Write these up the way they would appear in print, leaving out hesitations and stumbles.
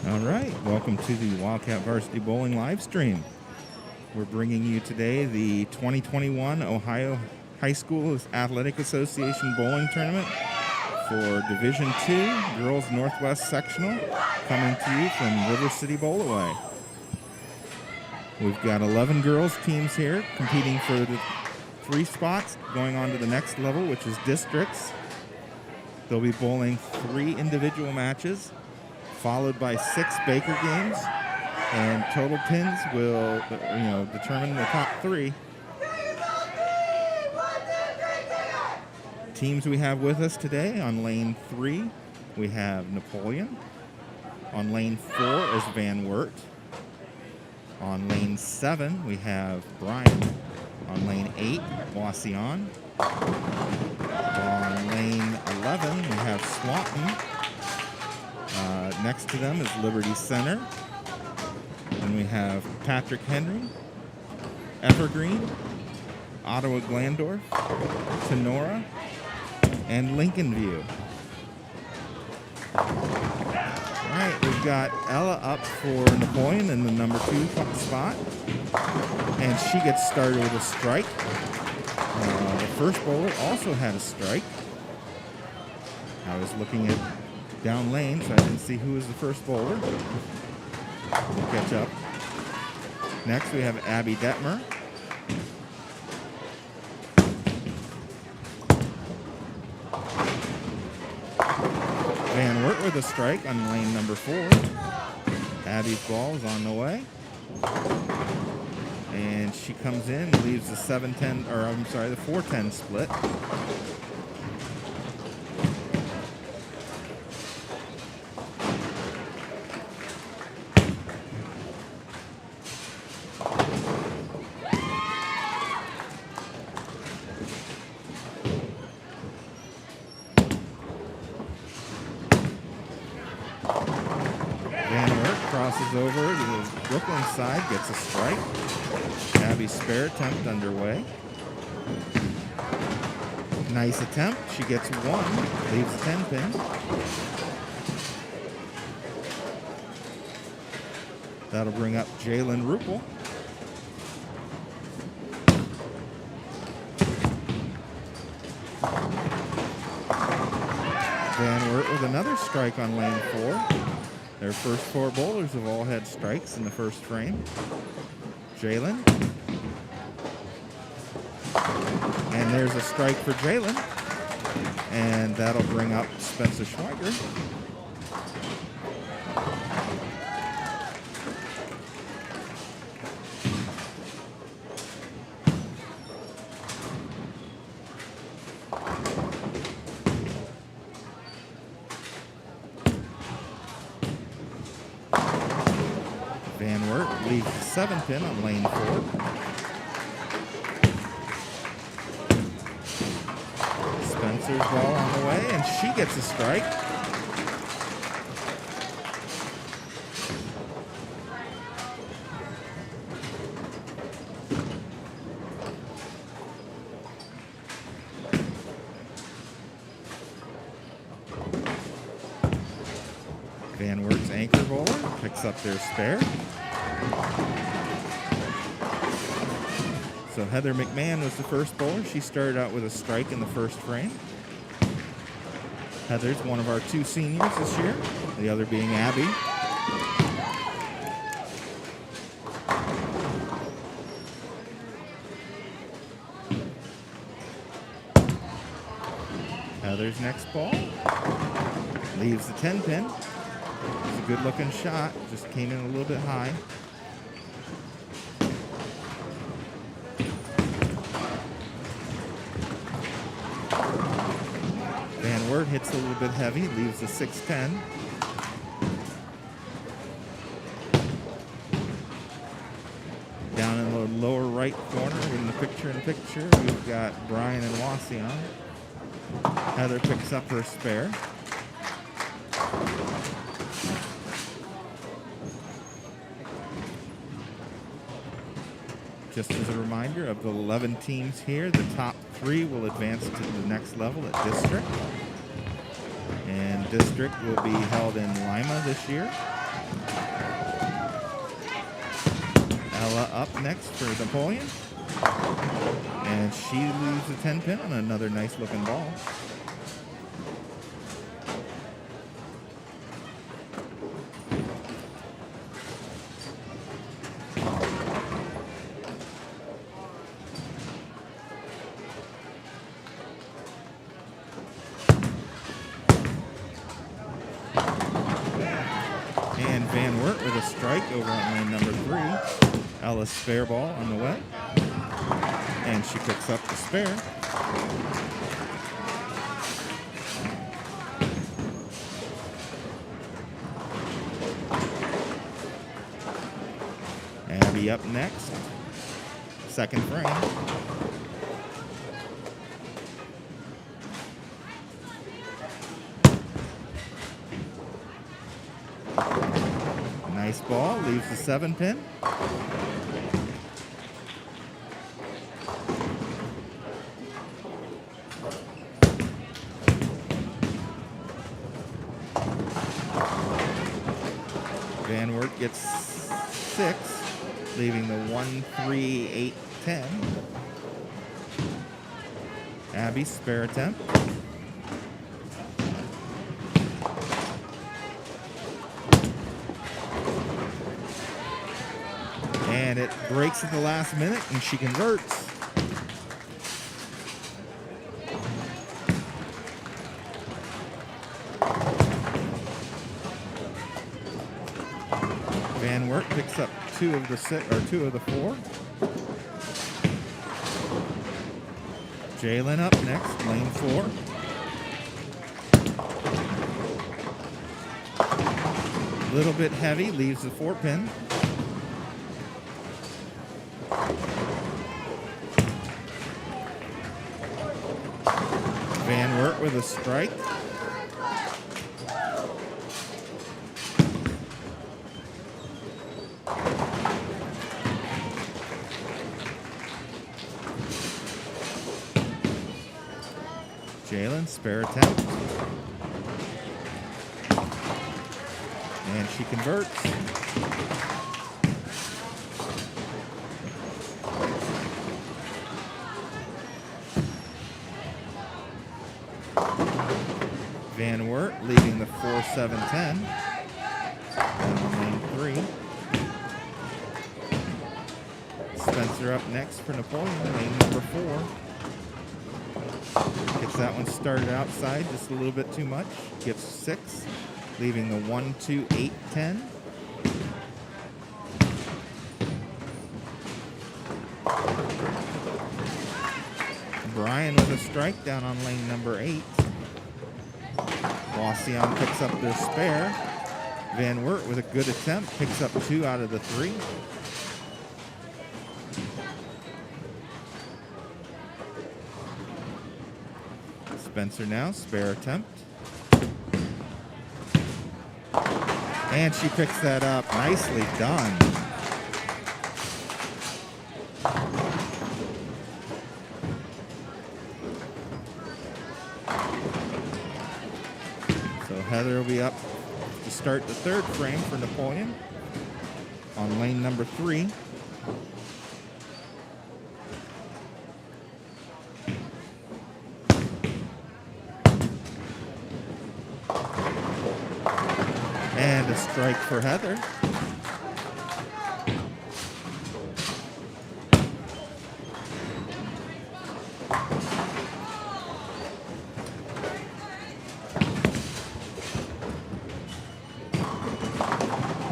All right, welcome to the Wildcat Varsity Bowling live stream. We're bringing you today the 2021 Ohio High School Athletic Association Bowling Tournament for Division II Girls Northwest Sectional, coming to you from River City Bowl-A-Way. We've got 11 girls teams here competing for the 3 spots going on to the next level, which is districts. They'll be bowling 3 individual matches, followed by 6 Baker games, and total pins will, determine the top 3. Teams we have with us today: on lane 3, we have Napoleon. On lane 4 is Van Wert. On lane 7, we have Brian. On lane 8, Wauseon. On lane 11, we have Swanton. Next to them is Liberty Center. Then we have Patrick Henry, Evergreen, Ottawa Glandorf, Tenora, and Lincoln View. All right, we've got Ella up for Napoleon in the number 2 spot, and she gets started with a strike. The first bowler also had a strike. I was looking at down lane, so I didn't see who was the first bowler. We'll catch up. Next, we have Abby Detmer. Van Wert with a strike on lane number 4. Abby's ball is on the way. And she comes in and leaves the 7-10, or I'm sorry, the 4-10 split. Crosses over to the Brooklyn side, gets a strike. Abby's spare attempt underway. Nice attempt. She gets 1, leaves a 10 pin. That'll bring up Jalen Ruppel. Van Wert with another strike on lane 4. Their first 4 bowlers have all had strikes in the first frame. Jalen. And there's a strike for Jalen. And that'll bring up Spencer Schweiger. Van Wert leaves the 7 pin on lane 4. Spencer's ball on the way, and she gets a strike. Van Wert's anchor bowler picks up their spare. So Heather McMahon was the first bowler. She started out with a strike in the first frame. Heather's one of our 2 seniors this year, the other being Abby. Heather's next ball leaves the 10 pin. It's a good looking shot, just came in a little bit high. Van Wert hits a little bit heavy, leaves the 6-10. Down in the lower right corner in the picture-in-picture, we've got Brian and Wauseon. Heather picks up her spare. Just as a reminder, of the 11 teams here, the top 3 will advance to the next level at district. And district will be held in Lima this year. Ella up next for Napoleon. And she leaves a 10 pin on another nice looking ball. And Van Wert with a strike over on lane number 3. Ella's spare ball on the way. And she picks up the spare. Abby up next. Second frame. Nice ball, leaves the 7 pin. Van Wert gets 6, leaving the 1, 3, 8, 10. Abby, spare attempt. And it breaks at the last minute, and she converts. Van Wert picks up 2 of the 6 or 2 of the 4. Jalen up next, lane 4. A little bit heavy, leaves the 4 pin. Van Wert with a strike. Jalen, spare attempt. And she converts. Van Wert leading the 4, 7, 10. On lane 3. Spencer up next for Napoleon, lane number 4. Gets that one started outside just a little bit too much. Gets 6, leaving the 1, 2, 8, 10. Brian with a strike down on lane number 8. Wauseon picks up their spare. Van Wert with a good attempt picks up 2 out of the 3. Spencer now, spare attempt. And she picks that up. Nicely done. So Heather will be up to start the 3rd frame for Napoleon on lane number 3. And a strike for Heather.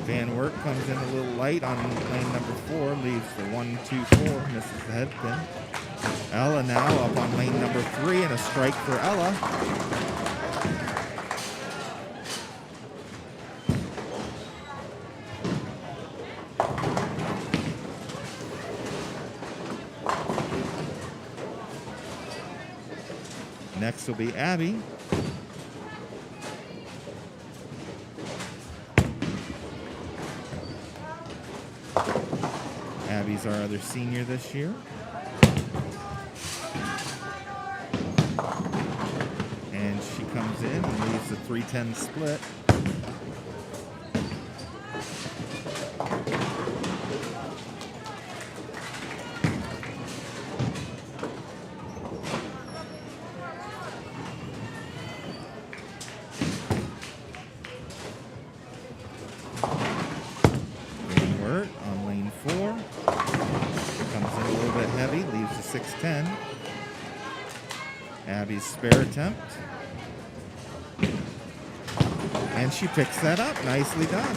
Van Wert comes in a little light on lane number 4, leaves the 1, 2, 4, misses the head pin. Ella now up on lane number 3, and a strike for Ella. Next will be Abby. Abby's our other senior this year. And she comes in and leaves the 3-10 split. 4. Comes in a little bit heavy, leaves the 6-10. Abby's spare attempt. And she picks that up. Nicely done.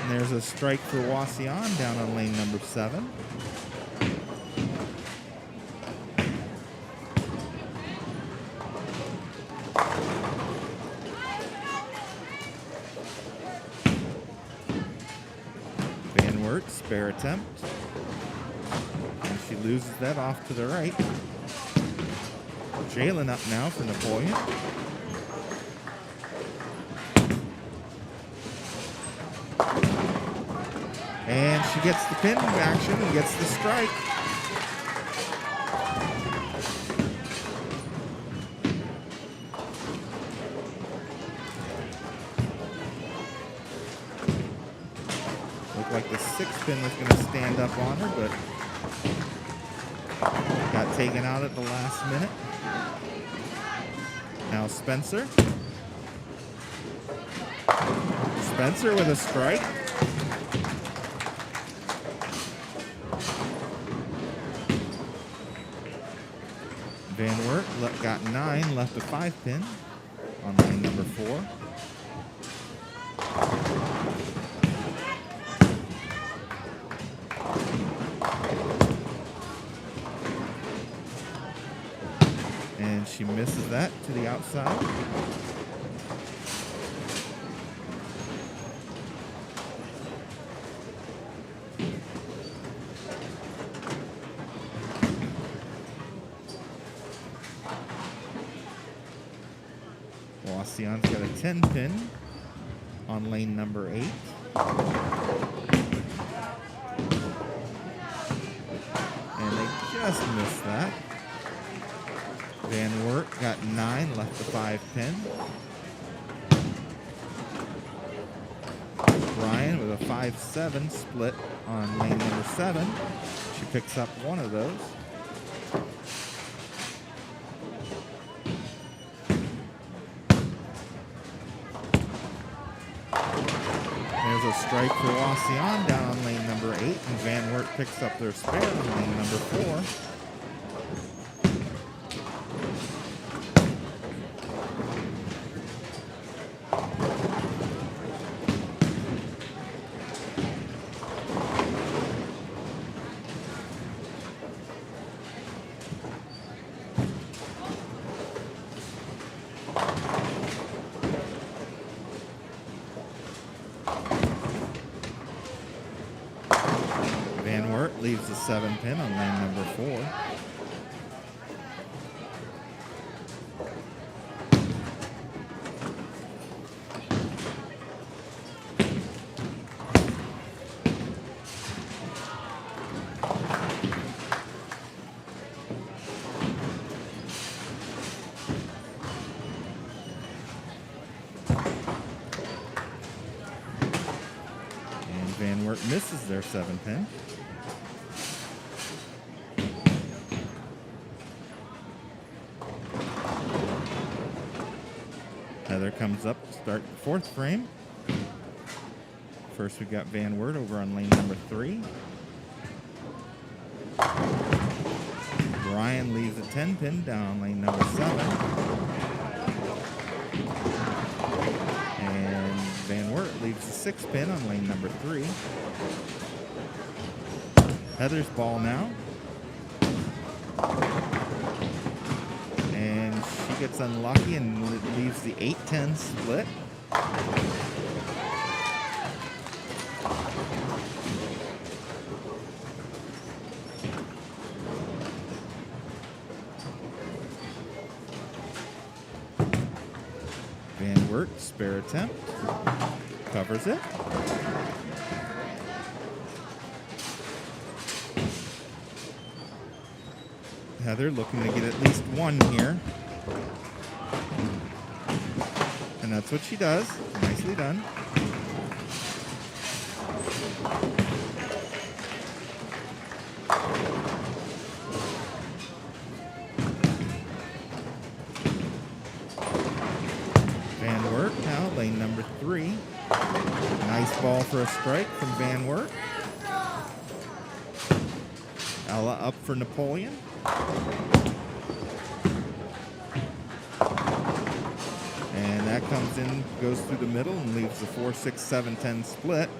And there's a strike for Wauseon down on lane number 7. Wert, spare attempt. And she loses that off to the right. Jalen up now for Napoleon. And she gets the pin action and gets the strike. Looked like the 6 pin was going to stand up on her, but got taken out at the last minute. Now Spencer. Spencer with a strike. Van Wert got 9, left a 5 pin on lane number 4. And she misses that to the outside. Wauseon's got a 10 pin on lane number 8. And they just missed that. Van Wert got 9, left the 5 pin. Ryan with a 5-7 split on lane number 7. She picks up one of those. There's a strike for Wauseon down on lane number 8, and Van Wert picks up their spare on lane number 4. Van Wert leaves the 7 pin on lane number 4. And Van Wert misses their 7 pin. Heather comes up to start the 4th frame. First, we've got Van Wert over on lane number 3. Brian leaves a 10 pin down on lane number 7. And Van Wert leaves a 6 pin on lane number 3. Heather's ball now. And she gets unlucky and leaves the 8-10 split. Van Wert, spare attempt. Covers it. Heather looking to get at least 1 here. And that's what she does. Nicely done. Van Wert now lane number 3. Nice ball for a strike from Van Wert. Ella up for Napoleon. And that comes in, goes through the middle and leaves the 4-6-7-10 split.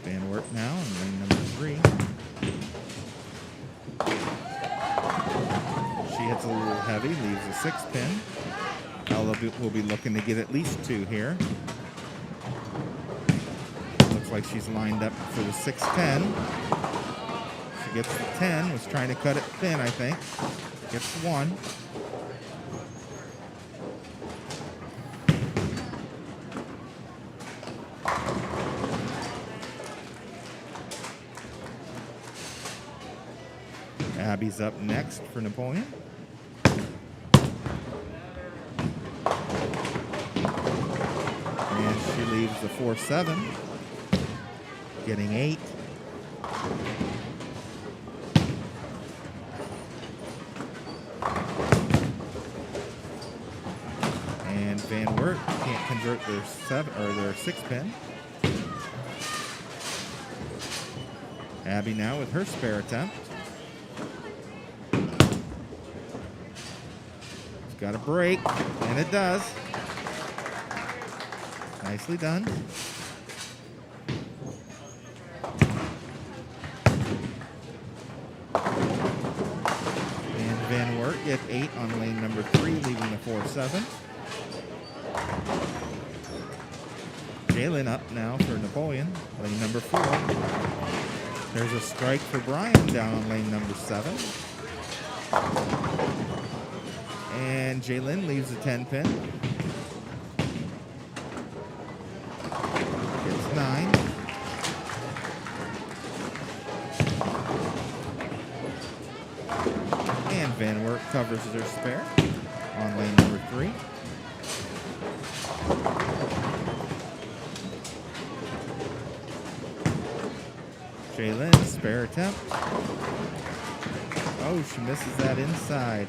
Van Wert now in lane number 3. She hits a little heavy, leaves a 6-pin. Ella will be looking to get at least 2 here. Looks like she's lined up for the 6-10. She gets the 10, was trying to cut it thin, I think. Gets 1. Abby's up next for Napoleon. And she leaves the 4-7, getting 8. And Van Wert can't convert their 6-pin. Abby now with her spare attempt. Got a break, and it does. Nicely done. And Van Wert gets 8 on lane number 3, leaving the 4-7. Jalen up now for Napoleon, lane number 4. There's a strike for Brian down on lane number 7. And Jalen leaves a 10-pin. Gets 9. And Van Wert covers their spare on lane number 3. Jalen, spare attempt. Oh, she misses that inside.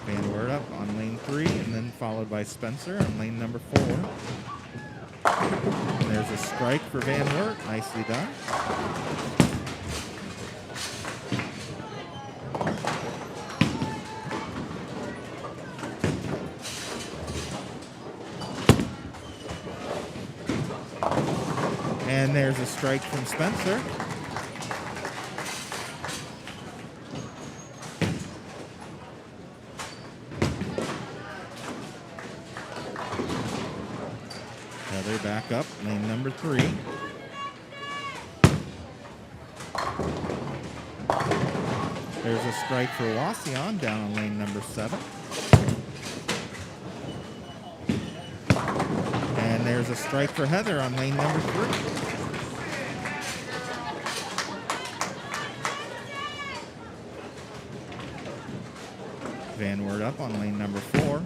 Van Wert up on lane 3, and then followed by Spencer on lane number 4. And there's a strike for Van Wert. Nicely done. And there's a strike from Spencer. Heather back up, lane number 3. There's a strike for Wauseon down on lane number 7. And there's a strike for Heather on lane number 3. Van Wert up on lane number 4.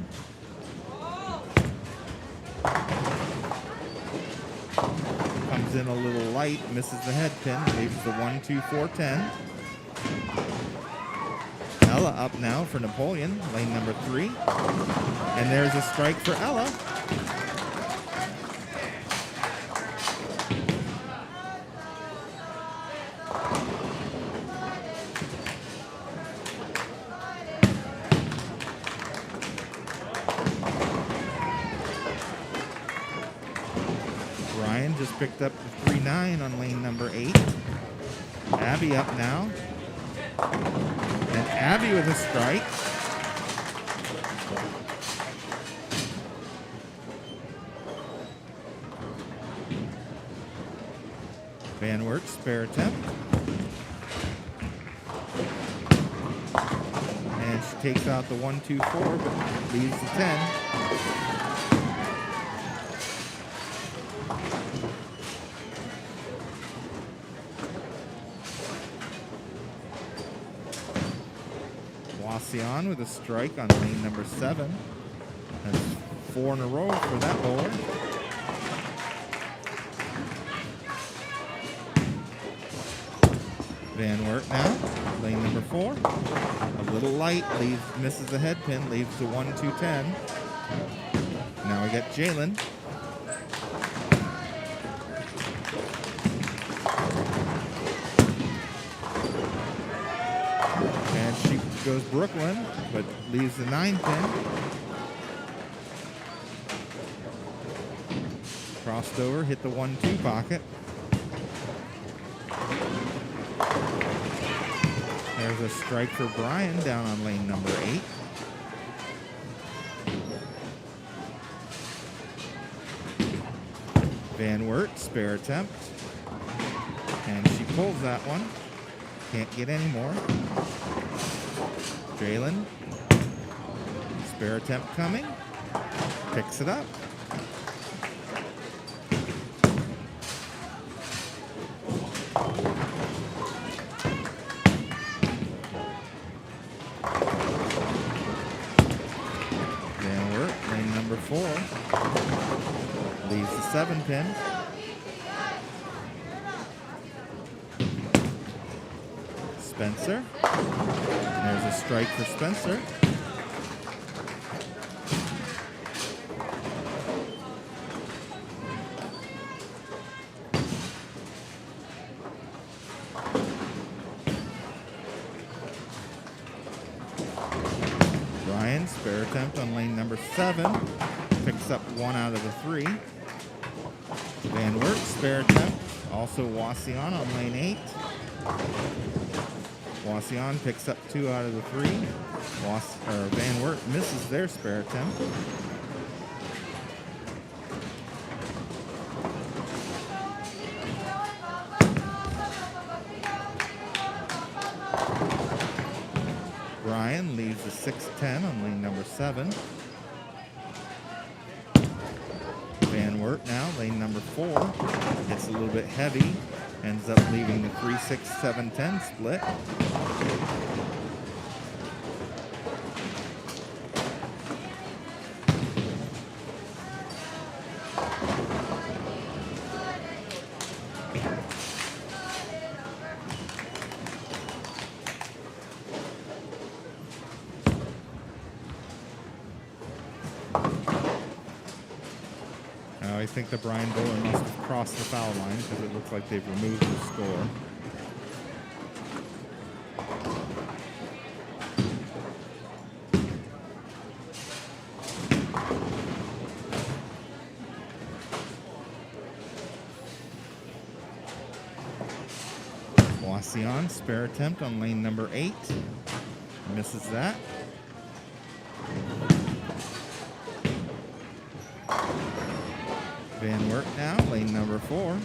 Comes in a little light, misses the head pin, leaves the 1-2-4-10. Ella up now for Napoleon, lane number 3. And there's a strike for Ella. Just picked up the 3-9 on lane number 8. Abby up now. And Abby with a strike. Van Wert, spare attempt. And she takes out the 1-2-4, but leaves the 10. Wauseon with a strike on lane number 7. That's 4 in a row for that bowler. Van Wert now, lane number 4. A little light, misses the head pin, leaves the 1-2-10. Now we got Jalen. And she goes Brooklyn, but leaves the 9 pin. Crossed over, hit the 1-2 pocket. There's a strike for Brian down on lane number 8. Van Wert, spare attempt. And she pulls that one. Can't get any more. Jalen, spare attempt coming. Picks it up. Number 4 leaves the 7 pin. Spencer. There's a strike for Spencer. Brian, spare attempt on lane number 7. Picks up 1 out of the 3. Van Wert, spare attempt. Also Wauseon on lane 8. Wauseon picks up 2 out of the 3. Van Wert misses their spare attempt. Brian leaves the 6-10 on lane number 7. Van Wert now, lane number 4. It's a little bit heavy. Ends up leaving the 3-6-7-10 split. I think the Brian bowler must have crossed the foul line because it looks like they've removed the score. Wauseon, spare attempt on lane number 8. Misses that. Van Wert now, lane number 4.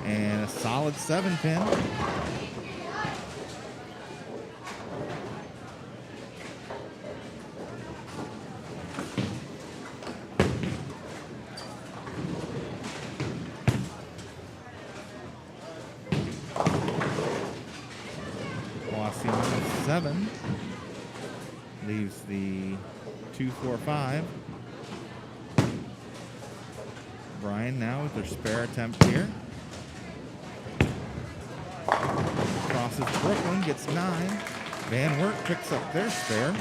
And a solid 7 pin. Wauseon with 7. Leaves the 2-4-5. Brian now with their spare attempt here. Crosses Brooklyn, gets 9. Van Wert picks up their spare.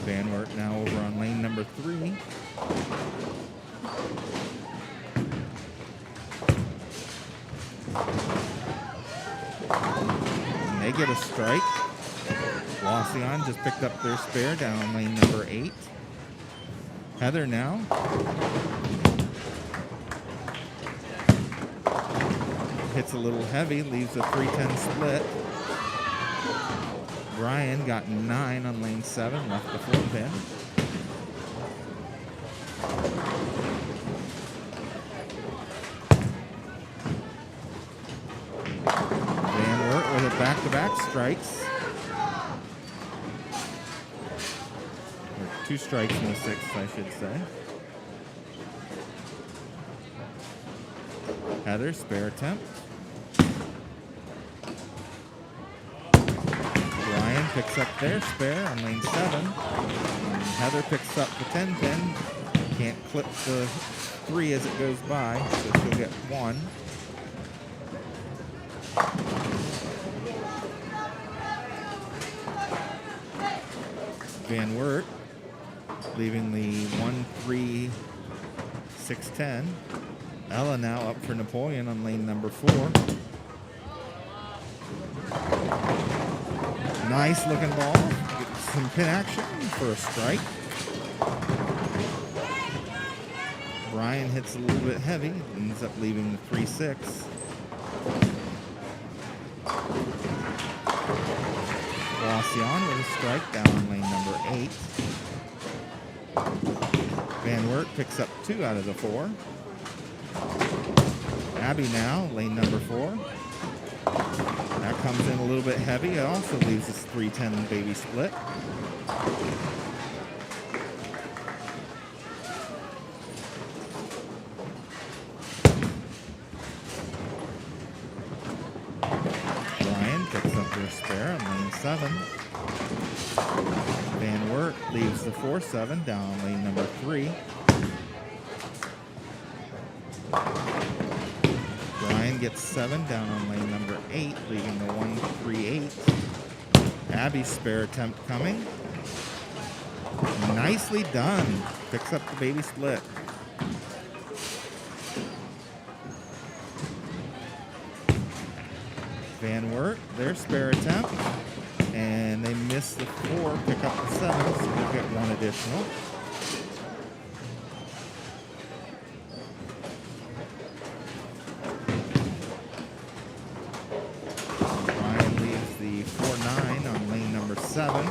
Van Wert now over on lane number 3. They get a strike. Wauseon just picked up their spare down on lane number 8. Heather now. Hits a little heavy, leaves a 3-10 split. Brian got 9 on lane 7, left the 4 pin. Back-to-back strikes. Or 2 strikes in the 6th, I should say. Heather, spare attempt. Brian picks up their spare on lane 7. And Heather picks up the 10 pin. Can't clip the 3 as it goes by, so she'll get 1. Van Wert leaving the 1-3, 6-10. Ella now up for Napoleon on lane number 4. Nice looking ball. Get some pin action for a strike. Brian hits a little bit heavy, ends up leaving the 3-6. Wauseon with a strike down on lane number 8. Van Wert picks up 2 out of the 4. Abby now, lane number 4. That comes in a little bit heavy. It also leaves us 3-10 baby split. Brian picks up their spare on lane 7. Van Wert leaves the 4-7 down on lane number 3. Brian gets 7 down on lane number 8, leaving the 1-3-8. Abby's spare attempt coming. Nicely done. Picks up the baby split. Van Wert, their spare attempt. And they miss the 4, pick up the 7, so they'll get 1 additional. The 4-9 on lane number 7.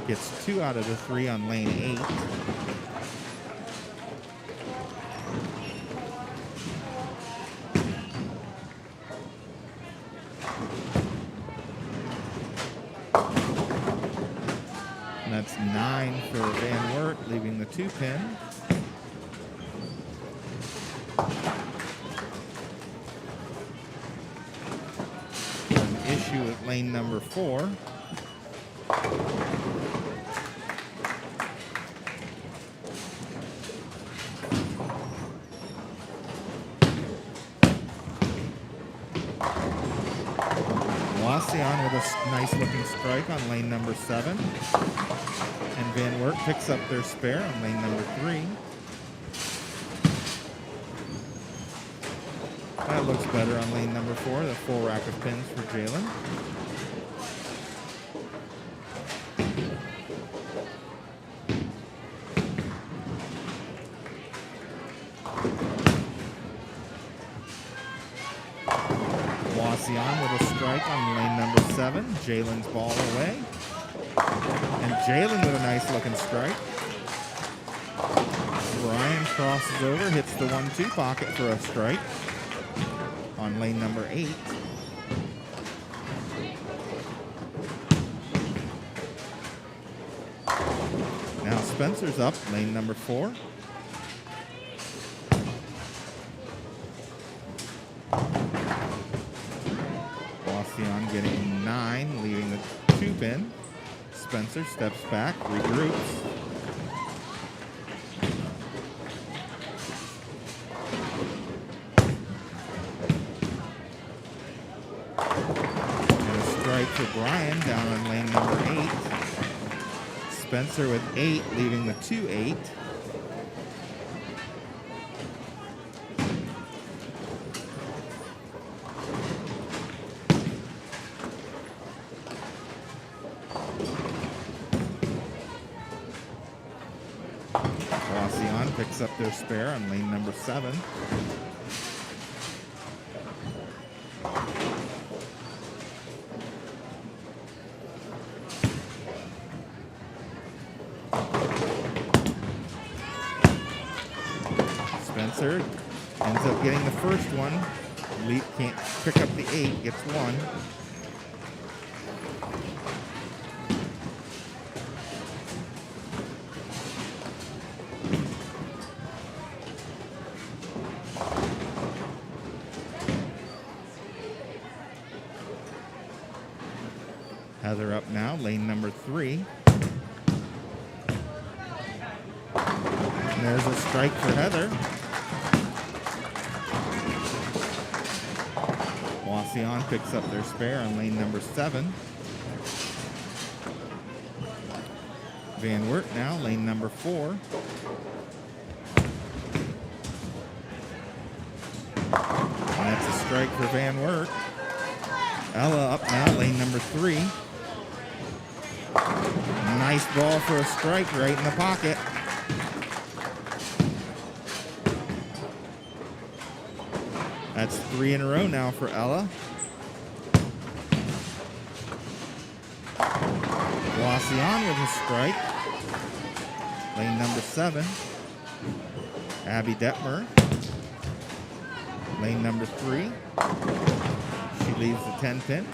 Gets 2 out of the 3 on lane 8. And that's 9 for Van Wert, leaving the 2 pin. At lane number 4. Wauseon with a nice looking strike on lane number 7. And Van Wert picks up their spare on lane number 3. That looks better on lane number 4, the full rack of pins for Jalen. Wauseon with a strike on lane number 7. Jalen's ball away. And Jalen with a nice looking strike. Brian crosses over, hits the 1-2 pocket for a strike on lane number 8. Now Spencer's up, lane number 4. Wauseon getting 9, leaving the 2 pin. Spencer steps back, regroups. For Brian down on lane number 8. Spencer with 8, leaving the 2-8. Wauseon picks up their spare on lane number 7. Spencer ends up getting the first one. Leap can't pick up the 8, gets 1. Heather up now, lane number 3. And there's a strike for Heather. Wauseon picks up their spare on lane number 7. Van Wert now, lane number 4. And that's a strike for Van Wert. Ella up now, lane number 3. Nice ball for a strike right in the pocket. That's 3 in a row now for Ella. Wauseon with a strike. Lane number 7. Abby Detmer. Lane number 3. She leaves the 10 pin.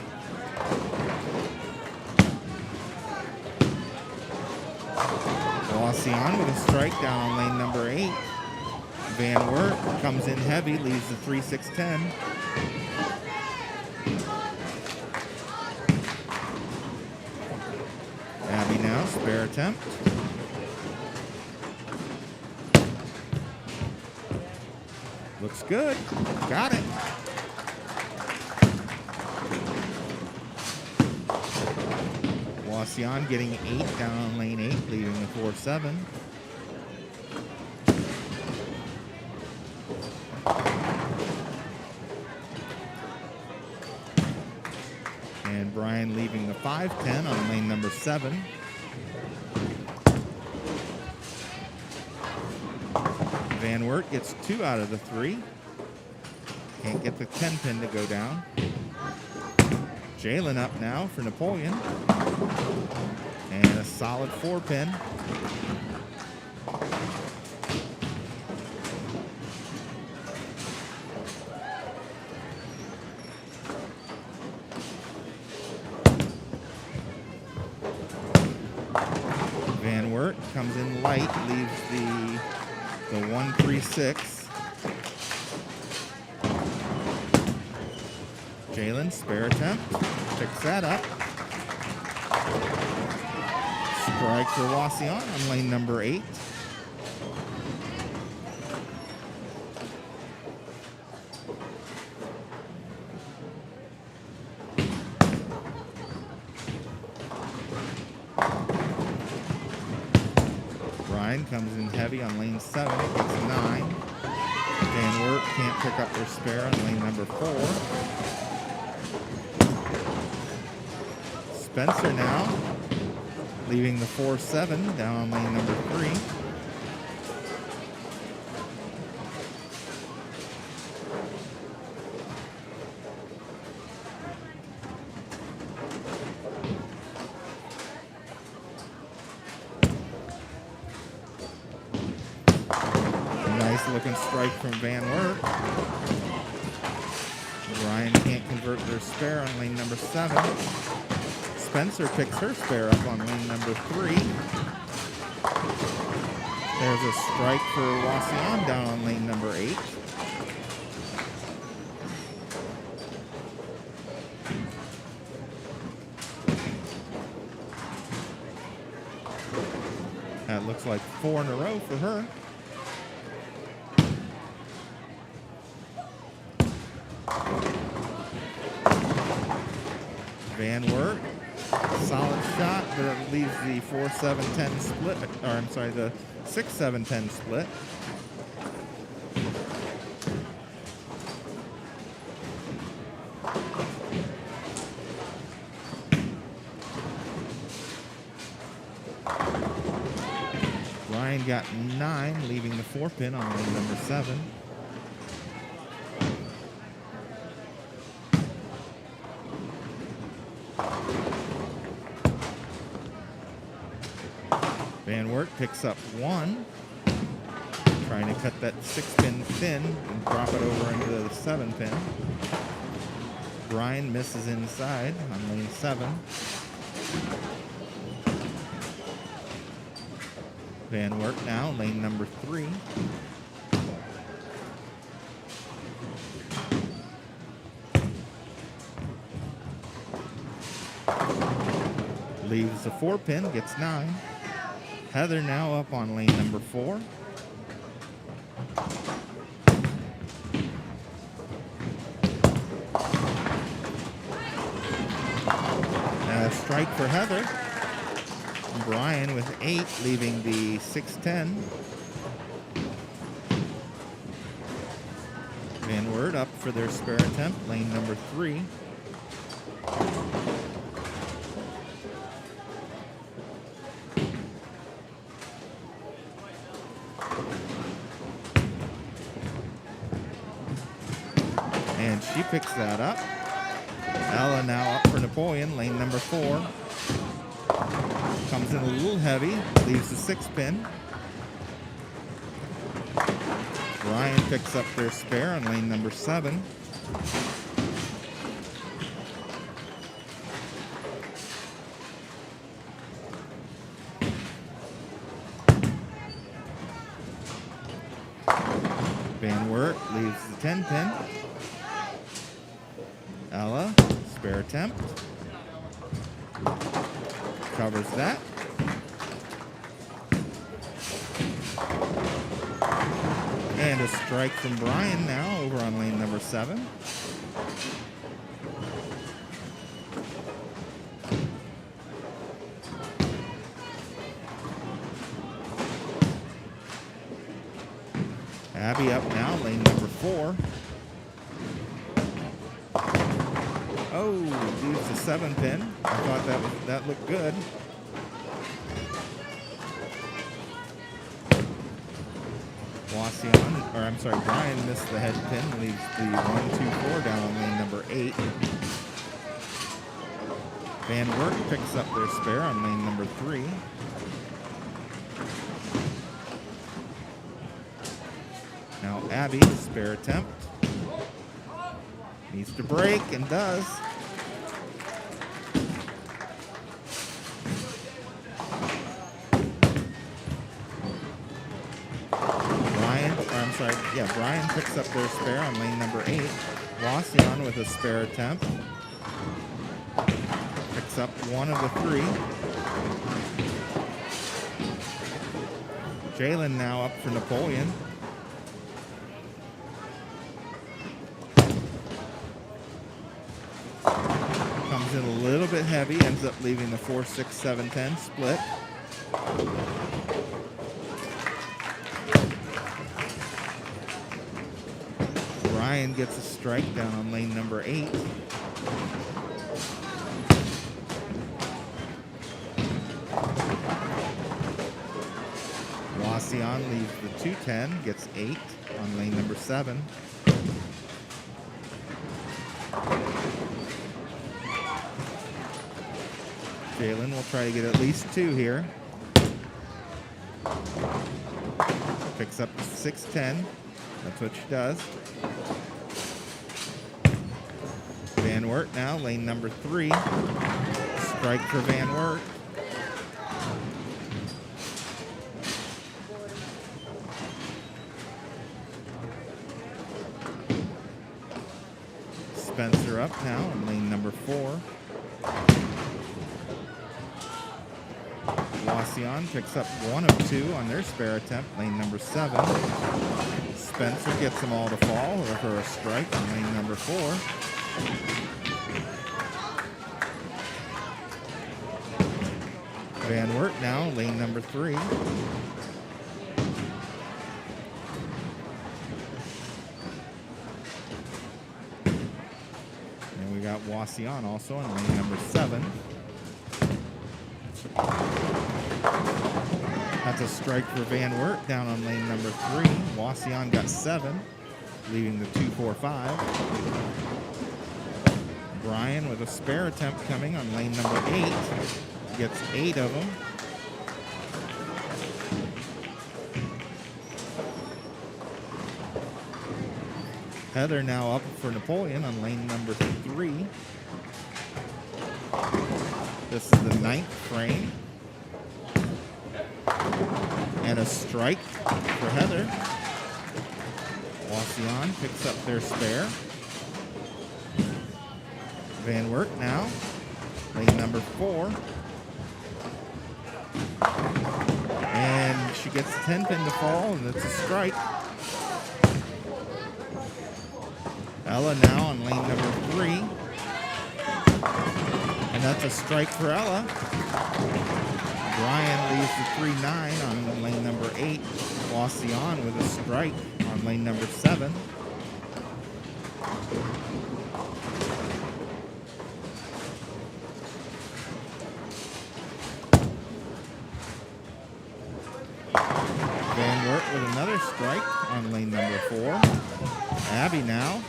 Wauseon with a strike down on lane number 8. Van Wert comes in heavy, leaves the 3-6-10. Abby now, spare attempt. Looks good. Got it. Wauseon getting 8 down on lane 8, leaving the 4-7. And Brian leaving the 5-10 on lane number 7. Van Wert gets 2 out of the 3. Can't get the 10 pin to go down. Jalen up now for Napoleon. And a solid 4 pin. Van Wert comes in light, leaves the 1-3-6. Jalen, spare attempt, picks that up. Strike for Wauseon on lane number 8. Brian comes in heavy on lane 7, gets 9. Van Wert can't pick up their spare on lane number 4. Spencer now, leaving the 4-7 down on lane number 3. Nice looking strike from Van Wert. Ryan can't convert their spare on lane number 7. Spencer picks her spare up on lane number 3. There's a strike for Wauseon down on lane number 8. That looks like 4 in a row for her. Van Wert, solid shot, but it leaves the 4-7-10 split, or I'm sorry, the 6-7-10 split. Ryan got 9, leaving the 4 pin on lane number 7. Van Wert picks up 1, trying to cut that 6-pin thin and drop it over into the 7-pin. Brian misses inside on lane 7. Van Wert now, lane number 3. leaves the 4 pin, gets 9. Heather now up on lane number 4. And a strike for Heather. Brian with 8, leaving the 6-10. Van Wert up for their spare attempt, lane number 3. And she picks that up. Ella now up for Napoleon, lane number 4. Comes in a little heavy, leaves the 6 pin. Brian picks up their spare on lane number 7. Van Wert leaves the 10 pin. Ella, spare attempt. Covers that. And a strike from Brian now over on lane number 7. Abby up now, lane number 4. Oh, leaves the 7 pin. I thought that looked good. Wauseon, or I'm sorry, Brian missed the head pin, leaves the 1-2-4 down on lane number 8. Van Wert picks up their spare on lane number 3. Now Abby, spare attempt. Needs to break and does. Brian picks up their spare on lane number 8. Wauseon with a spare attempt. Picks up one of the 3. Jalen now up for Napoleon. Comes in a little bit heavy, ends up leaving the 4, 6, 7, 10 split. Brian gets a strike down on lane number 8. Wauseon leaves the 2-10, gets 8 on lane number 7. Jalen will try to get at least 2 here. Picks up the 6-10. That's what she does. Van Wert now, lane number 3. Strike for Van Wert. Spencer up now on lane number 4. Wauseon picks up 1 of 2 on their spare attempt, lane number 7. Spencer gets them all to fall for a strike on lane number 4. Van Wert now, lane number 3. And we got Wauseon also on lane number 7. That's a strike for Van Wert down on lane number 3. Wauseon got 7, leaving the 2-4-5. Brian with a spare attempt coming on lane number 8. Gets 8 of them. Heather now up for Napoleon on lane number 3. This is the 9th frame. And a strike for Heather. Wauseon picks up their spare. Van Wert now, lane number 4. gets the 10 pin to fall, and it's a strike. Ella now on lane number 3. And that's a strike for Ella. Brian leaves the 3-9 on lane number 8. Wauseon with a strike on lane number 7. Van Wert with another strike on lane number 4. Abby now.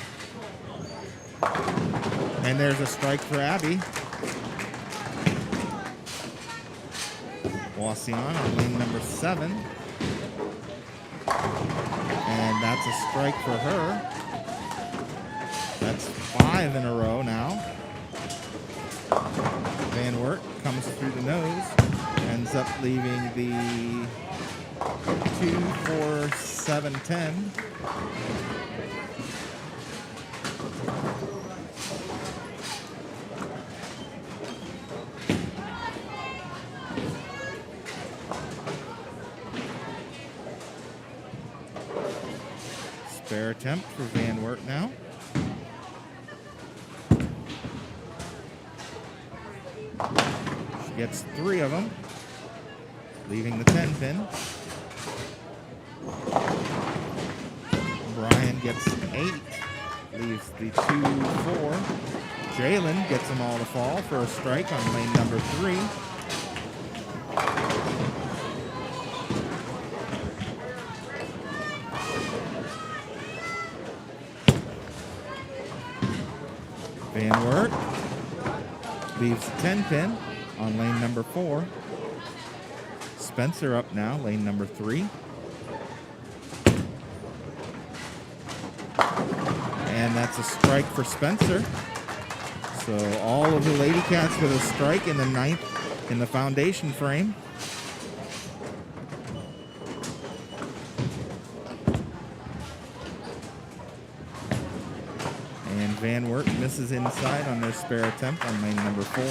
And there's a strike for Abby. Wauseon on lane number 7. And that's a strike for her. That's 5 in a row now. Van Wert comes through the nose. Ends up leaving the 2, 4, 7, 10. Spare attempt for Van Wert now. She gets 3 of them, leaving the 10 pin. Brian gets 8, leaves the 2, 4. Jalen gets them all to fall for a strike on lane number 3. Van Wert leaves the 10 pin on lane number 4. Spencer up now, lane number 3. And that's a strike for Spencer. So all of the Lady Cats with a strike in the 9th in the foundation frame. And Van Wert misses inside on their spare attempt on lane number 4.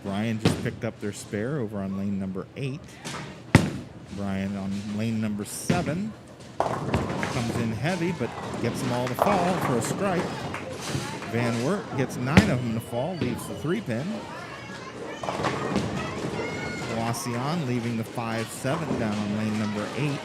Brian just picked up their spare over on lane number 8. Brian on lane number 7. Comes in heavy, but gets them all to fall for a strike. Van Wert gets 9 of them to fall, leaves the 3 pin. Wauseon leaving the 5-7 down on lane number 8.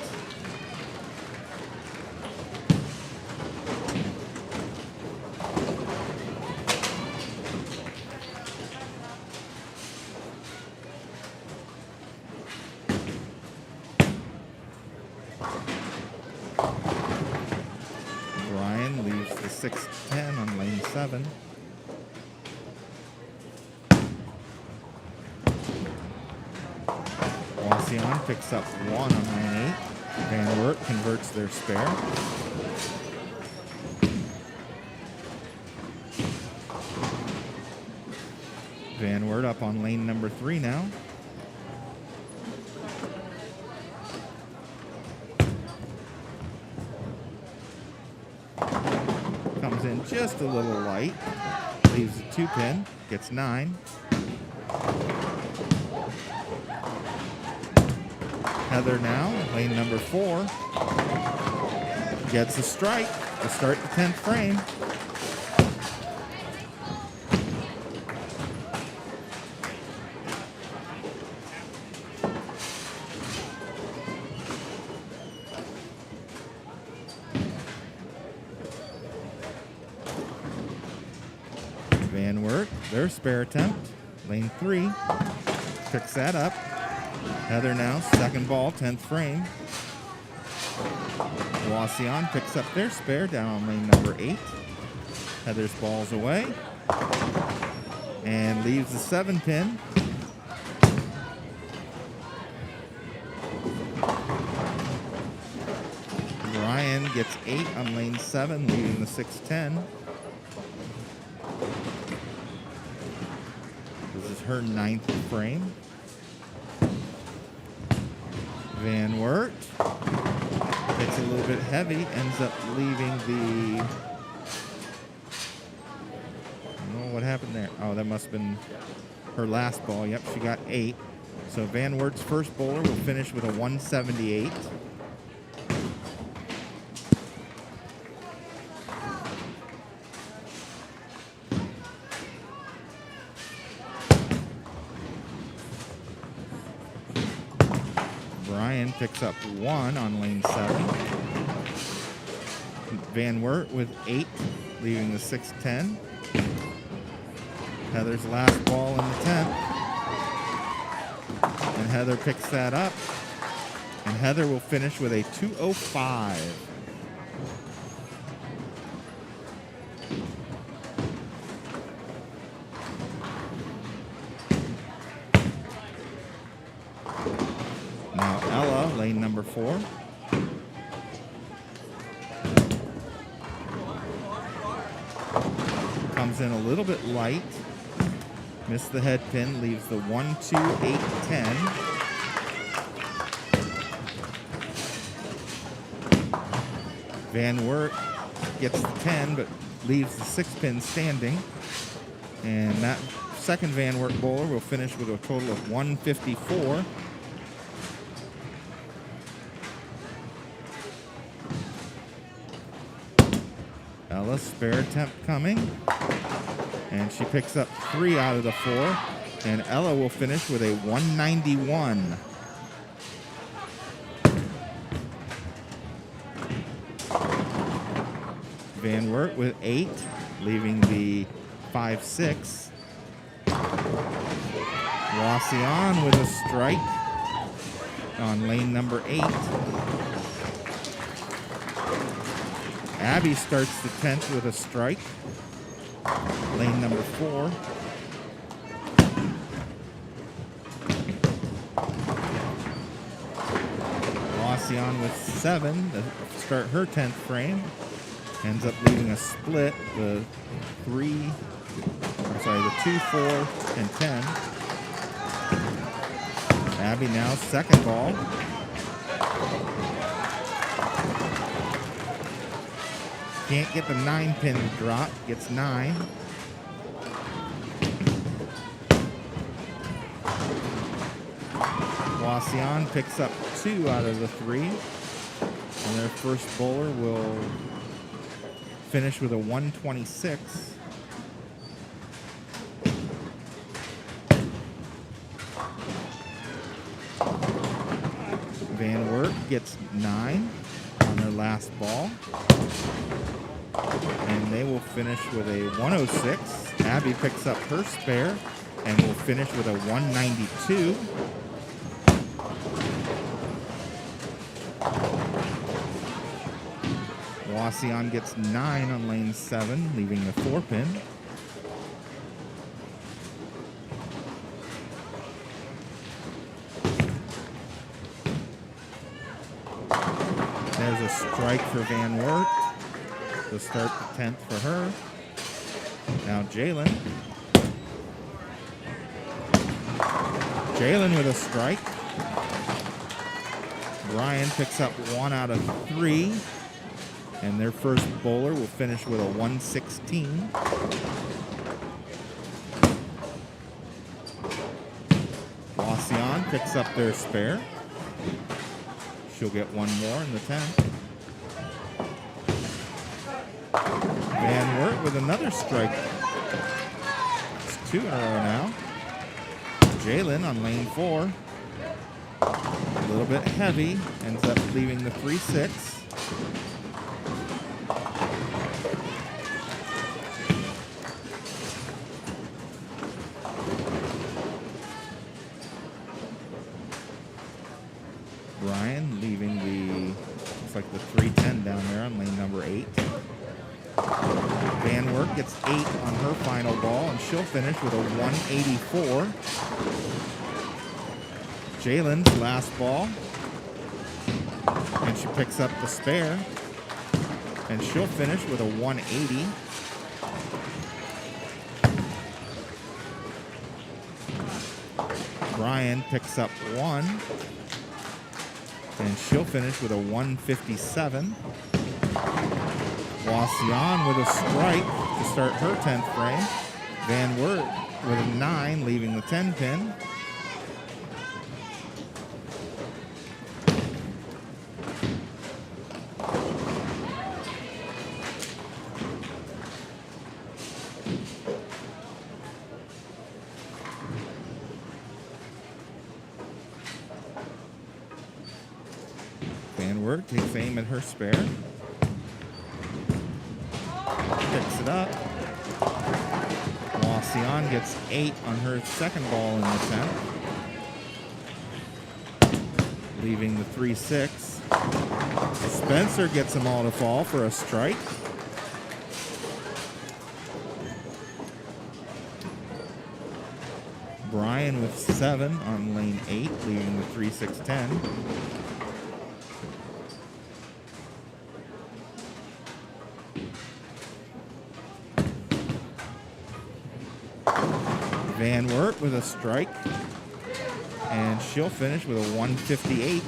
Brian leaves the 6-10 on lane 7. Wauseon picks up 1 on lane 8. Van Wert converts their spare. Van Wert up on lane number 3 now. Comes in just a little light. Leaves the 2 pin. Gets 9. Heather now, lane number 4, gets a strike to start the 10th frame. Van Wert, their spare attempt, lane 3, picks that up. Heather now, second ball, 10th frame. Wauseon picks up their spare down on lane number 8. Heather's ball's away. And leaves the 7 pin. Brian gets 8 on lane 7, leaving the 6-10. This is her 9th frame. Van Wert Hits a little bit heavy, ends up leaving the... I don't know what happened there. Oh, that must have been her last ball. Yep, she got 8. So Van Wert's first bowler will finish with a 178. Brian picks up 1 on lane 7. Van Wert with 8, leaving the 6-10. Heather's last ball in the 10th. And Heather picks that up. And Heather will finish with a 205. Now Ella, lane number 4. Comes in a little bit light. Missed the head pin, leaves the 1, 2, 8, 10. Van Wert gets the 10, but leaves the 6 pin standing. And that second Van Wert bowler will finish with a total of 154. Ella's spare attempt coming. And she picks up 3 out of the 4. And Ella will finish with a 191. Van Wert with 8, leaving the 5-6. Wauseon with a strike on lane number 8. Abby starts the 10th with a strike. Lane number 4. Wauseon with 7 to start her 10th frame. Ends up leaving a split, the 2, 4, and 10. Abby now second ball. Can't get the 9 pin to drop, gets 9. Wauseon picks up 2 out of the 3. And their first bowler will finish with a 126. Van Wert gets 9 on their last ball. And they will finish with a 106. Abby picks up her spare and will finish with a 192. Wauseon gets 9 on lane 7, leaving the 4 pin. There's a strike for Van Wert to start the 10th for her. Now Jalen. Jalen with a strike. Brian picks up 1 out of 3. And their first bowler will finish with a 116. Wauseon picks up their spare. She'll get 1 more in the 10th. Van Wert with another strike. It's 2 in a row now. Jalen on lane 4. A little bit heavy. Ends up leaving the 3-6. Brian leaving the, looks like the 310 down there on lane number 8. Van Wert gets 8 on her final ball, and she'll finish with a 184. Jalen's last ball, and she picks up the spare, and she'll finish with a 180. Brian picks up 1. And she'll finish with a 157. Wauseon with a strike to start her 10th frame. Van Wert with a 9, leaving the 10 pin. Van Wert takes aim at her spare. Picks it up. Wauseon gets 8 on her second ball in the 10th, leaving the 3-6. Spencer gets them all to fall for a strike. Brian with 7 on lane 8, leaving the 3-6-10. Van Wert with a strike, and she'll finish with a 158.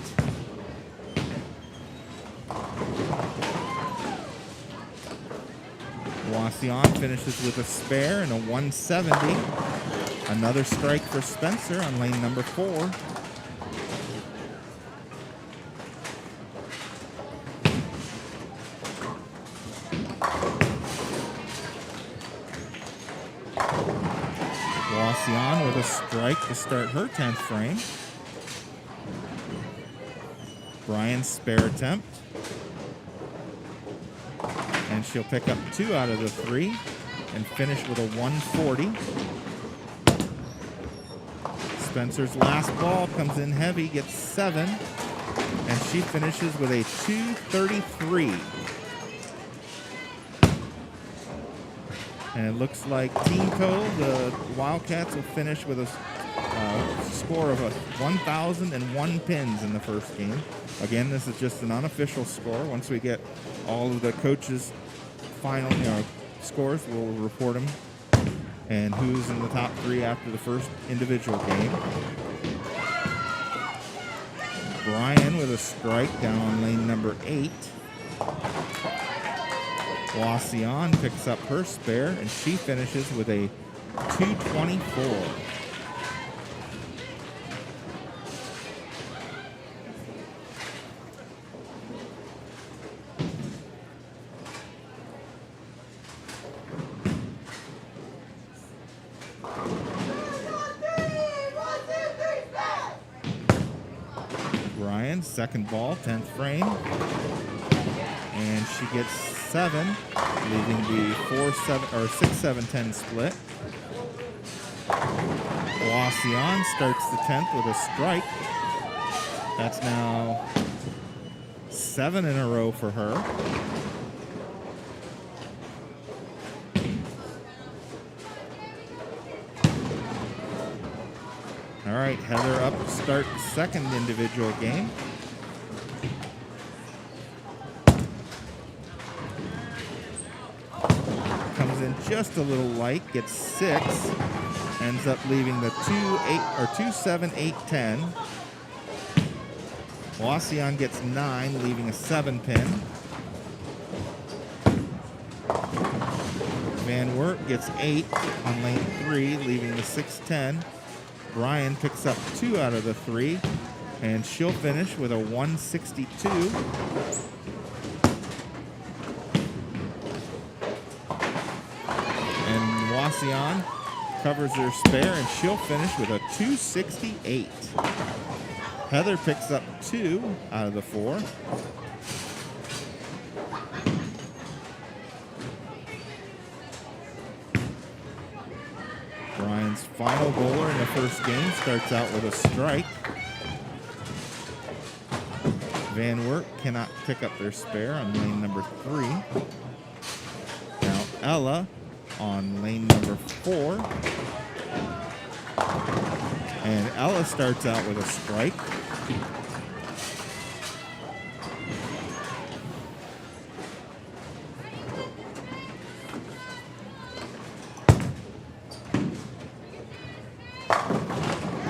Wauseon finishes with a spare and a 170. Another strike for Spencer on lane number 4. Wauseon with a strike to start her 10th frame. Brian's spare attempt. And she'll pick up 2 out of the 3 and finish with a 140. Spencer's last ball comes in heavy, gets 7, and she finishes with a 233. And it looks like Team Co, the Wildcats, will finish with a score of 1,001 pins in the first game. Again, this is just an unofficial score. Once we get all of the coaches' final scores, we'll report them and who's in the top 3 after the first individual game. Brian with a strike down on lane number 8. Wauseon picks up her spare, and she finishes with a 224. Brian's second ball, 10th frame. And she gets 7, leaving the 6-7-10 split. Wauseon starts the 10th with a strike. That's now 7 in a row for her. All right, Heather up to start the second individual game. Comes in just a little light, gets 6, ends up leaving the 2-7-8-10. Wauseon gets 9, leaving a 7 pin. Van Wert gets 8 on lane 3, leaving the 6-10. Brian picks up 2 out of the 3, and she'll finish with a 162. And Wauseon covers her spare, and she'll finish with a 268. Heather picks up 2 out of the 4. Brian's final bowler in the first game starts out with a strike. Van Wert cannot pick up their spare on lane number 3. Now Ella on lane number 4. And Ella starts out with a strike.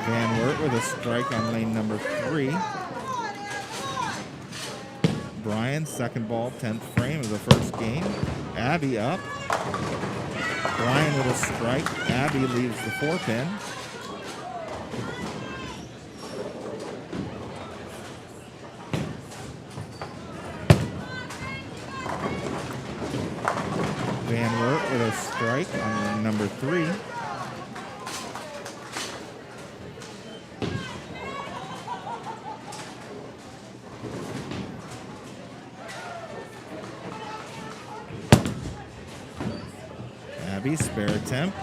Van Wert with a strike on lane number 3. Brian, second ball, 10th frame of the first game. Abby up. Brian with a strike. Abby leaves the 4-pin. Van Wert with a strike on number 3. Abby, spare attempt,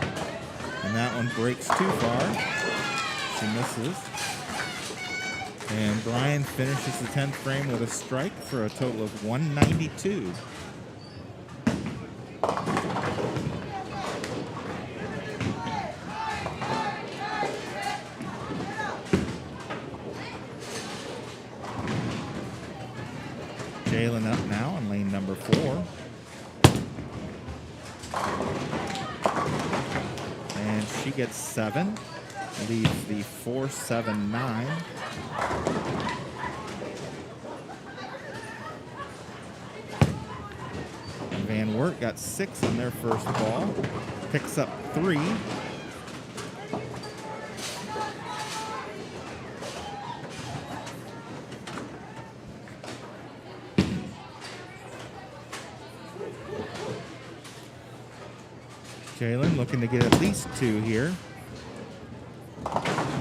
and that one breaks too far. She misses. And Brian finishes the 10th frame with a strike for a total of 192. Jalen up now on lane number 4. And she gets 7, leaves the 4-7-9. Van Wert got 6 on their first ball, picks up 3. Jalen looking to get at least 2 here.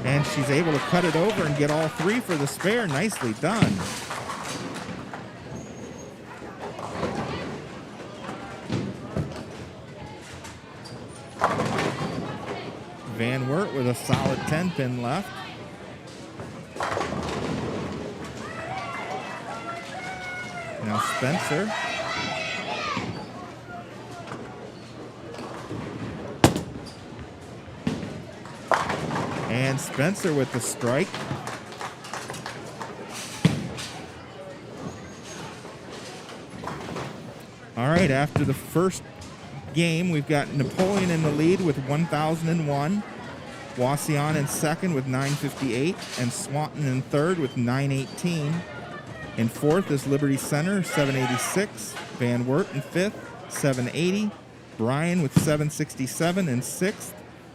And she's able to cut it over and get all 3 for the spare. Nicely done. Van Wert with a solid 10-pin left. Now Spencer. And Spencer with the strike. All right, after the first game, we've got Napoleon in the lead with 1,001. Wauseon in second with 958. And Swanton in third with 918. In fourth is Liberty Center, 786. Van Wert in fifth, 780. Brian with 767 in sixth.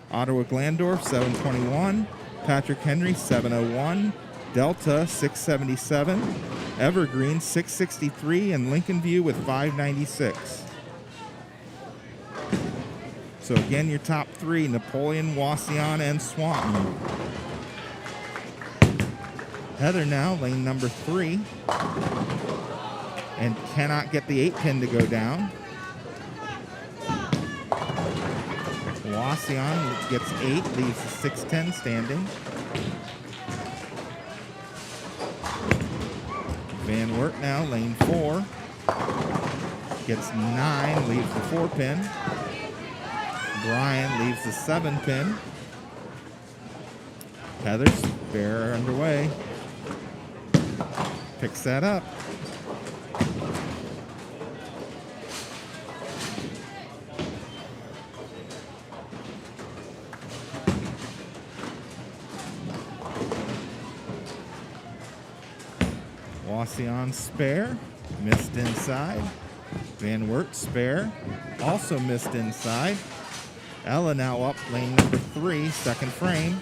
Ottawa Glandorf, 721. Patrick Henry, 701. Delta, 677. Evergreen, 663. And Lincoln View with 596. So again, your top 3, Napoleon, Wauseon, and Swanton. Heather now, lane number 3. And cannot get the 8-pin to go down. Wauseon gets 8, leaves the 6-10 standing. Van Wert now, lane 4. Gets 9, leaves the 4-pin. Brian leaves the 7-pin. Heather's spare underway. Picks that up. Wauseon spare, missed inside. Van Wert spare, also missed inside. Ella now up lane number 3, second frame.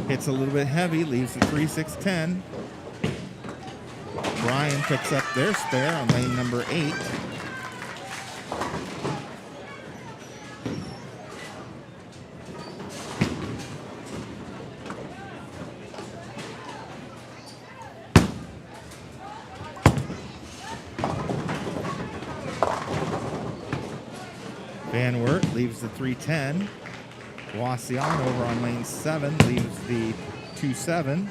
Hits a little bit heavy, leaves the 3-6-10. Brian picks up their spare on lane number 8. Van Wert leaves the 3-10. Wauseon over on lane 7 leaves the 2-7.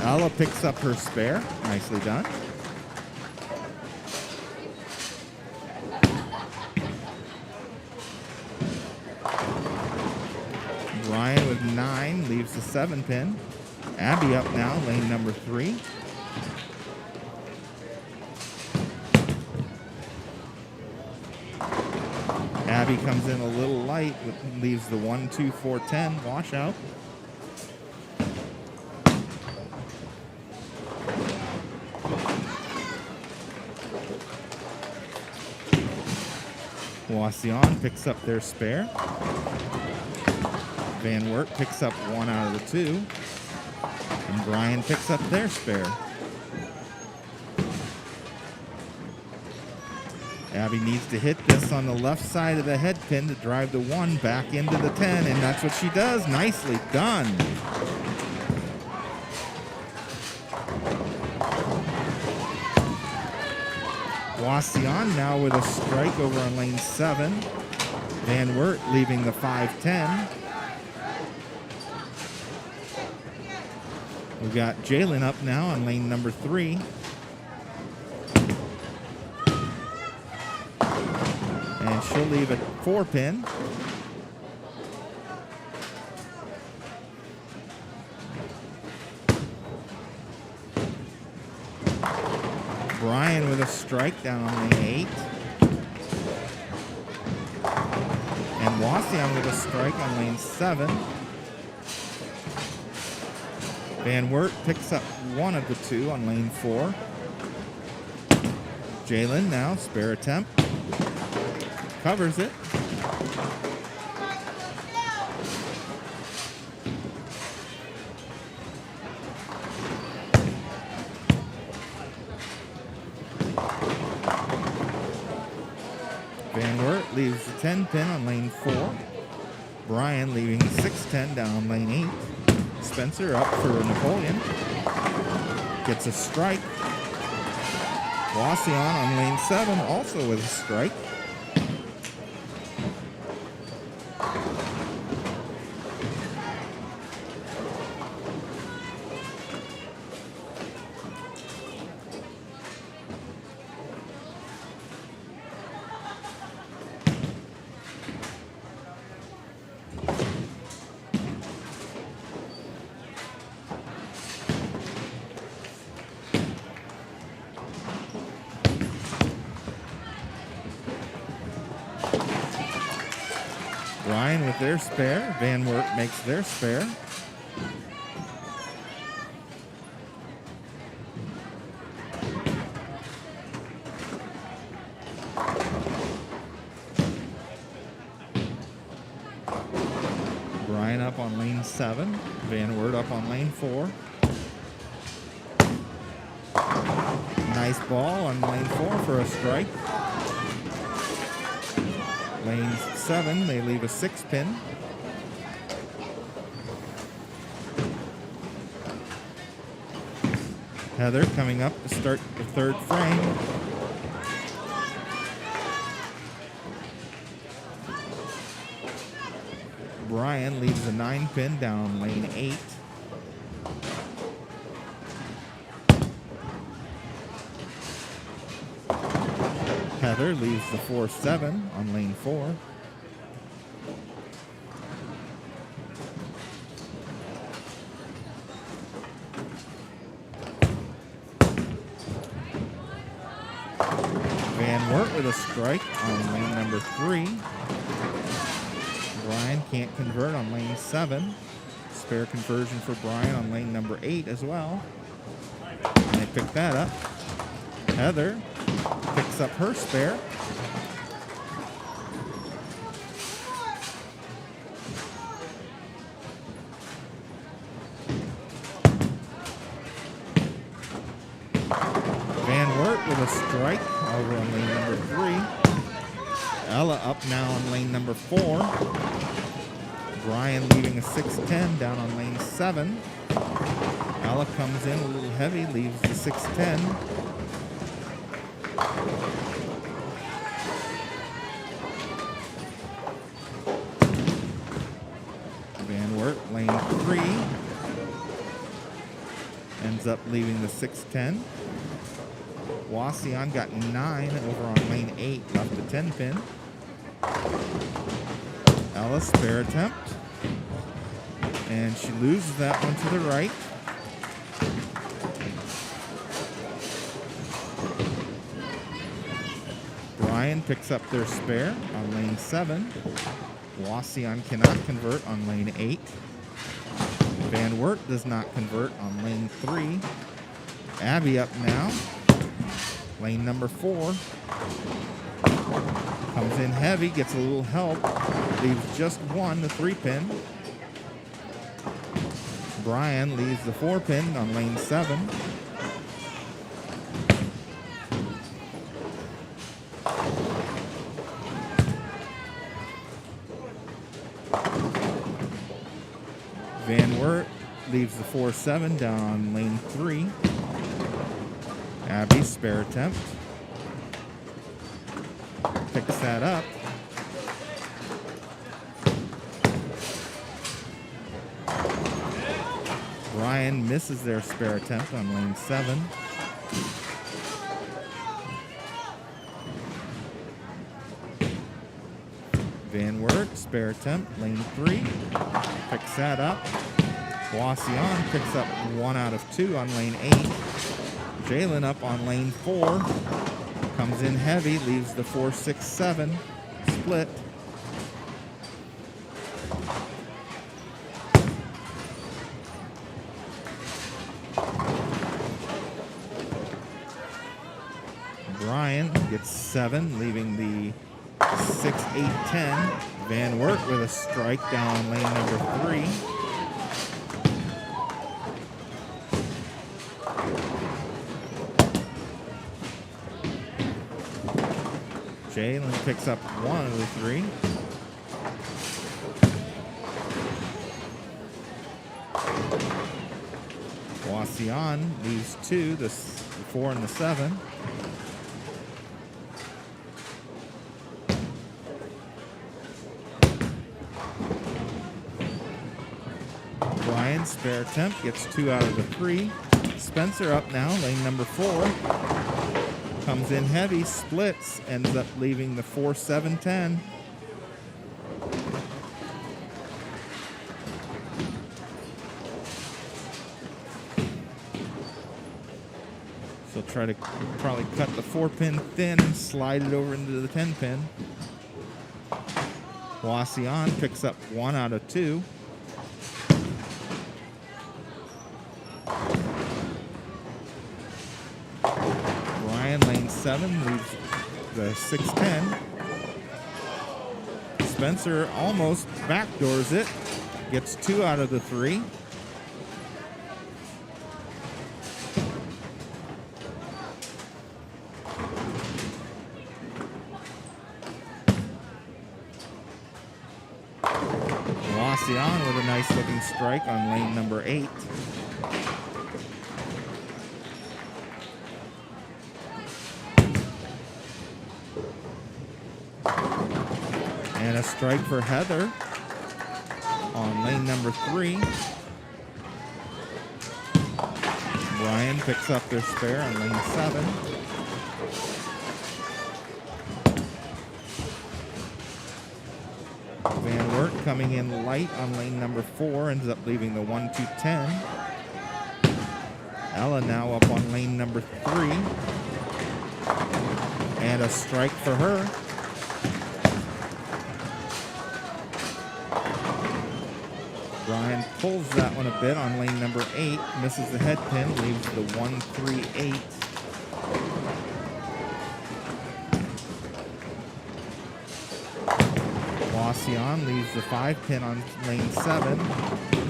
Ella picks up her spare. Nicely done. Brian with 9 leaves the 7-pin. Abby up now, lane number 3. Abby comes in a little light, leaves the 1-2-4-10 washout. Wauseon picks up their spare. Van Wert picks up one out of the two. And Brian picks up their spare. Abby needs to hit this on the left side of the head pin to drive the 1 back into the 10, and that's what she does. Nicely done. Wauseon now with a strike over on lane 7. Van Wert leaving the 5-10. We've got Jalen up now on lane number 3. And she'll leave a 4-pin. Brian with a strike down on lane 8. And Wauseon with a strike on lane 7. Van Wert picks up one of the two on lane 4. Jalen now, spare attempt. Covers it. Van Wert leaves the 10-pin on lane 4. Brian leaving the 6-10 down on lane 8. Spencer up for Napoleon. Gets a strike. Wauseon on lane 7 also with a strike. Brian with their spare. Van Wert makes their spare. Brian up on lane 7. Van Wert up on lane 4. Nice ball on lane 4 for a strike. Lane 7, they leave a 6-pin. Heather coming up to start the 3rd frame. Brian leaves a 9-pin down lane 8. Heather leaves the 4-7 on lane 4. Van Wert with a strike on lane number 3. Brian can't convert on lane 7. Spare conversion for Brian on lane number 8 as well. And they pick that up. Heather picks up her spare. Van Wert with a strike over on lane number 3. Ella up now on lane number 4. Brian leaving a 6-10 down on lane 7. Ella comes in a little heavy, leaves the 6-10. Van Wert, lane 3. Ends up leaving the 6-10. Wauseon got 9 over on lane 8, left the 10-pin. Ella spare attempt. And she loses that one to the right. Brian picks up their spare on lane 7. Wauseon cannot convert on lane 8. Van Wert does not convert on lane 3. Abby up now. Lane number 4. Comes in heavy, gets a little help. Leaves just one, the 3-pin. Brian leaves the 4-pin on lane 7. Van Wert leaves the 4-7 down on lane 3. Abby, spare attempt. Picks that up. Brian misses their spare attempt on lane 7. Van Wert, spare attempt, lane 3. Picks that up. Wauseon picks up 1 out of 2 on lane 8. Jalen up on lane 4. Comes in heavy, leaves the 4-6-7 split. Brian gets 7, leaving the 6-8-10. Van Wert with a strike down on lane number 3. Jalen picks up 1 of the 3. Wauseon leaves 2, the 4 and the 7. Brian, spare attempt, gets 2 out of the 3. Spencer up now, lane number 4. Comes in heavy, splits, ends up leaving the 4-7-10. So try to probably cut the 4-pin thin and slide it over into the 10-pin. Wauseon picks up 1 out of 2. Lane 7 leaves the 6-10. Spencer almost backdoors it. Gets 2 out of the 3. Wauseon with a nice looking strike on lane number 8. And a strike for Heather on lane number 3. Brian picks up their spare on lane 7. Van Wert coming in light on lane number 4, ends up leaving the 1-2-10. Ella now up on lane number 3. And a strike for her. Brian pulls that one a bit on lane number 8, misses the head pin, leaves the 1-3-8. Wauseon leaves the 5-pin on lane 7.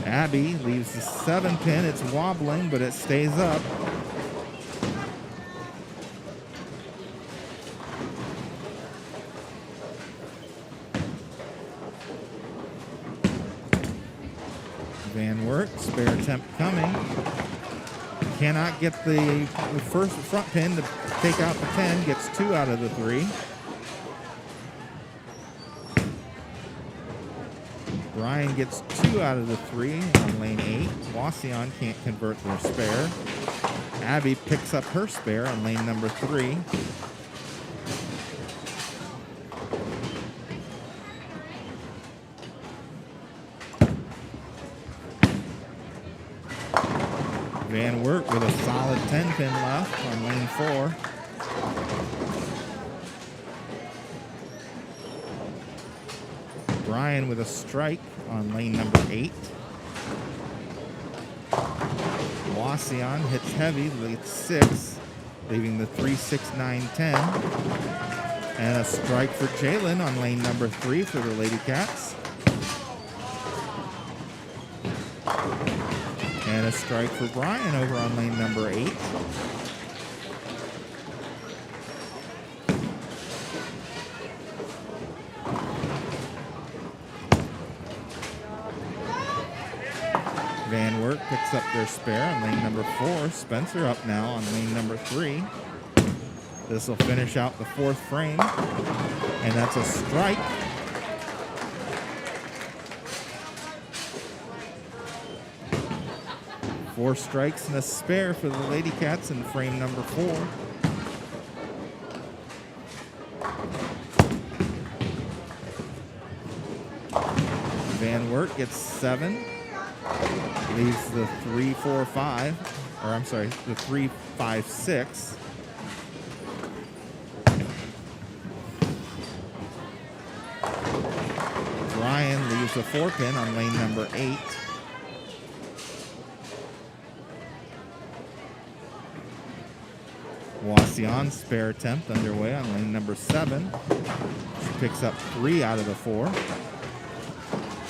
Abby leaves the 7-pin. It's wobbling, but it stays up. Van Wert, spare attempt coming. Cannot get the first front pin to take out the 10. Gets 2 out of the 3. Brian gets 2 out of the 3 on lane 8. Wauseon can't convert their spare. Abby picks up her spare on lane number 3. Van Wert with a solid 10-pin left on lane 4. Brian with a strike on lane number 8. Wauseon hits heavy, leads 6, leaving the 3-6-9-10. And a strike for Jalen on lane number 3 for the Lady Cats. And a strike for Brian over on lane number 8. Van Wert picks up their spare on lane number 4. Spencer up now on lane number 3. This will finish out the 4th frame. And that's a strike. Four strikes and a spare for the Lady Cats in frame number 4. Van Wert gets 7. Leaves the 3-4-5, or I'm sorry, the 3-5-6. Brian leaves a 4-pin on lane number 8. Wauseon spare attempt underway on lane number 7. She picks up 3 out of the 4.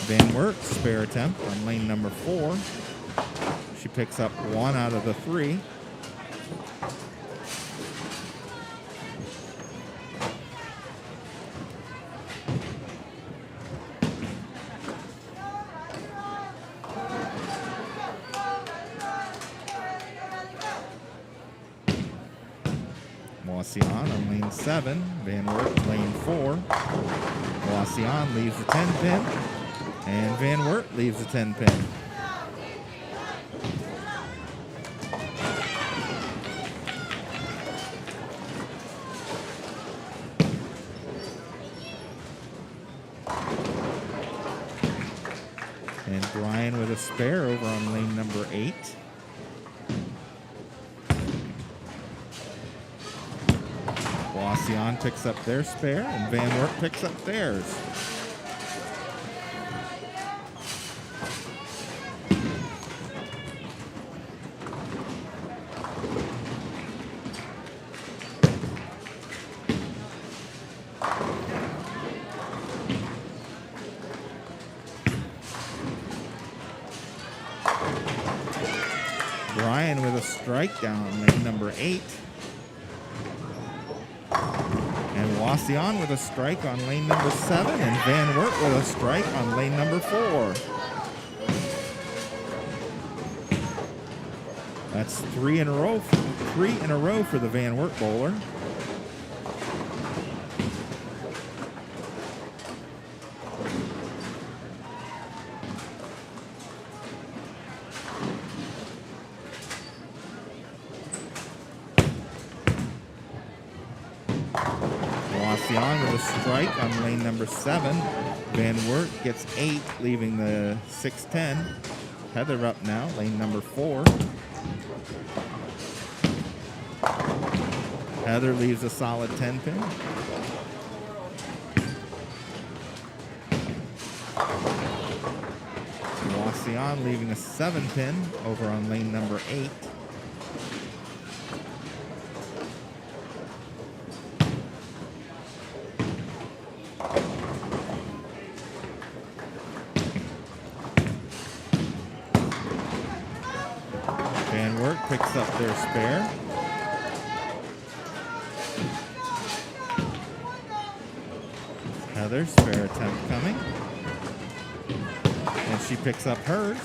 Van Wert spare attempt on lane number 4. She picks up 1 out of the 3. Wauseon on lane 7. Van Wert lane 4. Wauseon leaves the 10-pin. And Van Wert leaves the 10-pin. And Brian with a spare over on lane number 8. Wauseon picks up their spare, and Van Wert picks up theirs. Brian with a strike down on lane number 8. And Wauseon with a strike on lane number 7. And Van Wert with a strike on lane number 4. That's 3 in a row for the Van Wert bowler. Wauseon with a strike on lane number 7. Van Wert gets 8, leaving the 6-10. Heather up now, lane number 4. Heather leaves a solid 10-pin. Wauseon leaving a 7-pin over on lane number 8. Van Wert picks up their spare. Heather, spare attempt coming. And she picks up hers.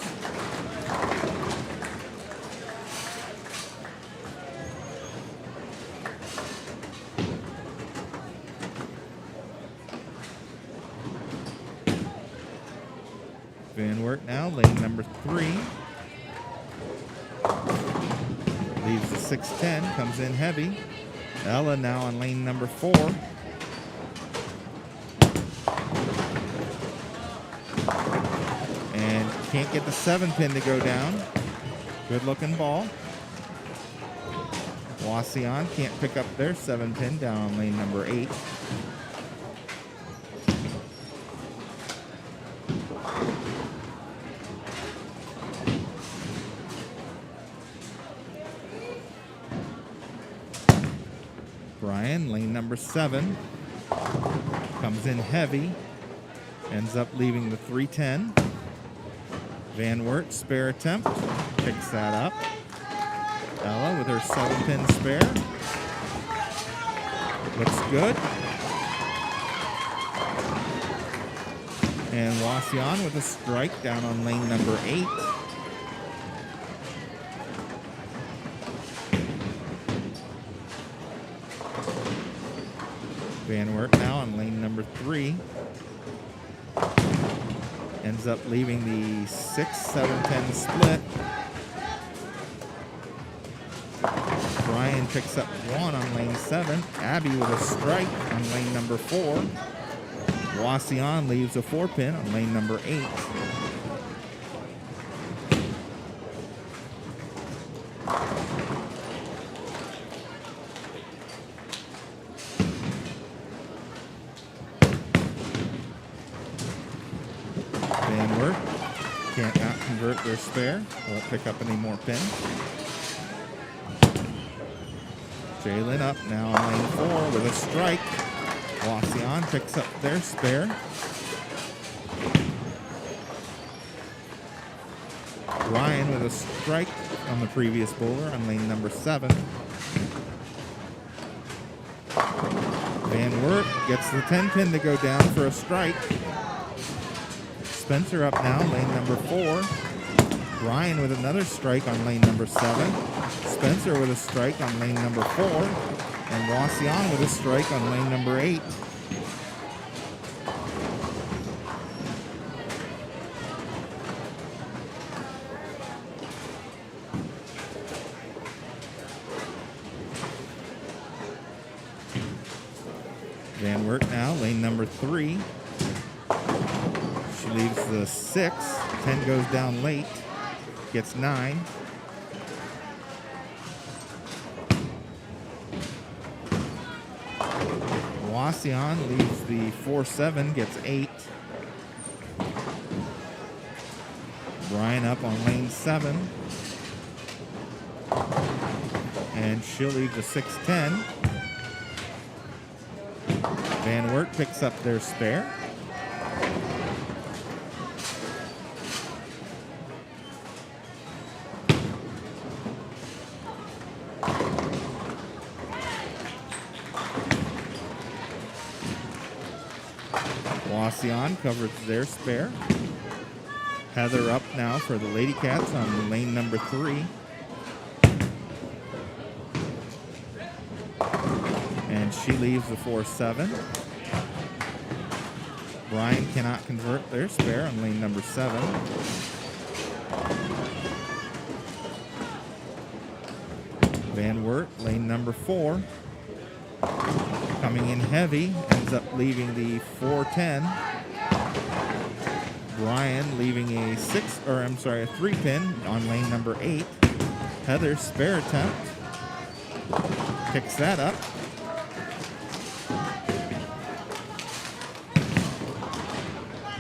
Van Wert now, lane number 3. Leaves the 6-10, comes in heavy. Ella now on lane number 4. And can't get the 7-pin to go down. Good looking ball. Wauseon can't pick up their 7-pin down on lane number 8. Brian, lane number 7. Comes in heavy. Ends up leaving the 310. Van Wert, spare attempt. Picks that up. Ella with her 7-pin spare. Looks good. And Wauseon with a strike down on lane number 8. Van Wert now on lane number 3. Ends up leaving the 6-7-10 split. Brian picks up 1 on lane 7. Abby with a strike on lane number 4. Wauseon leaves a 4-pin on lane number 8. Van Wert can't not convert their spare. Won't pick up any more pins. Jalen up now on lane 4 with a strike. Wauseon picks up their spare. Ryan with a strike on the previous bowler on lane number 7. Van Wert gets the 10-pin to go down for a strike. Spencer up now, lane number 4. Ryan with another strike on lane number 7. Spencer with a strike on lane number 4. And Wauseon with a strike on lane number 8. Van Wert now, lane number 3. She leaves the 6. 10 goes down late. Gets 9. Wauseon leaves the 4-7, gets 8. Brian up on lane 7. And she'll leave the 6-10. Van Wert picks up their spare. Wauseon covers their spare. Heather up now for the Lady Cats on lane number 3. And she leaves the 4-7. Brian cannot convert their spare on lane number 7. Van Wert, lane number 4. Coming in heavy, ends up leaving the 4-10. Brian leaving a 3-pin on lane number 8. Heather's spare attempt. Picks that up.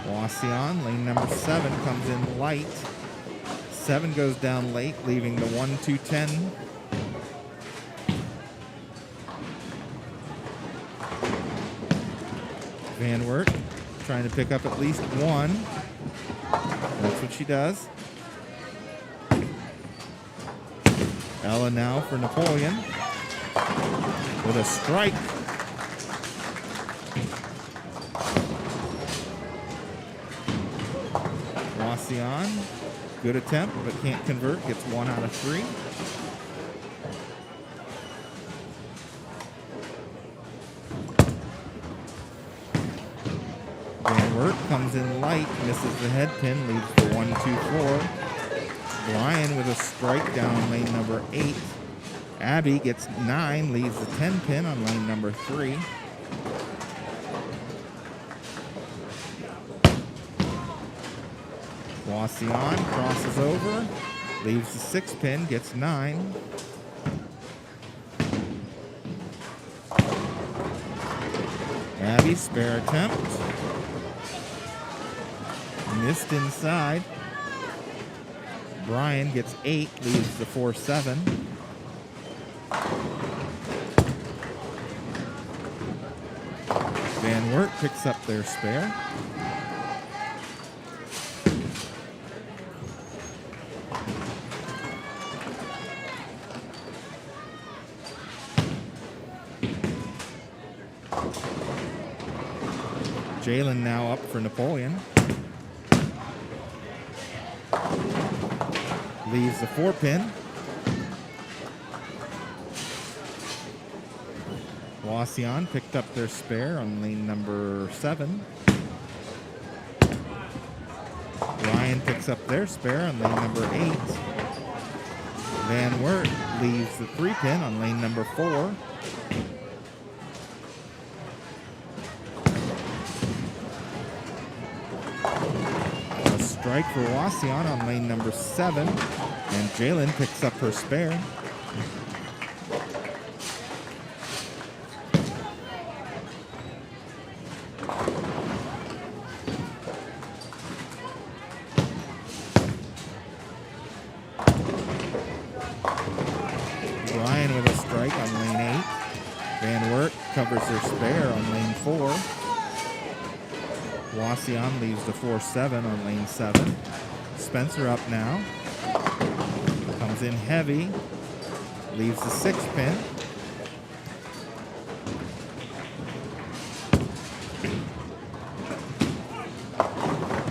Wauseon, lane number 7, comes in light. 7 goes down late, leaving the 1-2-10. Van Wert trying to pick up at least 1. That's what she does. Ella now for Napoleon with a strike. Wauseon, good attempt, but can't convert, gets 1 out of 3. Van Wert comes in light, misses the head pin, leaves the 1-2-4. Brian with a strike down lane number 8. Abby gets 9, leaves the 10 pin on lane number 3. Wauseon crosses over, leaves the 6 pin, gets 9. Abby, spare attempt. Missed inside. Brian gets 8, leaves the 4-7. Van Wert picks up their spare. Jalen now up for Napoleon. Leaves the 4-pin. Wauseon picked up their spare on lane number 7. Ryan picks up their spare on lane number 8. Van Wert leaves the 3-pin on lane number 4. A strike for Wauseon on lane number 7, and Jalen picks up her spare. Ryan with a strike on lane 8. Van Wert covers their spare on lane 4. Wauseon leaves the 4-7 on lane 7. Spencer up now. Comes in heavy. Leaves the 6-pin.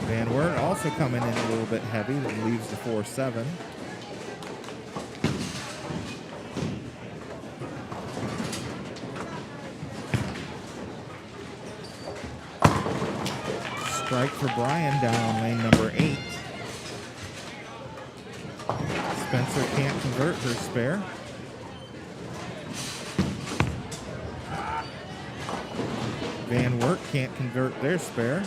Van Wert also coming in a little bit heavy. Leaves the 4-7. Strike for Brian down on lane number 8. Spencer can't convert her spare. Van Wert can't convert their spare.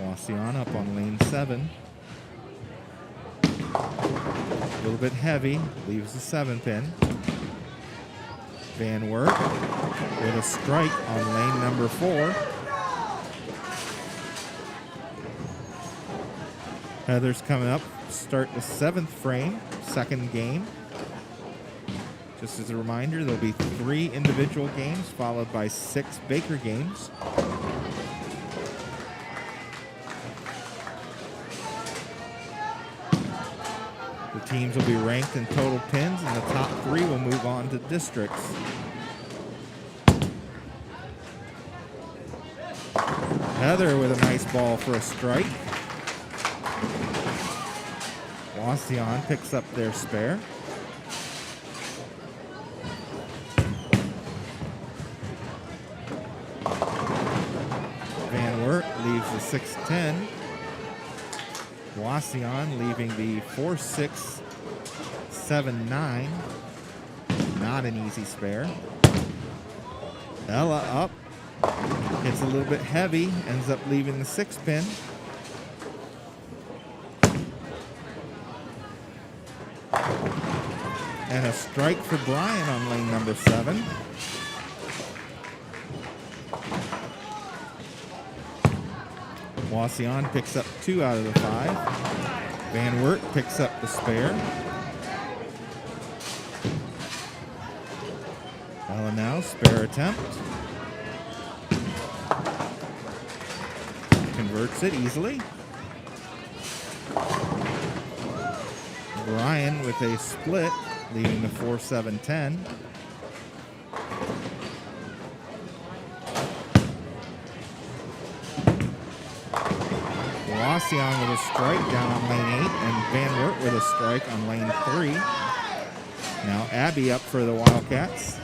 Wauseon up on lane 7. A little bit heavy, leaves the 7-pin. Van Wert with a strike on lane number 4. Heather's coming up, start the 7th frame, second game. Just as a reminder, there'll be 3 individual games followed by 6 Baker games. The teams will be ranked in total pins, and the top 3 will move on to districts. Heather with a nice ball for a strike. Wauseon picks up their spare. Van Wert leaves the 6-10. Wauseon leaving the 4-6, 7-9. Not an easy spare. Ella up. Hits a little bit heavy. Ends up leaving the 6-pin. And a strike for Brian on lane number 7. Wauseon picks up 2 out of the 5. Van Wert picks up the spare. Ella now, spare attempt. Converts it easily. Brian with a split, leaving the 4-7-10. Wauseon with a strike down on lane 8, and Van Wert with a strike on lane 3. Now Abby up for the Wildcats.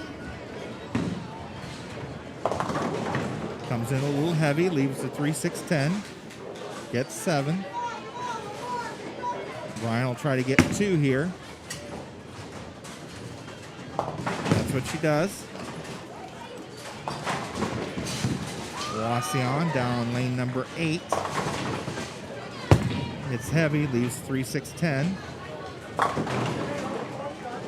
Comes in a little heavy, leaves the 3-6-10. Gets 7. Brian will try to get 2 here. That's what she does. Wauseon down on lane number 8. It's heavy, leaves 3-6-10.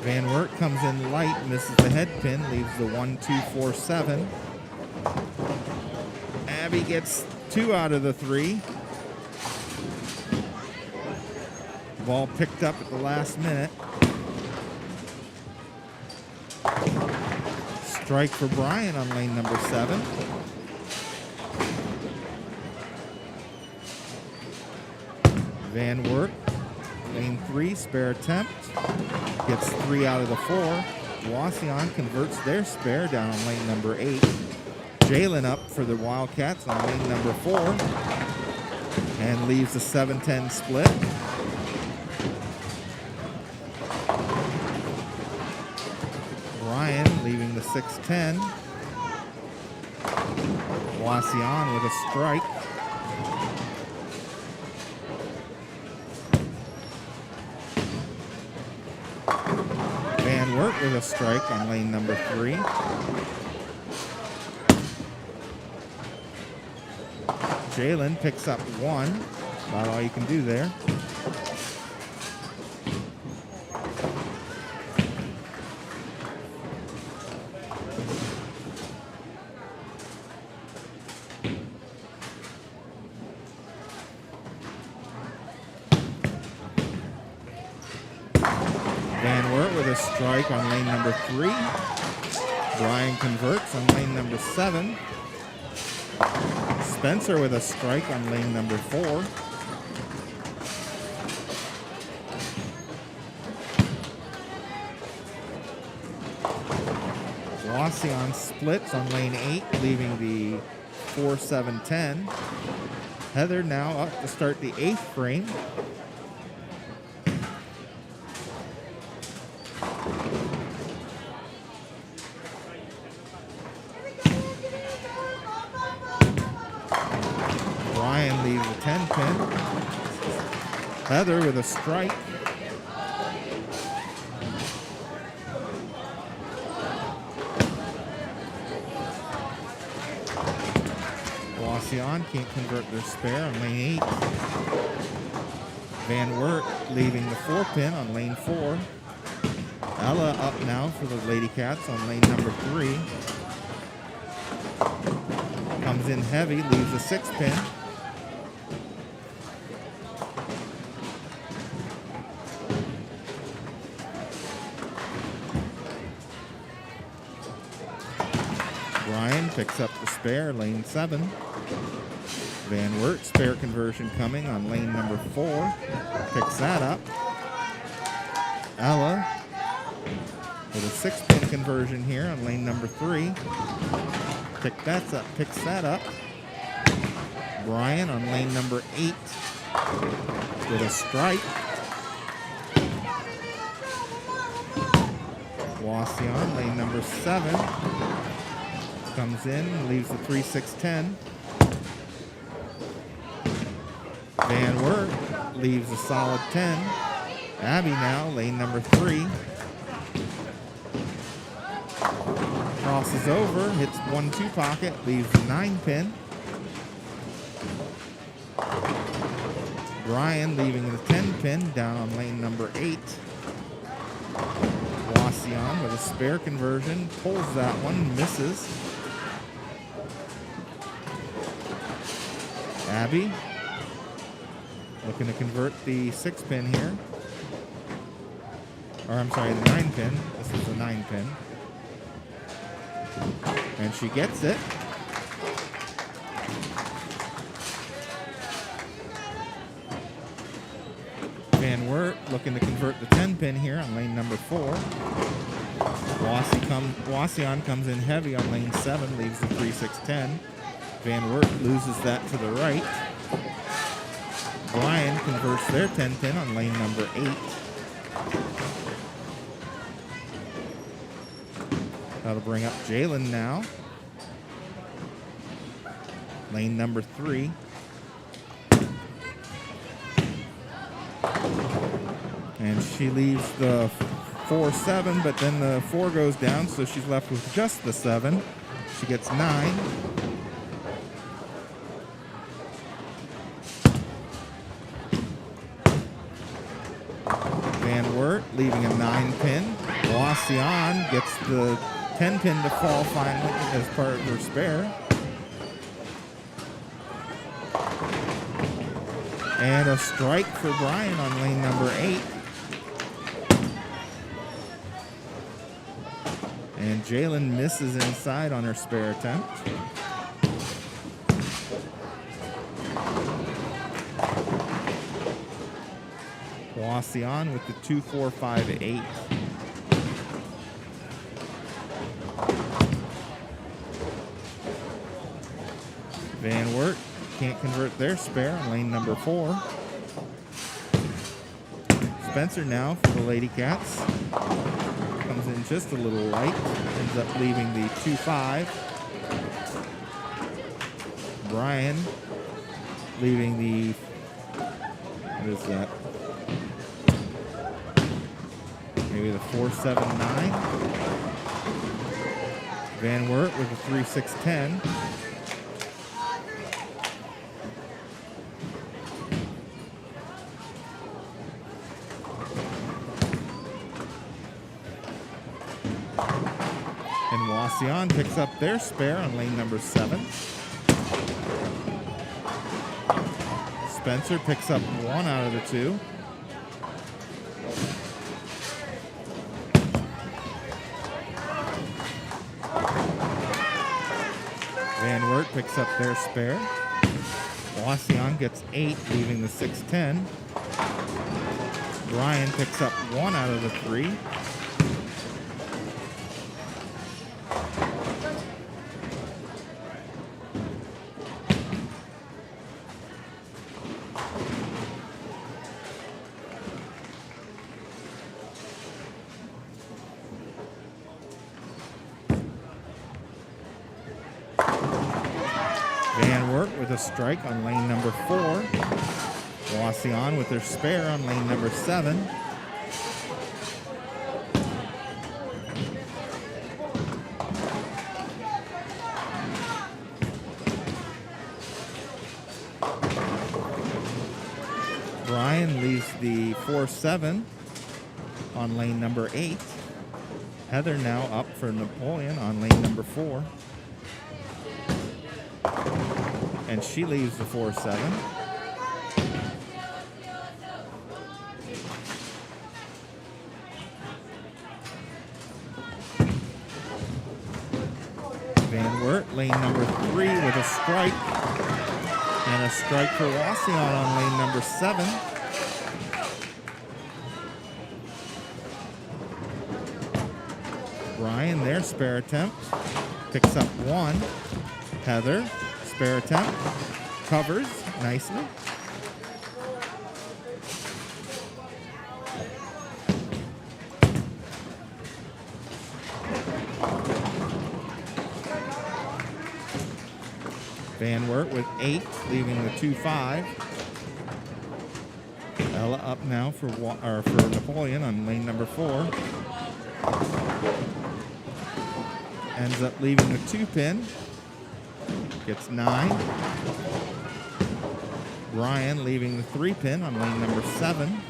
Van Wert comes in light, misses the head pin, leaves the 1-2-4-7. Abby gets 2 out of the 3. Ball picked up at the last minute. Strike for Brian on lane number 7. Van Wert, lane 3, spare attempt. Gets 3 out of the 4. Wauseon converts their spare down on lane number 8. Jalen up for the Wildcats on lane number 4. And leaves the 7-10 split. Brian leaving the 6-10. Wauseon with a strike. Van Wert with a strike on lane number 3. Jalen picks up 1. About all you can do there. Van Wert with a strike on lane number 3. Brian converts on lane number 7. Spencer with a strike on lane number 4. Wauseon splits on lane 8, leaving the 4-7-10. Heather now up to start the 8th frame. Brian leaves a 10 pin. Heather with a strike. Wauseon can't convert their spare on lane 8. Van Wert leaving the 4 pin on lane 4. Ella up now for the Lady Cats on lane number 3. Comes in heavy, leaves a 6 pin. Brian picks up the spare, lane 7. Van Wert, spare conversion coming on lane number 4. Picks that up. Ella with a 6-pin conversion here on lane number 3. Picks that up. Brian on lane number 8 with a strike. Wauseon, lane number 7. Comes in, leaves the 3-6-10. Van Wert leaves a solid 10. Abby now, lane number 3. Crosses over, hits 1-2 pocket, leaves the 9 pin. Brian leaving the 10 pin down on lane number 8. Wauseon with a spare conversion, pulls that one, misses. Abby looking to convert the 6 pin here. Or I'm sorry, the 9 pin. This is the 9 pin. And she gets it. Van Wert looking to convert the 10 pin here on lane number 4. Wauseon comes in heavy on lane 7, leaves the 3-6-10. Van Wert loses that to the right. Brian converts their 10 pin on lane number 8. That'll bring up Jalen now. Lane number 3. And she leaves the 4-7, but then the 4 goes down, so she's left with just the 7. She gets 9. Van Wert leaving a 9 pin. Wauseon gets the 10-pin to fall finally as part of her spare. And a strike for Brian on lane number 8. And Jalen misses inside on her spare attempt. Wauseon with the 2-4-5-8. Van Wert can't convert their spare on lane number 4. Spencer now for the Lady Cats. Comes in just a little light. Ends up leaving the 2-5. Brian leaving the, what is that? Maybe the 4-7-9. Van Wert with a 3-6-10. And Wauseon picks up their spare on lane number 7. Spencer picks up 1 out of the 2. Van Wert picks up their spare. Wauseon gets 8, leaving the 6-10. Brian picks up 1 out of the 3. Van Wert with a strike on lane number 4. Wauseon with their spare on lane number 7. Brian leaves the 4-7 on lane number 8. Heather now up for Napoleon on lane number 4. And she leaves the 4-7. Van Wert, lane number 3 with a strike. And a strike for Wauseon on lane number 7. Brian, their spare attempt, picks up 1. Heather, spare attempt, covers nicely. Van Wert with 8, leaving the 2-5. Ella up now for Napoleon on lane number 4. Ends up leaving the 2-pin. Gets 9. Brian leaving the 3-pin on lane number 7.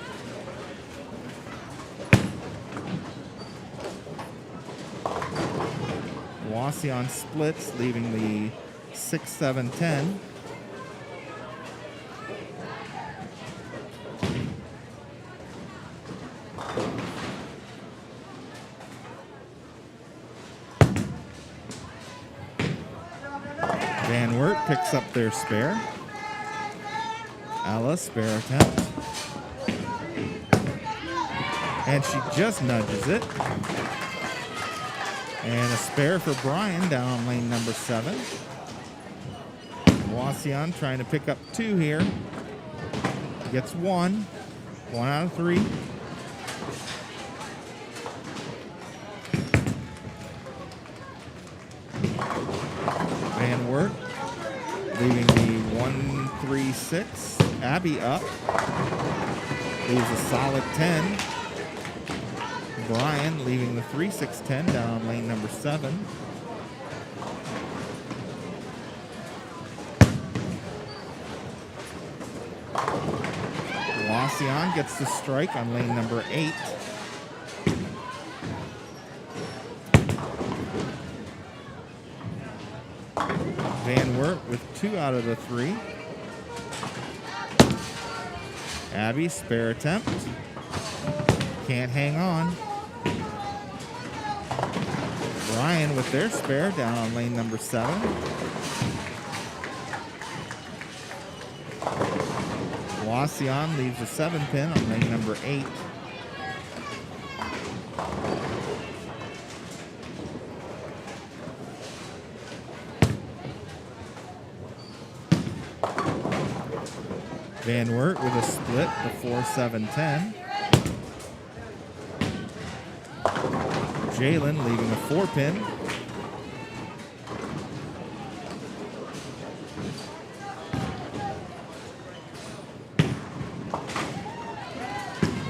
Wauseon splits, leaving the 6-7-10. Van Wert picks up their spare. Ella, spare attempt. And she just nudges it. And a spare for Brian down on lane number 7. Wauseon trying to pick up 2 here. Gets 1. 1 out of 3. Van Wert leaving the 1-3-6. Abby up. Leaves a solid 10. Brian leaving the 3-6-10 down on lane number 7. Wauseon gets the strike on lane number 8. Van Wert with 2 out of the 3. Abby, spare attempt. Can't hang on. Brian with their spare down on lane number 7. Wauseon leaves a 7-pin on lane number 8. Van Wert with a split before 7-10. Jalen leaving a 4-pin.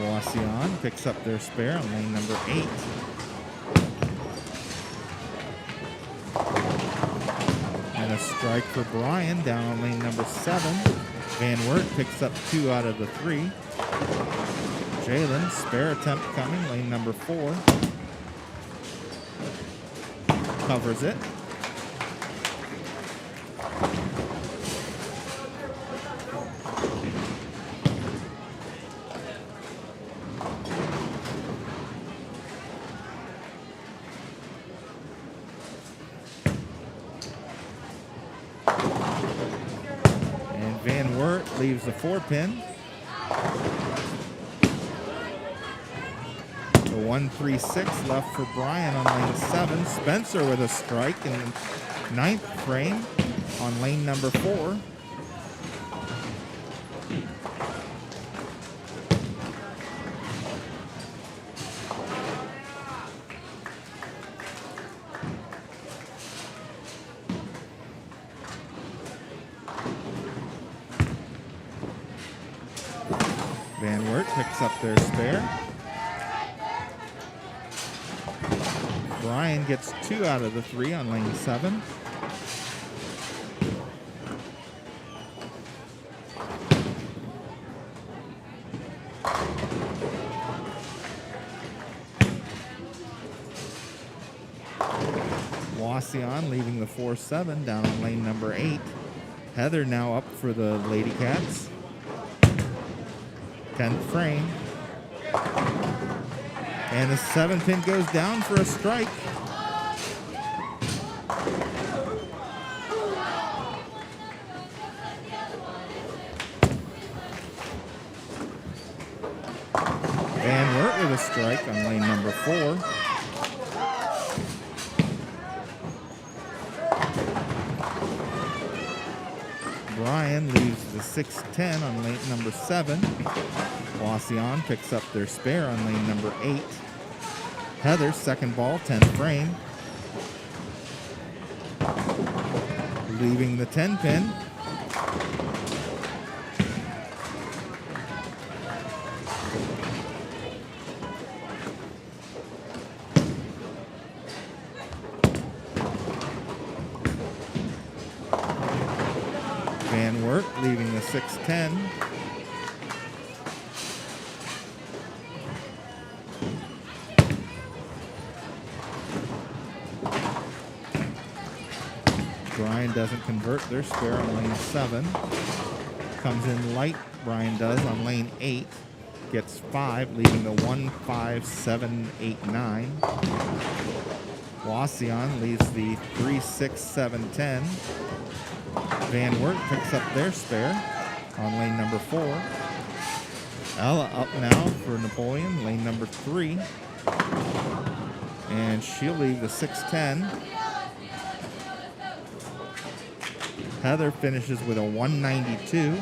Wauseon picks up their spare on lane number 8. And a strike for Brian down on lane number 7. Van Wert picks up 2 out of the 3. Jalen, spare attempt coming, lane number 4. Covers it. And Van Wert leaves the 4-pin. The 1-3-6 left for Brian on lane 7. Spencer with a strike in the 9th frame on lane number 4. Van Wert picks up their spare. Brian gets 2 out of the 3 on lane 7. Wauseon leaving the 4-7 down on lane number 8. Heather now up for the Lady Cats. 10th frame. And the 7-pin goes down for a strike. Van Wert with a strike on lane number 4. Brian leaves the 6-10 on lane number 7. Wauseon picks up their spare on lane number 8. Heather, second ball, 10th frame. Leaving the 10-pin. Van Wert leaving the 6-10. Brian doesn't convert their spare on lane 7. Comes in light, Brian does, on lane 8. Gets 5, leaving the 1-5-7-8-9. Wauseon leaves the 3-6-7-10. Van Wert picks up their spare on lane number 4. Ella up now for Napoleon, lane number 3. And she'll leave the 6-10. Heather finishes with a 192.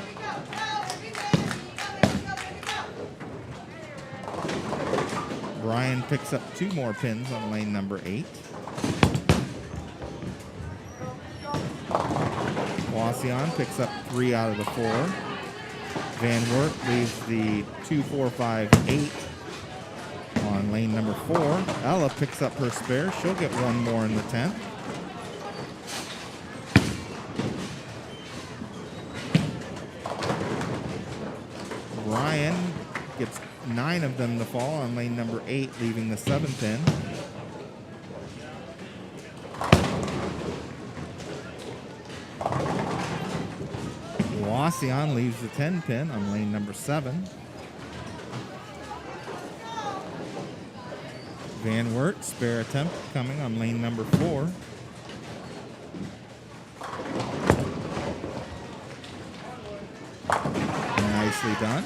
Brian picks up 2 more pins on lane number 8. Wauseon picks up 3 out of the 4. Van Wert leaves the 2-4-5-8 on lane number 4. Ella picks up her spare. She'll get 1 more in the 10th. Brian gets 9 of them to fall on lane number 8, leaving the 7-pin. Wauseon leaves the 10 pin on lane number 7. Van Wert, spare attempt coming on lane number 4. Nicely done.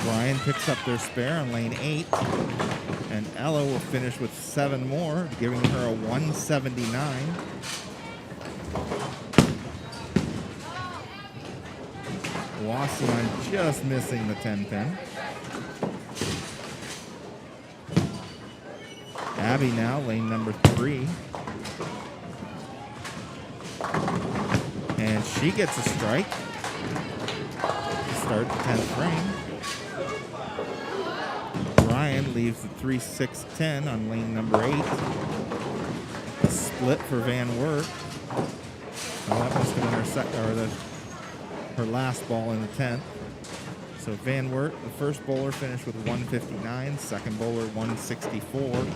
Brian picks up their spare on lane 8. And Ella will finish with 7 more, giving her a 179. Wauseon just missing the 10 pin. Abby now, lane number 3. And she gets a strike to start the 10th frame. Brian leaves the 3-6-10 on lane number 8. A split for Van Wert. Well, that must have been her last ball in the 10th. So Van Wert, the first bowler, finished with 159. Second bowler, 164.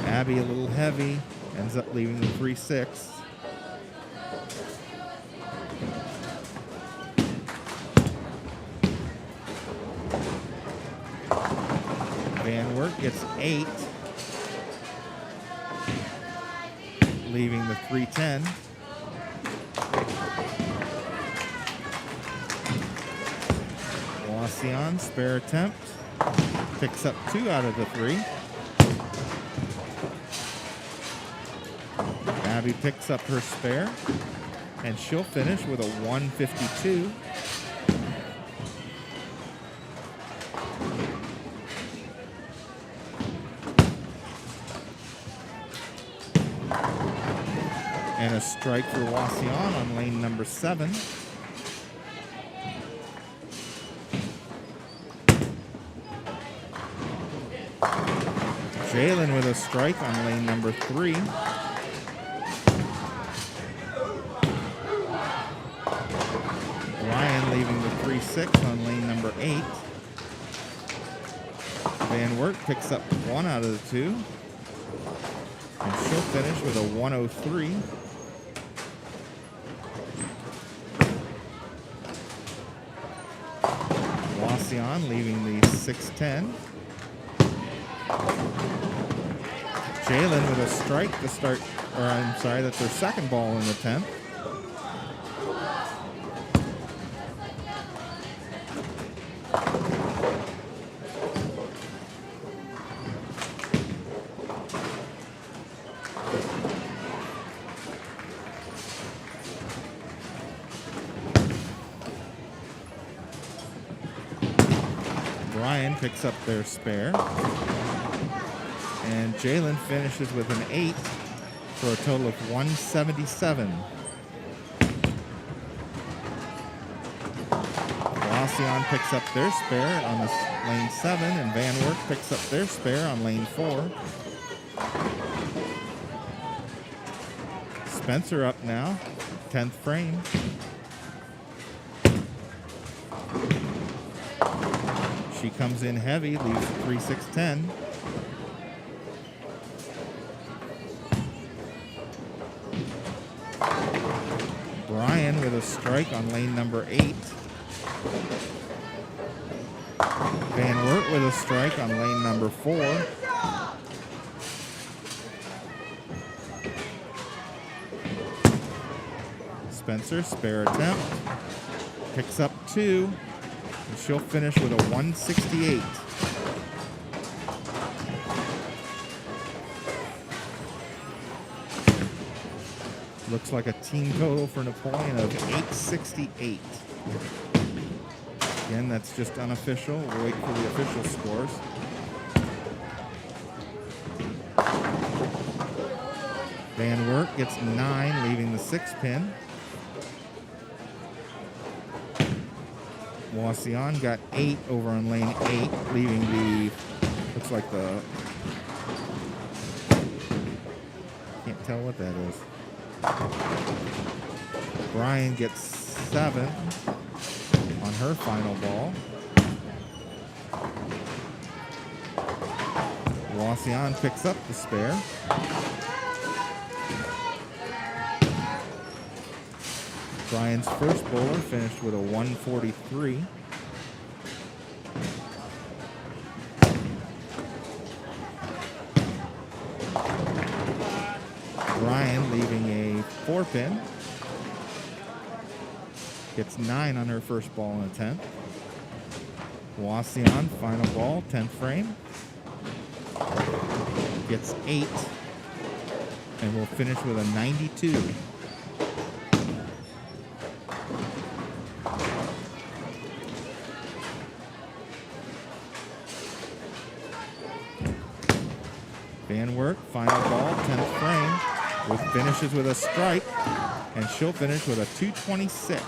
Abby a little heavy, ends up leaving the 3-6. Van Wert gets 8, leaving the 3-10. Wauseon, spare attempt, picks up 2 out of the 3. Abby picks up her spare, and she'll finish with a 152. And a strike for Wauseon on lane number 7. Jalen with a strike on lane number 3. Ryan leaving the 3-6 on lane number 8. Van Wert picks up 1 out of the 2. And she'll finish with a 103. Wauseon leaving the 6-10. Jalen with a strike to start, that's their second ball in the 10th. Brian picks up their spare. And Jalen finishes with an 8 for a total of 177. Wauseon picks up their spare on lane 7, and Van Wert picks up their spare on lane 4. Spencer up now, 10th frame. She comes in heavy, leaves the 3-6-10. Brian with a strike on lane number 8. Van Wert with a strike on lane number 4. Spencer, spare attempt, picks up 2, and she'll finish with a 168. Looks like a team total for Napoleon of 868. Again, that's just unofficial. We'll wait for the official scores. Van Wert gets 9, leaving the 6 pin. Wauseon got 8 over on lane 8, leaving the, looks like the, can't tell what that is. Brian gets 7 on her final ball. Wauseon picks up the spare. Brian's first bowler finished with a 143. Brian leaving a 4-pin. Gets 9 on her first ball in the 10th. Wauseon, final ball, 10th frame. Gets 8. And will finish with a 92. Van Wert, final ball, 10th frame. Finishes with a strike, and she'll finish with a 226.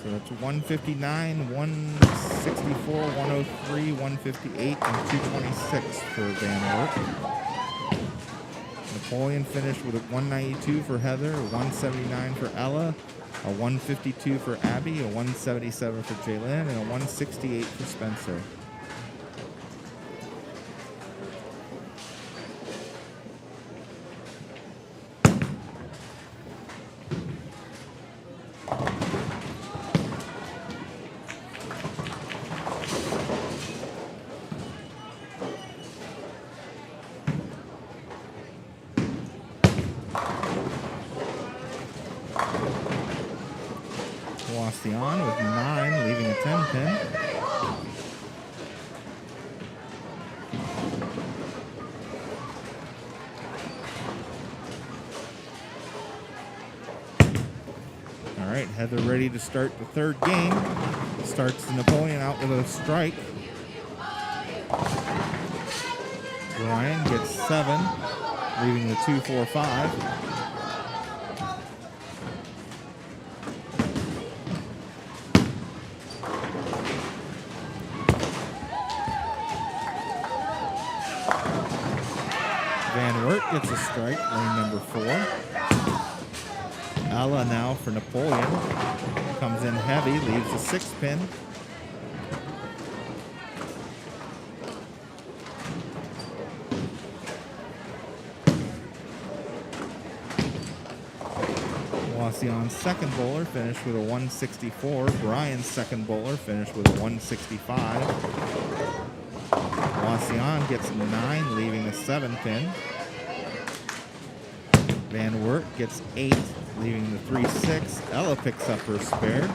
So that's 159, 164, 103, 158, and 226 for Van Wert. Napoleon finished with a 192 for Heather, a 179 for Ella, a 152 for Abby, a 177 for Jaylin, and a 168 for Spencer. Wauseon with 9, leaving a 10-pin. All right, Heather ready to start the third game. Starts Napoleon out with a strike. Brian gets 7, leaving the 2-4-5. Van Wert gets a strike, lane number 4. Ella now for Napoleon. Comes in heavy, leaves a 6-pin. Wauseon's second bowler finished with a 164. Brian's second bowler finished with a 165. Wauseon gets 9, leaving a 7-pin. Van Wert gets 8, leaving the 3-6. Ella picks up her spare.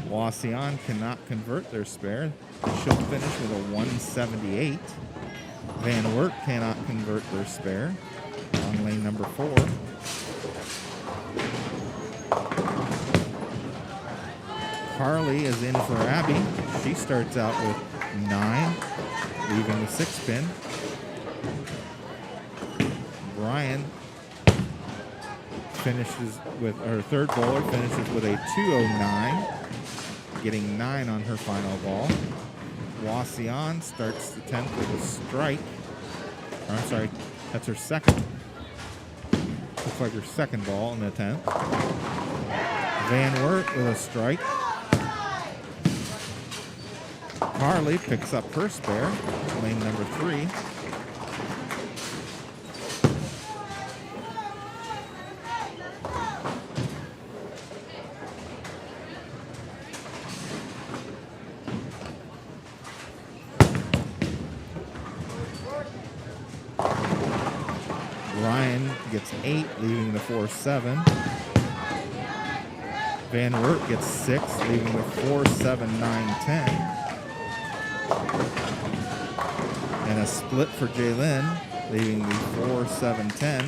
Wauseon cannot convert their spare. She'll finish with a 178. Van Wert cannot convert their spare on lane number 4. Carly is in for Abby. She starts out with 9, leaving the 6-pin. Brian finishes with, her third bowler finishes with a 209, getting 9 on her final ball. Wauseon starts the 10th with a strike. Or, I'm sorry, that's her second. Looks like her second ball in the 10th. Van Wert with a strike. Carly picks up her spare, lane number 3. Brian gets 8, leaving the 4-7. Van Wert gets 6, leaving the 4-7-9-10. And a split for Jaylin, leaving the 4-7-10.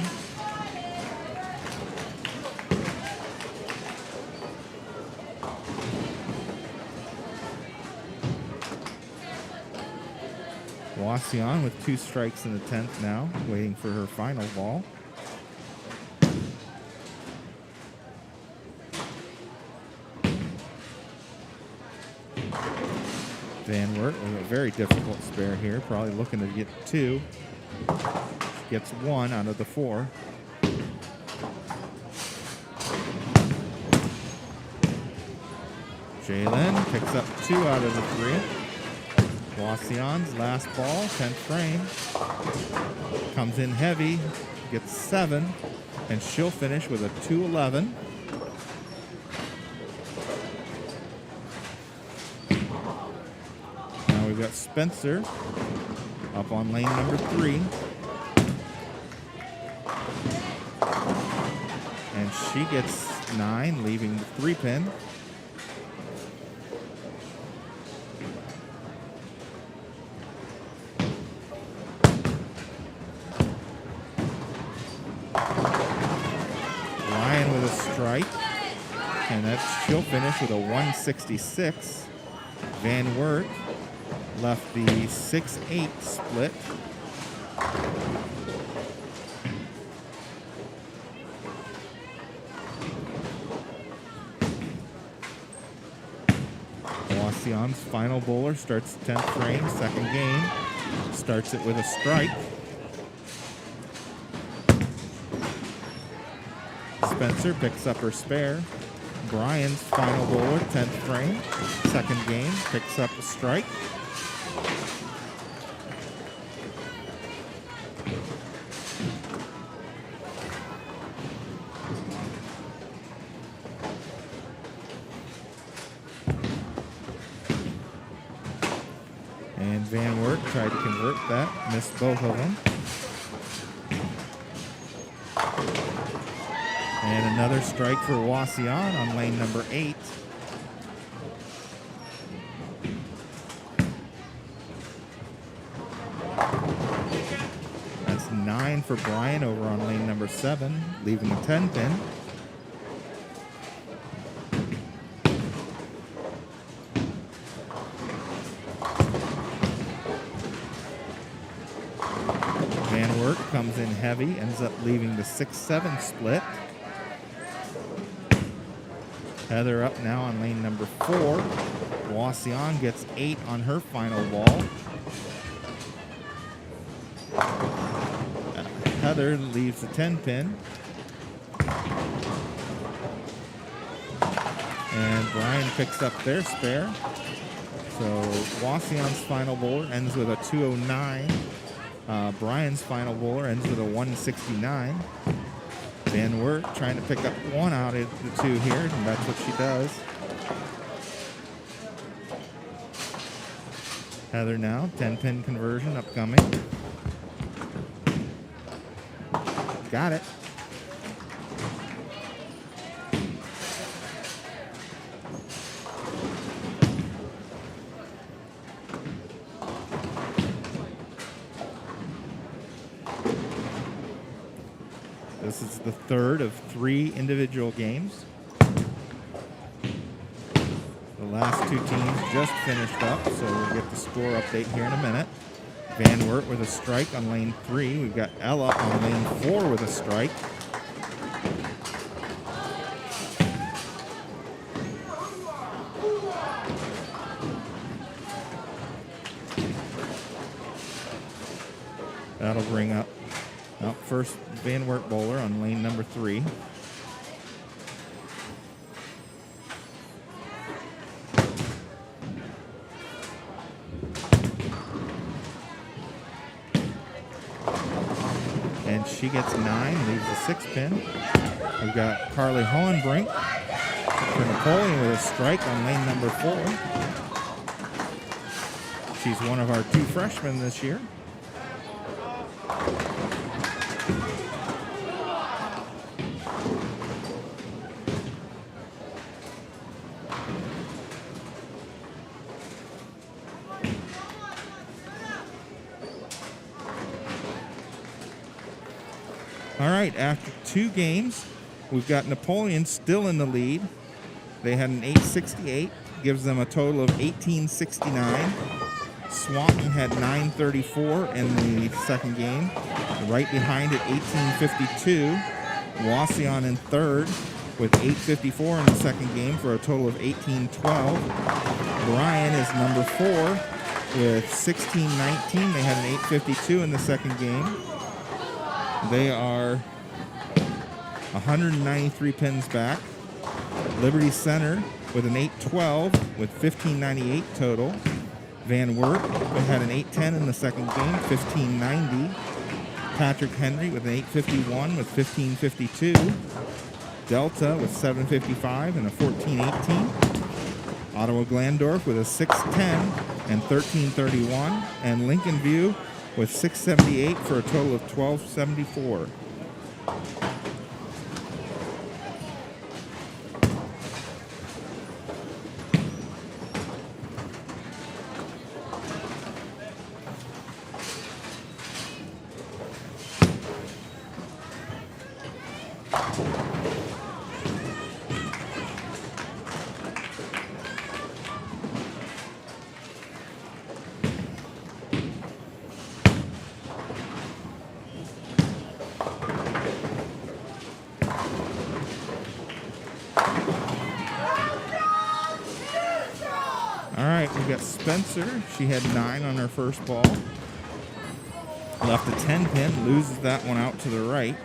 Wauseon with 2 strikes in the 10th now, waiting for her final ball. Van Wert with a very difficult spare here, probably looking to get 2. Gets 1 out of the 4. Jalen picks up 2 out of the 3. Wauseon's last ball, 10th frame. Comes in heavy, gets 7, and she'll finish with a 2-11. Now we've got Spencer up on lane number 3. And she gets 9, leaving the 3-pin. And she'll finish with a 166. Van Wert left the 6-8 split. Wauseon's final bowler starts 10th frame, second game. Starts it with a strike. Spencer picks up her spare. Brian's final bowler, 10th frame, second game, picks up a strike. And Van Wert tried to convert that, missed both of them. And another strike for Wauseon on lane number 8. That's 9 for Brian over on lane number 7, leaving the 10-pin. Van Wert comes in heavy, ends up leaving the 6-7 split. Heather up now on lane number 4. Wauseon gets 8 on her final ball. Heather leaves the 10-pin. And Brian picks up their spare. So Wauseon's final bowler ends with a 209. Brian's final bowler ends with a 169. Van Wert trying to pick up 1 out of the 2 here, and that's what she does. Heather now, 10-pin conversion upcoming. Got it. This is the third of 3 individual games. The last 2 teams just finished up, so we'll get the score update here in a minute. Van Wert with a strike on lane 3. We've got Ella on lane 4 with a strike. That'll bring up first Van Wert bowler on lane number 3. And she gets 9, leaves the 6-pin. We've got Carly Hohenbrink for Napoleon with a strike on lane number 4. She's one of our 2 freshmen this year. All right, after 2 games, we've got Napoleon still in the lead. They had an 868, gives them a total of 1869. Swanton had 934 in the second game. Right behind it, 1852. Wauseon in third with 854 in the second game for a total of 1812. Brian is number 4 with 16-19. They had an 8:52 in the second game. They are 193 pins back. Liberty Center with an 8:12 with 15:98 total. Van Wert had an 8:10 in the second game, 15:90. Patrick Henry with an 8:51 with 15:52. Delta with 7:55 and a 14:18. Ottawa Glandorf with a 6:10 and 13:31. And Lincoln View with 6:78 for a total of 12:74. Spencer, she had 9 on her first ball. Left a 10 pin, loses that one out to the right.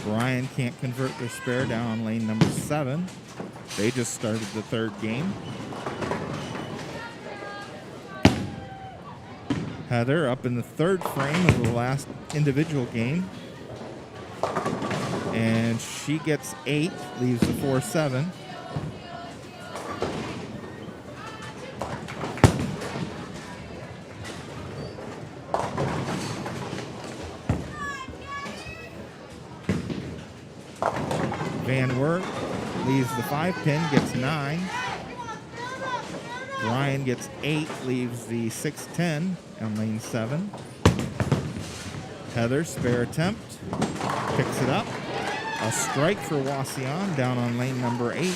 Brian can't convert their spare down on lane number 7. They just started the third game. Heather up in the third frame of the last individual game. And she gets 8, leaves the 4-7. Van Wert leaves the 5 pin, gets 9. Brian gets 8, leaves the 6-10 on lane 7. Heather, spare attempt, picks it up. A strike for Wauseon down on lane number 8.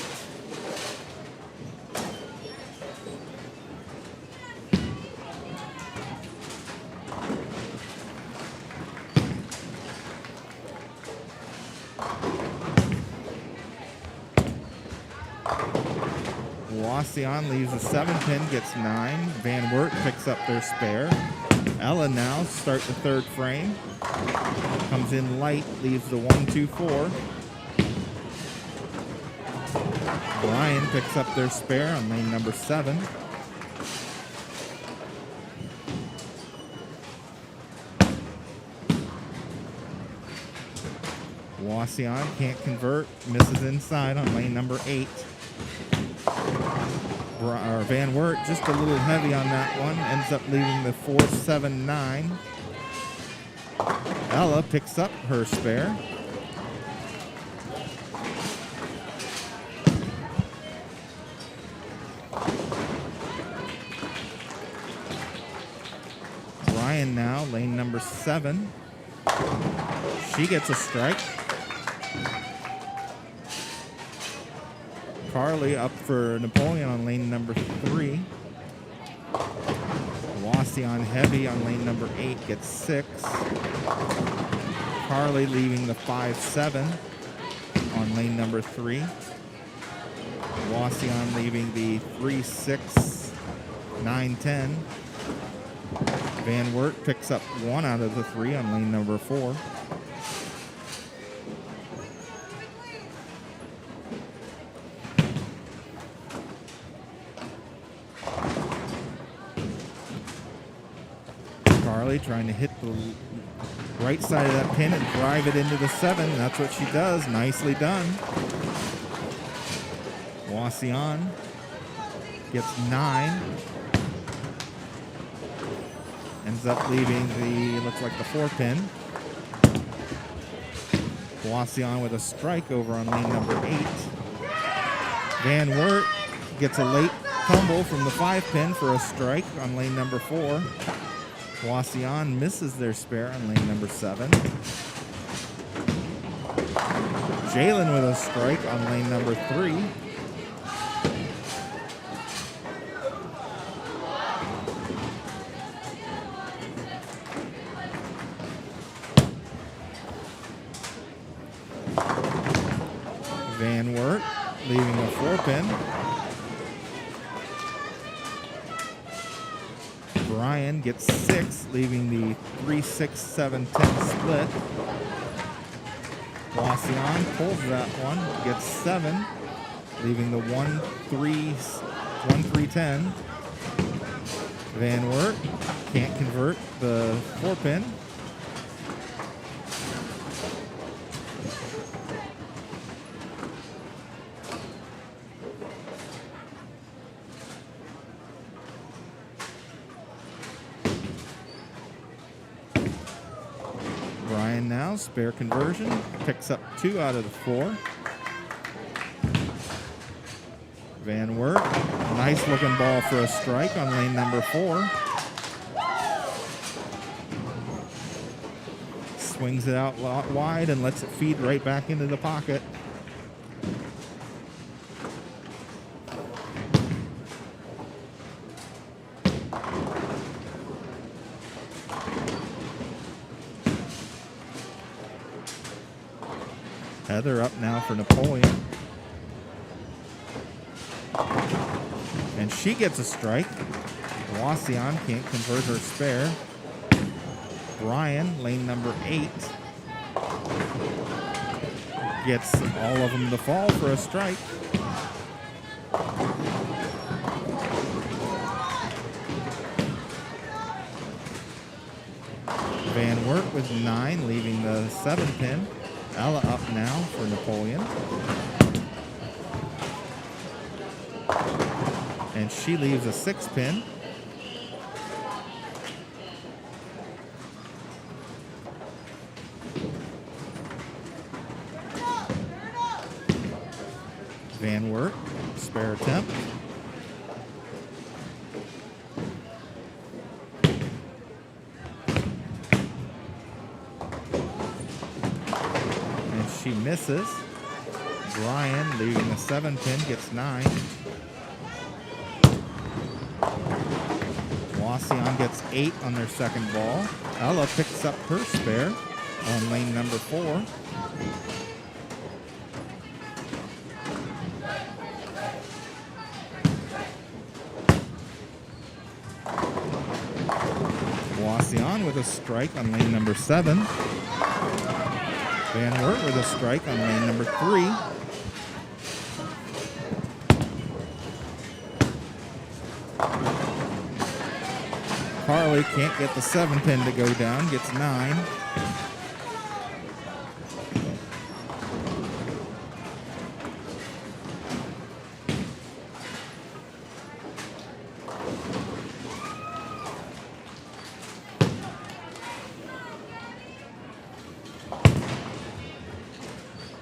Wauseon leaves the 7 pin, gets 9. Van Wert picks up their spare. Ella now start the third frame. Comes in light, leaves the 1-2-4. Brian picks up their spare on lane number 7. Wauseon can't convert, misses inside on lane number 8. Van Wert just a little heavy on that one, ends up leaving the 4-7-9. Ella picks up her spare. Brian now, lane number 7. She gets a strike. Carly up for Napoleon on lane number 3. Wauseon heavy on lane number 8 gets 6. Carly leaving the 5-7 on lane number 3. Wauseon leaving the 3-6, 9-10. Van Wert picks up 1 out of the 3 on lane number 4. Trying to hit the right side of that pin and drive it into the 7. That's what she does. Nicely done. Wauseon gets 9. Ends up leaving the, looks like the 4 pin. Wauseon with a strike over on lane number 8. Van Wert gets a late tumble from the 5 pin for a strike on lane number 4. Wauseon misses their spare on lane number 7. Jalen with a strike on lane number 3. Wert leaving a 4-pin. Brian gets 6, leaving the 3, 6, 7, 10 split. Wauseon pulls that one, gets 7, leaving the 1, 3, 10. Van Wert can't convert the 4-pin. Brian now, spare conversion, picks up 2 out of the 4. Van Wert, nice looking ball for a strike on lane number 4. Swings it out wide and lets it feed right back into the pocket. Heather up now for Napoleon. And she gets a strike. Wauseon can't convert her spare. Brian, lane number 8, gets all of them to fall for a strike. Van Wert with 9, leaving the 7-pin. Ella up now for Napoleon. And she leaves a 6-pin. Van Wert, spare attempt. And she misses. Brian, leaving a 7-pin, gets 9. Wauseon gets 8 on their second ball. Ella picks up her spare on lane number 4. Wauseon with a strike on lane number 7. Van Wert with a strike on lane number 3. Carly can't get the 7-pin to go down, gets 9.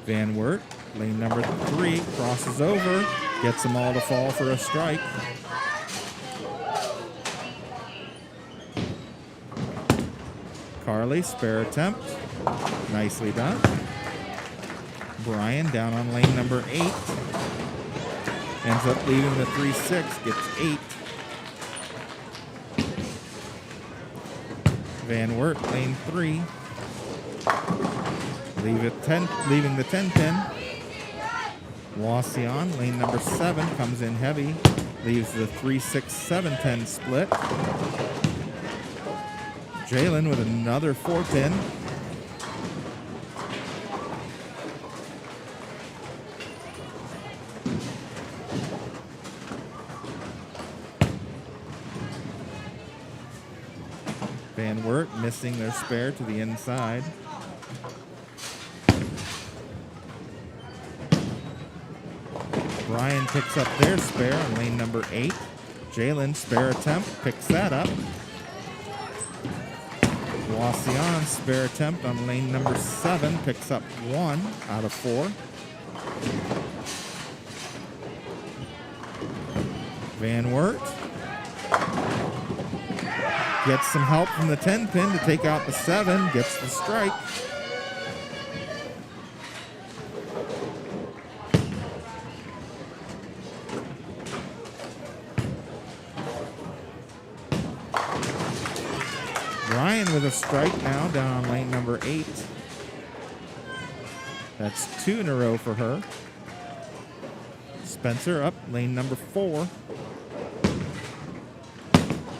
Van Wert, lane number 3, crosses over, gets them all to fall for a strike. Carly, spare attempt. Nicely done. Brian down on lane number 8. Ends up leaving the 3-6, gets 8. Van Wert, lane 3. Leaving the 10-pin. Wauseon, lane number 7, comes in heavy. Leaves the 3-6, 7-10 split. Jalen with another 4-pin. Van Wert missing their spare to the inside. Brian picks up their spare on lane number 8. Jalen, spare attempt, picks that up. Wauseon, spare attempt on lane number 7, picks up 1 out of 4. Van Wert gets some help from the 10-pin to take out the 7, gets the strike. Brian with a strike now down on lane number 8. That's 2 in a row for her. Spencer up lane number 4.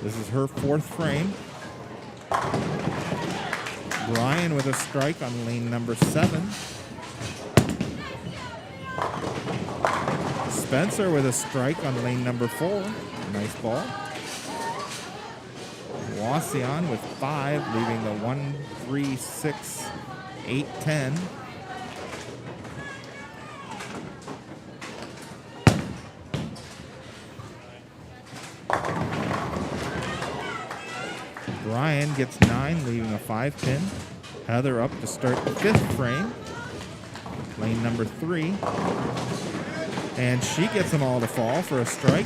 This is her 4th frame. Brian with a strike on lane number 7. Spencer with a strike on lane number 4. Nice ball. Wauseon with 5, leaving the 1, 3, 6, 8, 10. Brian gets 9, leaving a 5 pin. Heather up to start the 5th frame. Lane number 3. And she gets them all to fall for a strike.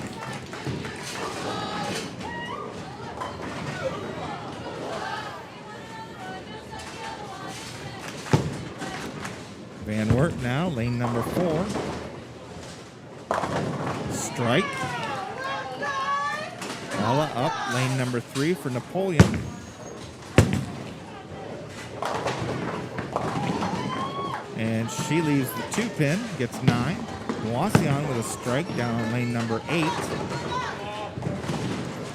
Van Wert now, lane number 4. Strike. Ella up, lane number 3 for Napoleon. And she leaves the 2 pin, gets 9. Wauseon with a strike down on lane number 8.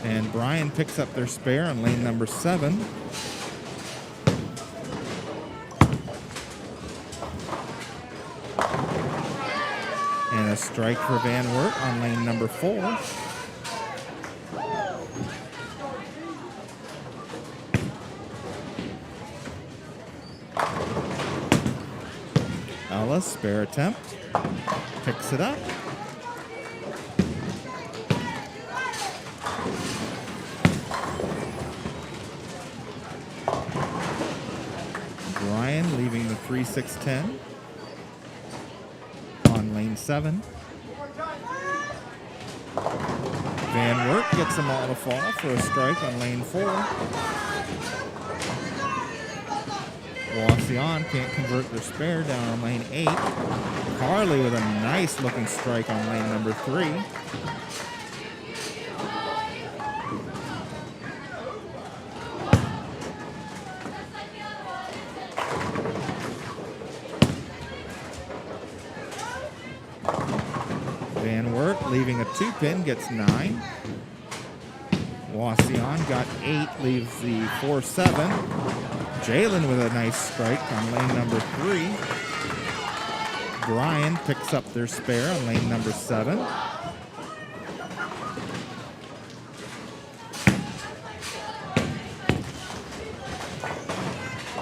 And Brian picks up their spare on lane number 7. And a strike for Van Wert on lane number 4. Ella, spare attempt. Picks it up. Brian leaving the 3, 6, 10 on lane 7. Van Wert gets them all to fall for a strike on lane 4. Wauseon can't convert their spare down on lane 8. Carly with a nice looking strike on lane number 3. Van Wert leaving a 2 pin gets 9. Wauseon got 8, leaves the 4, 7. Jalen with a nice strike on lane number 3. Brian picks up their spare on lane number 7.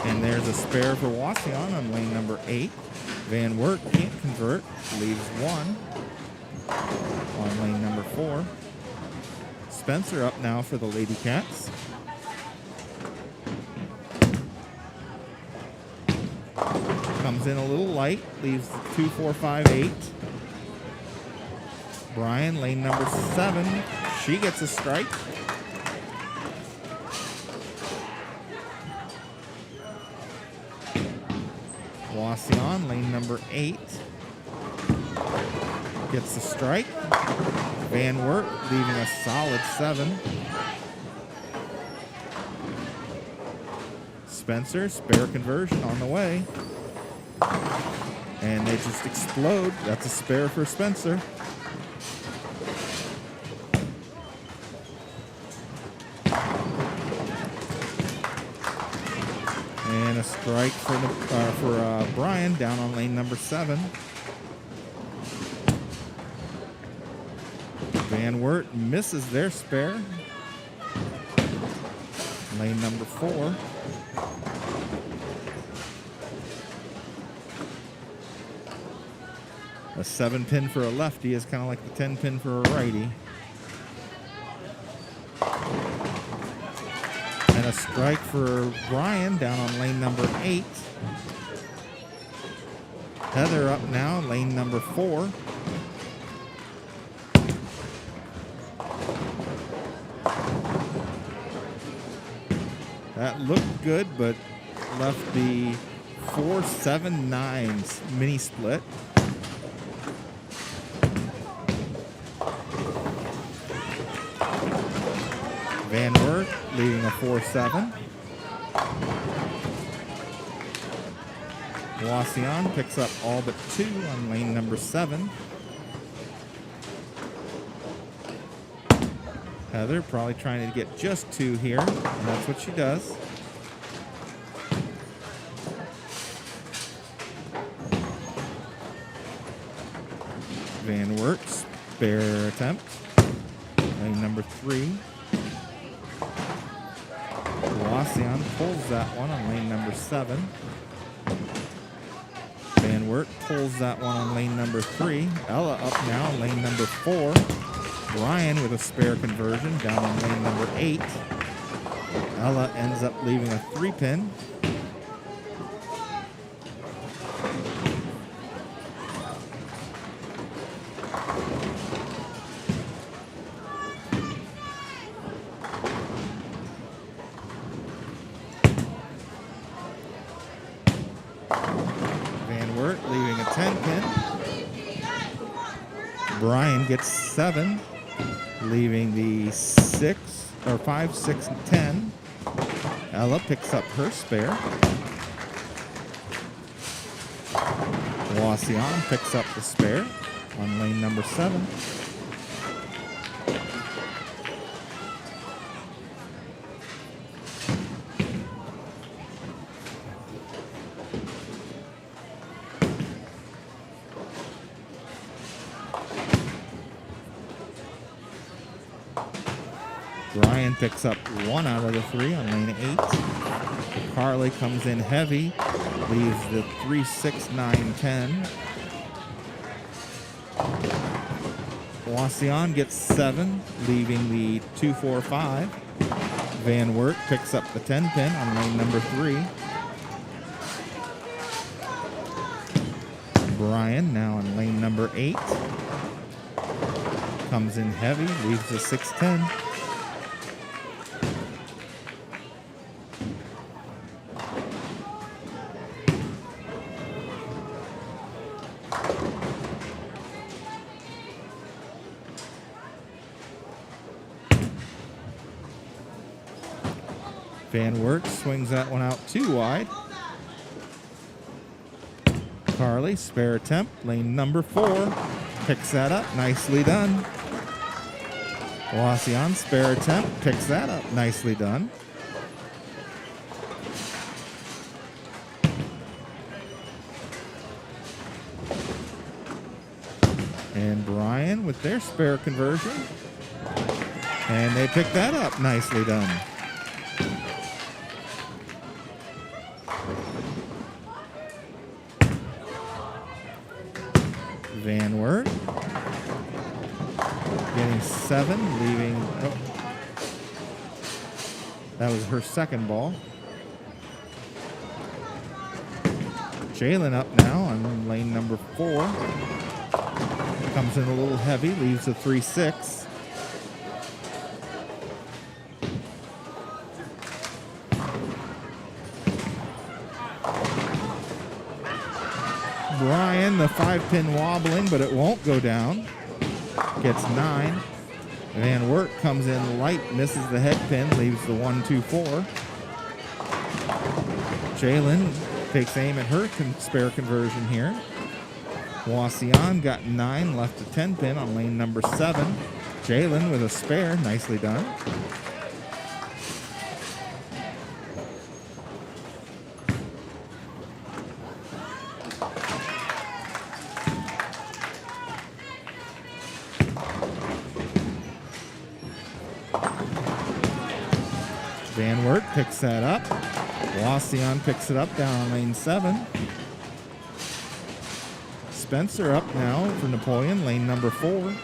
And there's a spare for Wauseon on lane number 8. Van Wert can't convert, leaves 1 on lane number 4. Spencer up now for the Lady Cats. Comes in a little light, leaves 2, 4, 5, 8. Brian, lane number 7. She gets a strike. Wauseon, lane number 8. Gets the strike. Van Wert leaving a solid 7. Spencer, spare conversion on the way. And they just explode. That's a spare for Spencer. And a strike for Brian down on lane number 7. Van Wert misses their spare. Lane number 4. A 7 pin for a lefty is kind of like the 10 pin for a righty. And a strike for Brian down on lane number 8. Heather up now, lane number 4. That looked good, but left the 4-7-9 mini split. Van Wert leading a 4-7. Wauseon picks up all but 2 on lane number 7. Heather probably trying to get just 2 here, and that's what she does. Van Wert, spare attempt. Lane number 3. Wauseon pulls that one on lane number 7. Van Wert pulls that one on lane number 3. Ella up now on lane number 4. Brian with a spare conversion down on lane number 8. Ella ends up leaving a 3-pin. Van Wert leaving a 10-pin. Brian gets 7, leaving the 5, 6, and 10. Ella picks up her spare. Wauseon picks up the spare on lane number 7. Brian picks up 1 out of the 3 on lane 8. Carly comes in heavy, leaves the 3, 6, 9, 10. Wauseon gets 7, leaving the 2, 4, 5. Van Wert picks up the 10-pin on lane number 3. Brian now on lane number 8. Comes in heavy, leaves the 6, 10. Van Wert swings that one out too wide. Carly, spare attempt, lane number 4. Picks that up, nicely done. Wauseon, spare attempt, picks that up, nicely done. And Brian with their spare conversion. And they pick that up, nicely done. Van Wert getting 7, leaving. Oh, that was her second ball. Jalen up now on lane number 4. Comes in a little heavy, leaves a 3, 6. Brian, the 5-pin wobbling, but it won't go down. Gets 9. Van Wert comes in light, misses the head pin, leaves the 1, 2, 4. Jalen takes aim at her spare conversion here. Wauseon got 9, left a 10-pin on lane number 7. Jalen with a spare, nicely done. Van Wert picks that up. Wauseon picks it up down on lane 7. Spencer up now for Napoleon, lane number 4.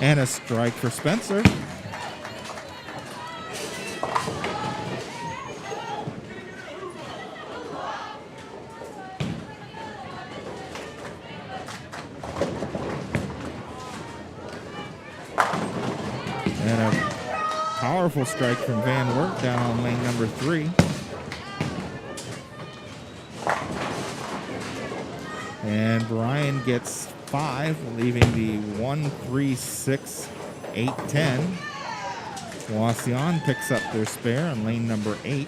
And a strike for Spencer. And a powerful strike from Van Wert down on lane number 3. And Brian gets 5, leaving the 1, 3, 6, 8, 10. Wauseon picks up their spare on lane number 8.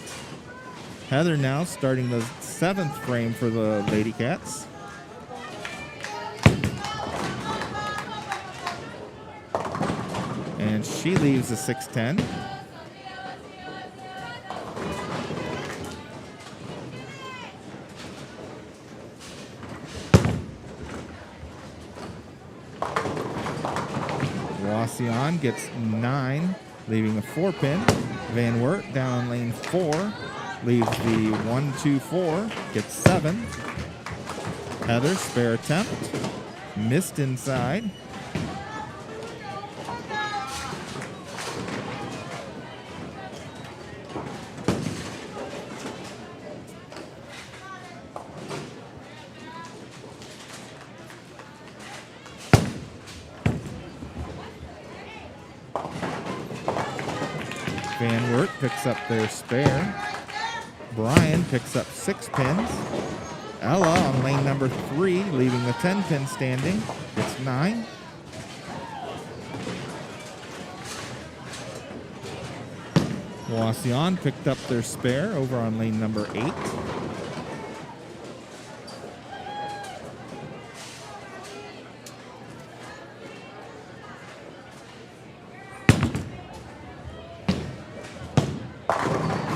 Heather now starting the 7th frame for the Lady Cats. And she leaves the 6-10. Wauseon gets 9, leaving a 4-pin. Van Wert down on lane 4, leaves the 1-2-4, gets 7. Heather, spare attempt, missed inside. Van Wert picks up their spare. Brian picks up 6 pins. Ella on lane number 3, leaving the 10-pin standing. It's 9. Wauseon picked up their spare over on lane number 8.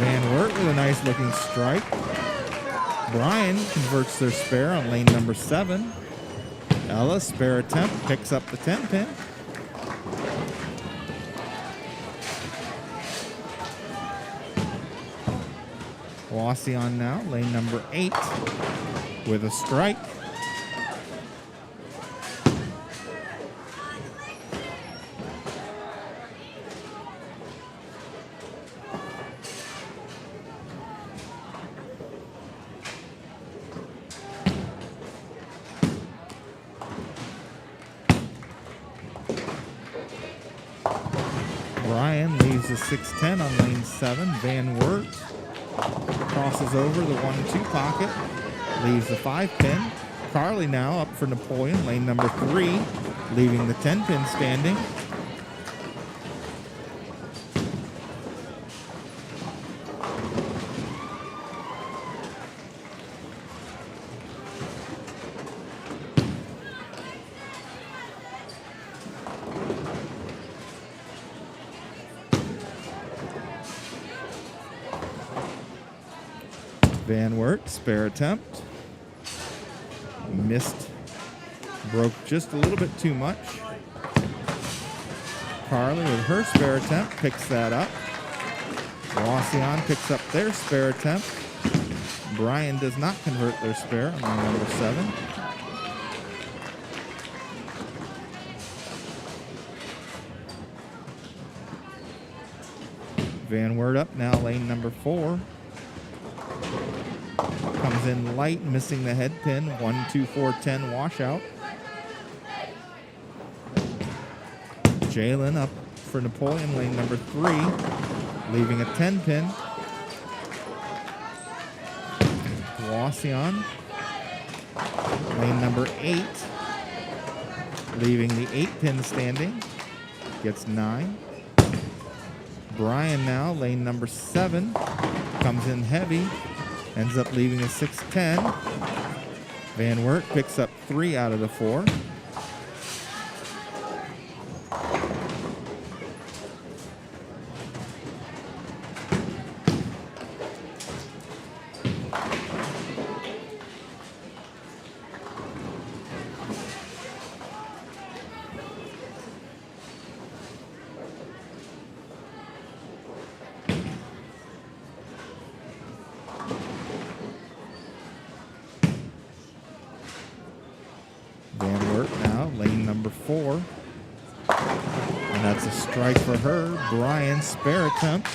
Van Wert with a nice looking strike. Brian converts their spare on lane number 7. Ella, spare attempt, picks up the 10-pin. Wauseon now, lane number 8, with a strike. Brian leaves the 6-10 on lane 7. Van Wert crosses over the 1-2 pocket, leaves the 5-pin. Carly now up for Napoleon, lane number 3, leaving the 10-pin standing. Van Wert, spare attempt. Missed. Broke just a little bit too much. Carly with her spare attempt picks that up. Wauseon picks up their spare attempt. Brian does not convert their spare on line number 7. Van Wert up now, lane number 4. Comes in light, missing the head pin. 1-2-4-10 washout. Jalen up for Napoleon, lane number 3, leaving a 10-pin. Wauseon, lane number 8, leaving the 8-pin standing, gets 9. Brian now, lane number 7, comes in heavy, ends up leaving a 6-10. Van Wert picks up 3 out of the 4. Van Wert now, lane number 4. And that's a strike for her. Brian, spare attempt.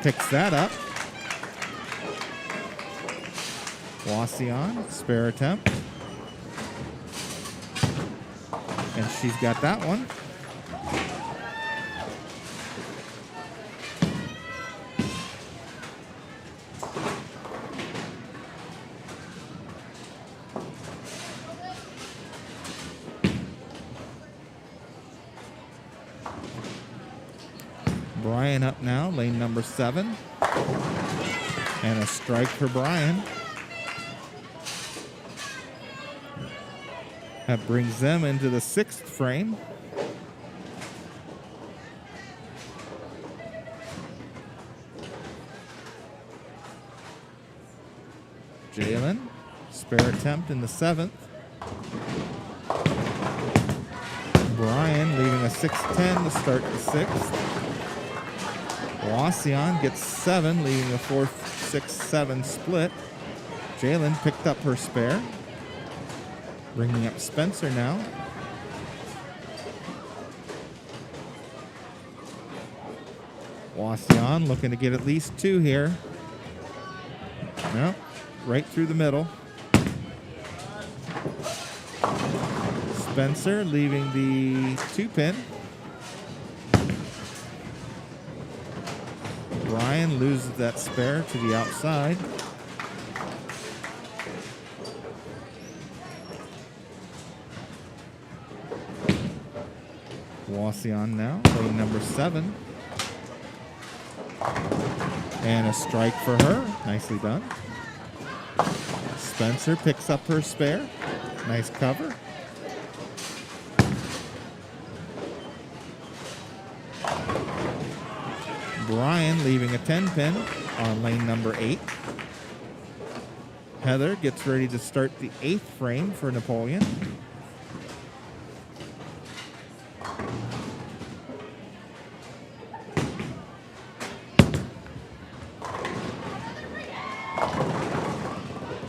Picks that up. Wauseon, spare attempt. And she's got that one. Brian up now, lane number 7. And a strike for Brian. That brings them into the 6th frame. Spare attempt in the 7th. Brian leaving a 6-10 to start the 6th. Wauseon gets 7, leaving a 4-6-7 split. Jalen picked up her spare. Bringing up Spencer now. Wauseon looking to get at least 2 here. No, right through the middle. Spencer leaving the 2-pin. Brian loses that spare to the outside. Wauseon now, lane number 7. And a strike for her. Nicely done. Spencer picks up her spare. Nice cover. Brian leaving a 10-pin on lane number 8. Heather gets ready to start the 8th frame for Napoleon.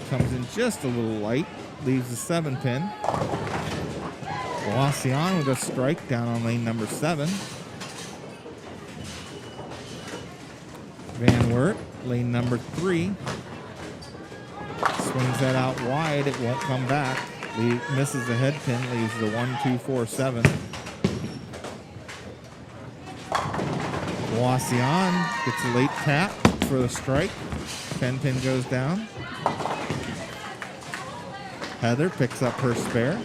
Comes in just a little light, leaves the 7-pin. Wauseon with a strike down on lane number 7. Van Wert, lane number 3. Swings that out wide, it won't come back. Misses the head pin, leaves the 1-2-4-7. Wauseon gets a late tap for the strike. 10-pin goes down. Heather picks up her spare.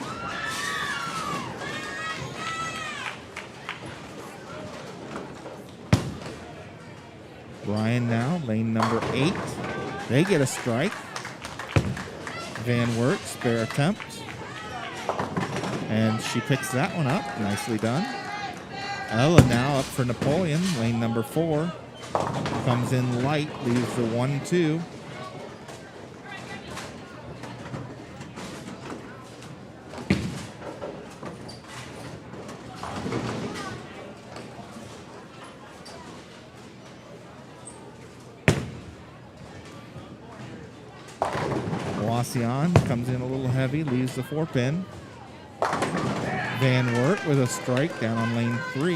Brian now, lane number 8. They get a strike. Van Wert, spare attempt. And she picks that one up. Nicely done. Ella now up for Napoleon, lane number 4. Comes in light, leaves the 1-2. Wauseon comes in a little heavy, leaves the 4-pin. Van Wert with a strike down on lane 3.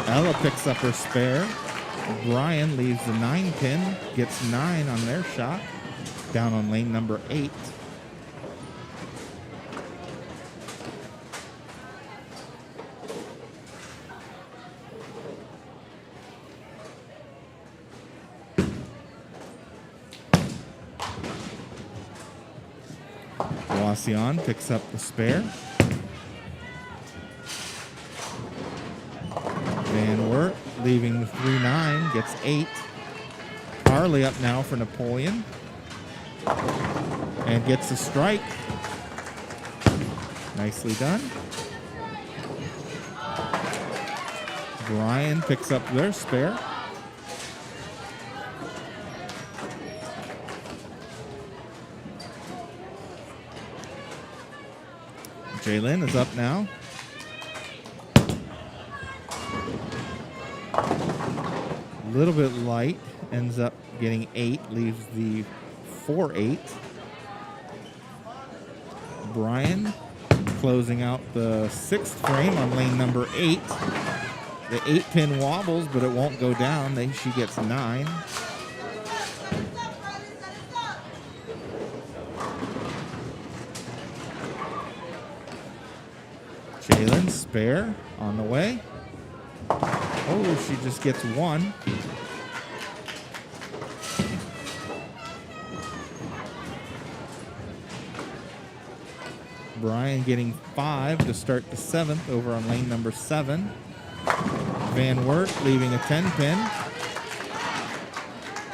Ella picks up her spare. Brian leaves the 9-pin, gets 9 on their shot, down on lane number 8. Wauseon picks up the spare. Van Wert leaving the 3-9, gets 8. Harley up now for Napoleon. And gets a strike. Nicely done. Brian picks up their spare. Jalen is up now. A little bit light, ends up getting 8, leaves the 4-8. Brian closing out the 6th frame on lane number 8. The 8-pin wobbles, but it won't go down. She gets 9. Jalen, spare on the way. Oh, she just gets 1. Brian getting 5 to start the 7th over on lane number 7. Van Wert leaving a 10-pin.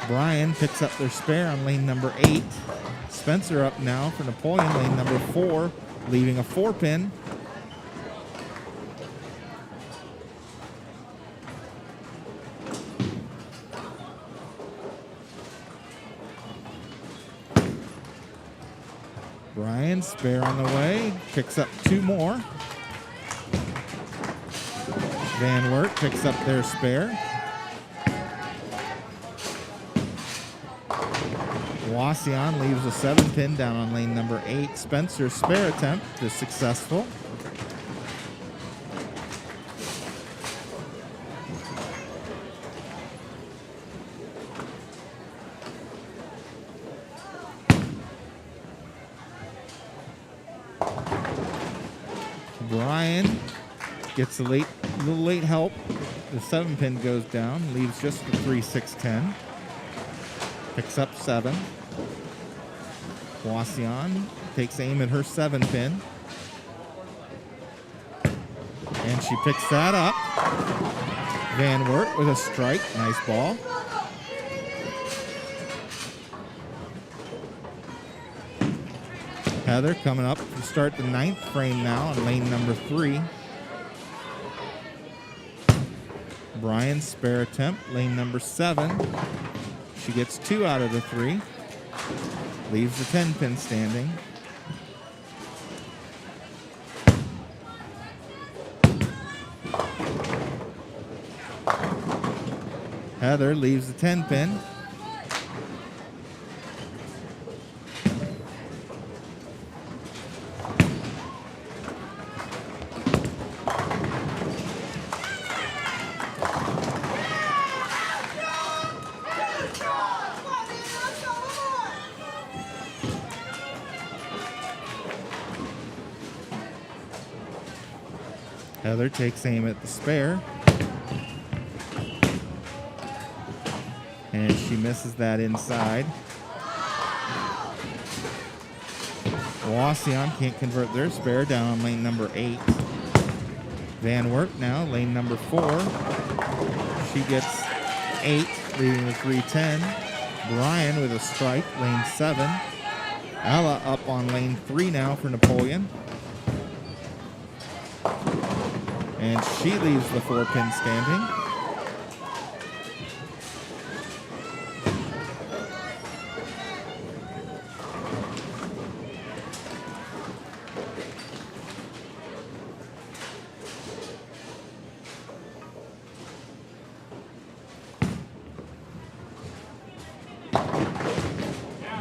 Brian picks up their spare on lane number 8. Spencer up now for Napoleon, lane number 4, leaving a 4-pin. Brian, spare on the way, picks up 2 more. Van Wert picks up their spare. Wauseon leaves a 7-pin down on lane number 8. Spencer's spare attempt is successful. Brian gets a little late help. The 7-pin goes down, leaves just the 3, 6, 10. Picks up 7. Wauseon takes aim at her 7-pin. And she picks that up. Van Wert with a strike. Nice ball. Heather coming up to start the 9th frame now on lane number 3. Brian's spare attempt, lane number 7. She gets 2 out of the 3. Leaves the 10-pin standing. Heather leaves the 10-pin. Heather takes aim at the spare. And she misses that inside. Wauseon can't convert their spare down on lane number 8. Van Wert now, lane number 4. She gets 8, leaving the 3-10. Brian with a strike, lane 7. Ella up on lane 3 now for Napoleon. And she leaves the 4-pin standing.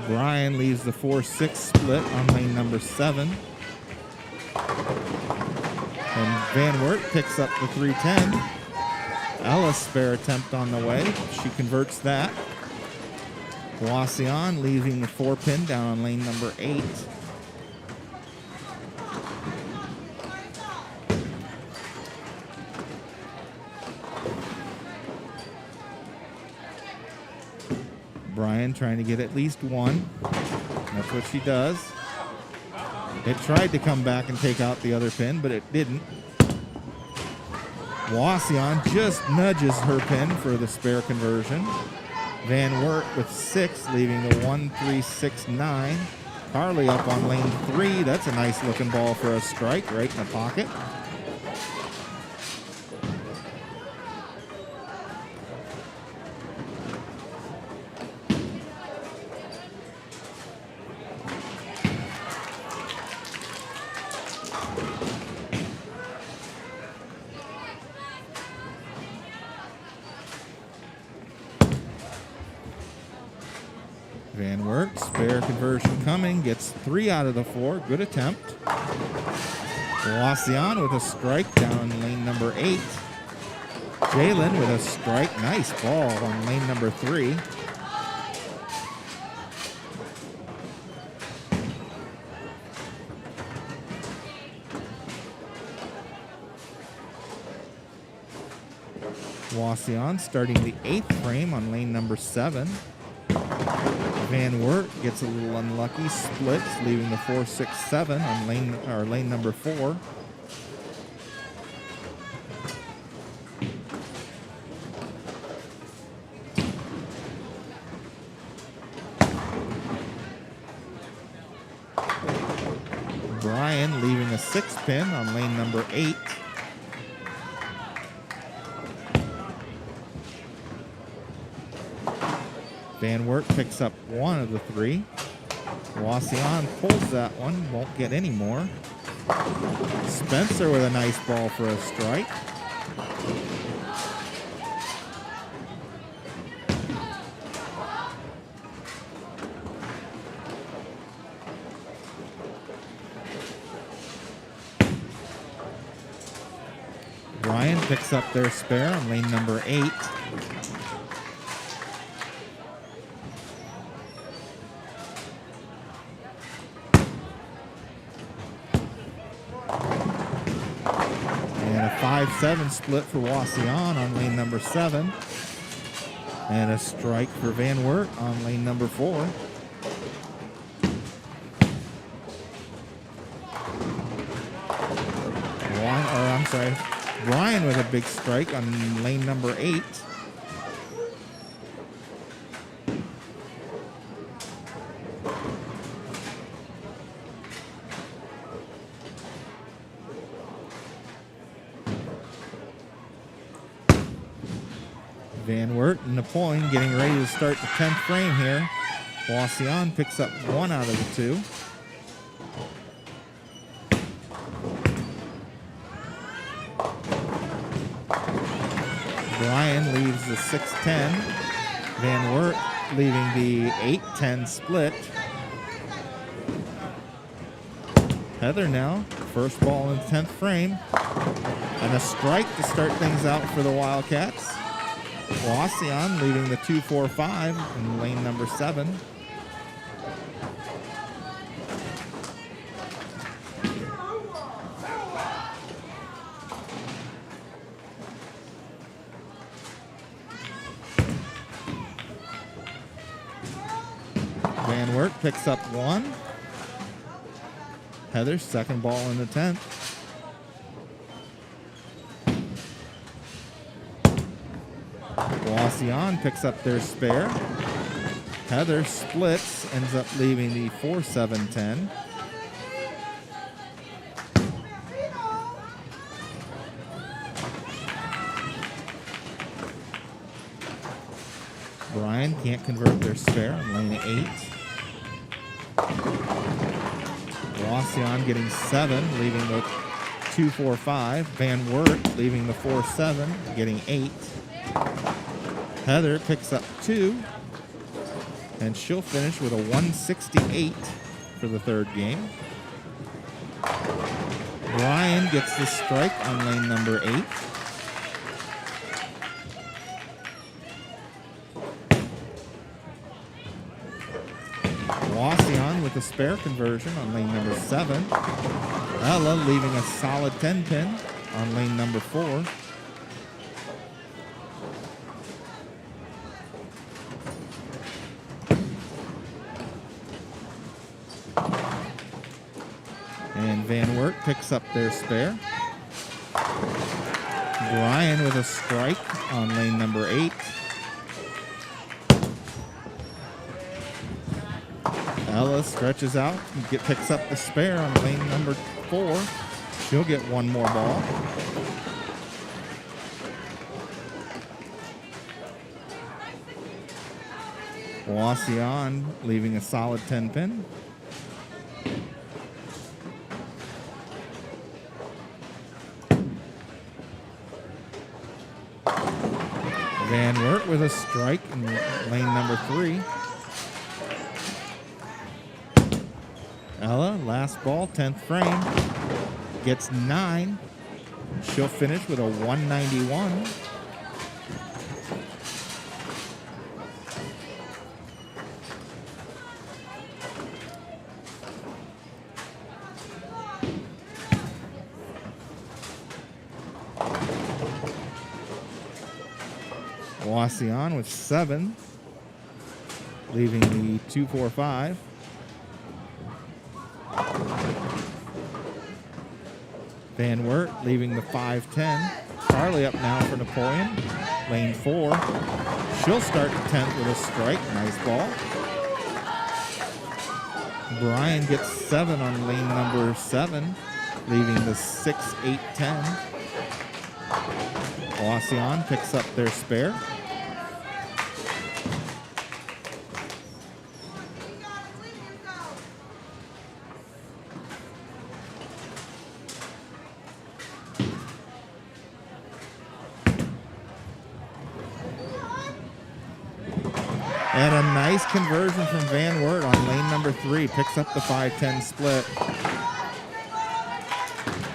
Brian leaves the 4-6 split on lane number 7. And Van Wert picks up the 3-10. Ella's spare attempt on the way. She converts that. Wauseon leaving the 4-pin down on lane number 8. Brian trying to get at least 1. That's what she does. It tried to come back and take out the other pin, but it didn't. Wauseon just nudges her pin for the spare conversion. Van Wert with 6, leaving the 1, 3, 6, 9. Carly up on lane 3. That's a nice looking ball for a strike right in the pocket. Van Wert, spare conversion coming, gets 3 out of the 4. Good attempt. Wauseon with a strike down on lane number 8. Jalen with a strike. Nice ball on lane number 3. Wauseon starting the 8th frame on lane number 7. Van Wert gets a little unlucky, splits, leaving the 4, 6, 7 on lane number 4. Brian leaving a 6-pin on lane number 8. Van Wert picks up 1 of the 3. Wauseon pulls that one, won't get any more. Spencer with a nice ball for a strike. Brian picks up their spare on lane number 8. And a 5-7 split for Wauseon on lane number 7. And a strike for Van Wert on lane number 4. Brian with a big strike on lane number 8. Van Wert and Napoleon getting ready to start the 10th frame here. Wauseon picks up 1 out of the 2. Brian leaves the 6-10. Van Wert leaving the 8-10 split. Heather now, first ball in the 10th frame. And a strike to start things out for the Wildcats. Wauseon leaving the 2-4-5 in lane number 7. Van Wert picks up 1. Heather's second ball in the 10th. Wauseon picks up their spare. Heather splits, ends up leaving the 4-7-10. Brian can't convert their spare on lane 8. Wauseon getting 7, leaving the 2-4-5. Van Wert leaving the 4-7, getting 8. Heather picks up 2, and she'll finish with a 168 for the 3rd game. Brian gets the strike on lane number 8. Wauseon with a spare conversion on lane number 7. Ella leaving a solid 10-pin on lane number 4. And Van Wert picks up their spare. Brian with a strike on lane number 8. Ella stretches out and picks up the spare on lane number 4. She'll get one more ball. Wauseon leaving a solid 10-pin. Van Wert with a strike in lane number 3. Ella, last ball, 10th frame, gets 9. She'll finish with a 191. Wauseon with 7, leaving the 2-4-5. Van Wert leaving the 5-10. Charlie up now for Napoleon. Lane 4. She'll start the 10th with a strike. Nice ball. Brian gets 7 on lane number 7, leaving the 6-8-10. Wauseon picks up their spare. And a nice conversion from Van Wert on lane number 3. Picks up the 5-10 split.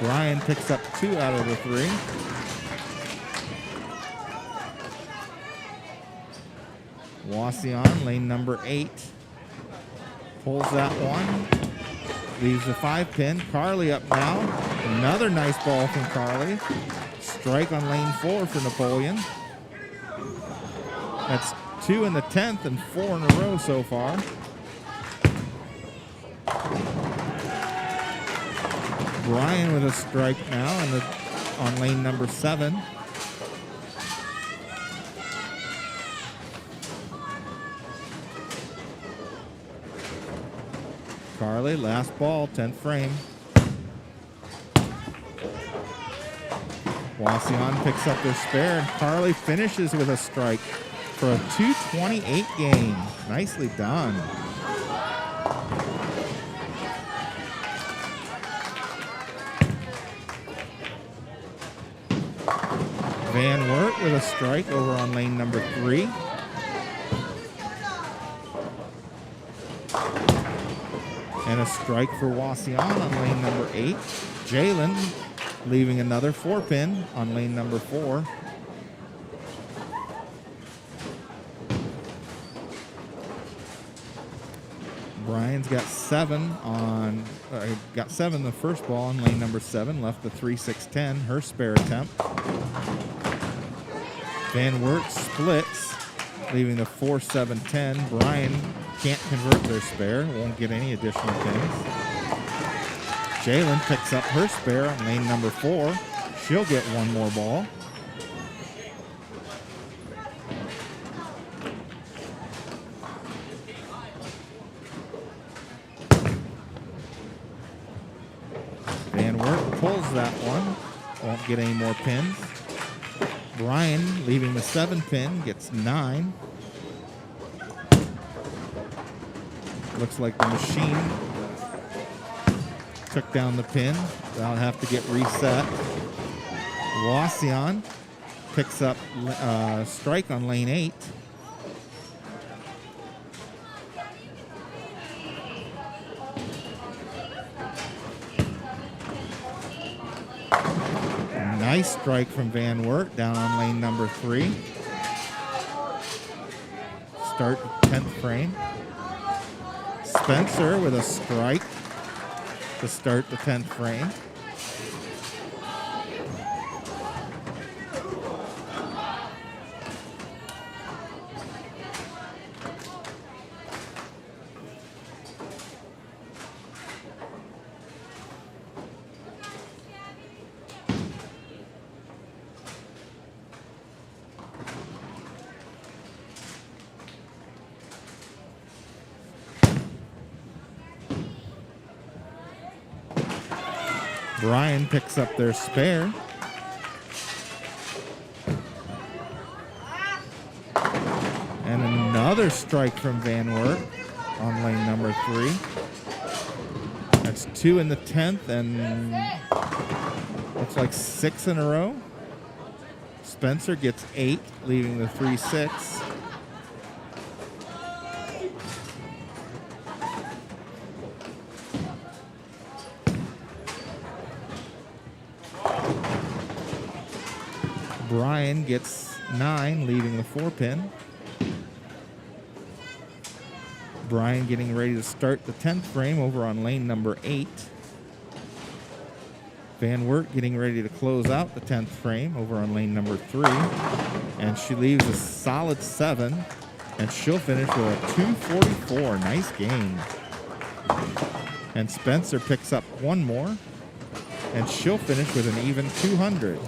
Brian picks up 2 out of the 3. Wauseon, lane number 8. Pulls that one. Leaves the 5-pin. Carly up now. Another nice ball from Carly. Strike on lane 4 for Napoleon. That's 2 in the 10th and 4 in a row so far. Brian with a strike now on lane number 7. Carly, last ball, 10th frame. Wauseon picks up their spare, and Carly finishes with a strike for a 2:28 game. Nicely done. Van Wert with a strike over on lane number 3. And a strike for Wauseon on lane number 8. Jalen leaving another 4-pin on lane number 4. Brian's got 7 on, got 7 the first ball on lane number 7. Left the 3-6-10, her spare attempt. Van Wert splits, leaving the 4-7-10. Brian can't convert their spare, won't get any additional pins. Jalen picks up her spare on lane number 4. She'll get one more ball. Van Wert pulls that one, won't get any more pins. Brian, leaving the 7-pin, gets 9. Looks like the machine took down the pin. That'll have to get reset. Wauseon picks up strike on lane 8. Nice strike from Van Wert down on lane number 3. Start 10th frame. Spencer with a strike to start the 10th frame. Brian picks up their spare. And another strike from Van Wert on lane number 3. That's 2 in the 10th and looks like 6 in a row. Spencer gets 8, leaving the 3-6. Brian gets 9, leaving the 4-pin. Brian getting ready to start the 10th frame over on lane number 8. Van Wert getting ready to close out the 10th frame over on lane number 3. And she leaves a solid 7, and she'll finish with a 244. Nice game. And Spencer picks up one more, and she'll finish with an even 200.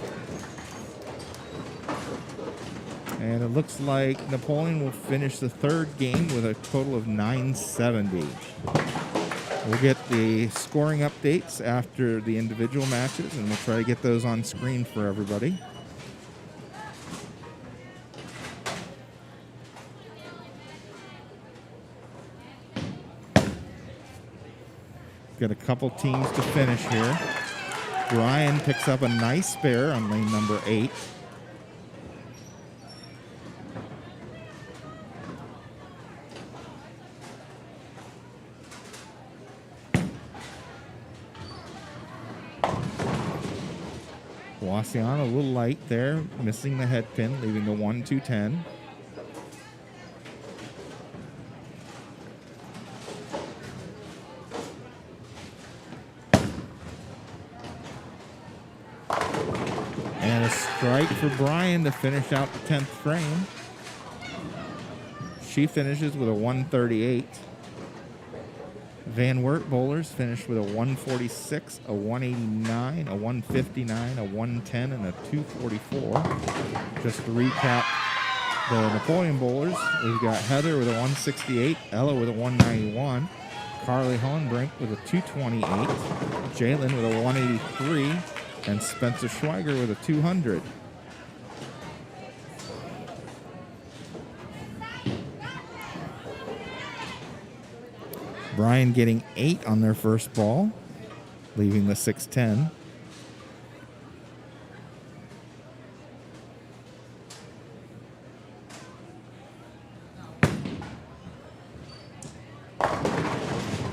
And it looks like Napoleon will finish the 3rd game with a total of 970. We'll get the scoring updates after the individual matches, and we'll try to get those on screen for everybody. Got a couple teams to finish here. Brian picks up a nice spare on lane number 8. Wauseon a little light there, missing the head pin, leaving the 1-2-10. And a strike for Brian to finish out the 10th frame. She finishes with a 138. Van Wert bowlers finished with a 146, a 189, a 159, a 110, and a 244. Just to recap the Napoleon bowlers, we've got Heather with a 168, Ella with a 191, Carly Hohenbrink with a 228, Jalen with a 183, and Spencer Schweiger with a 200. Brian getting 8 on their first ball, leaving the 6-10.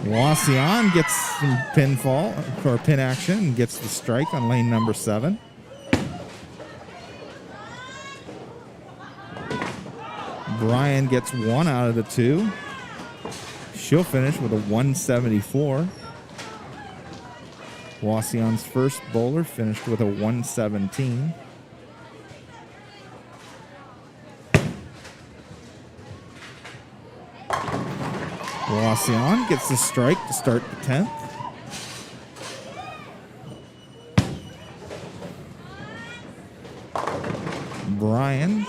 Wauseon gets some pinfall or pin action and gets the strike on lane number 7. Brian gets 1 out of the 2. She'll finish with a 174. Wauseon's first bowler finished with a 117. Wauseon gets the strike to start the 10th. Brian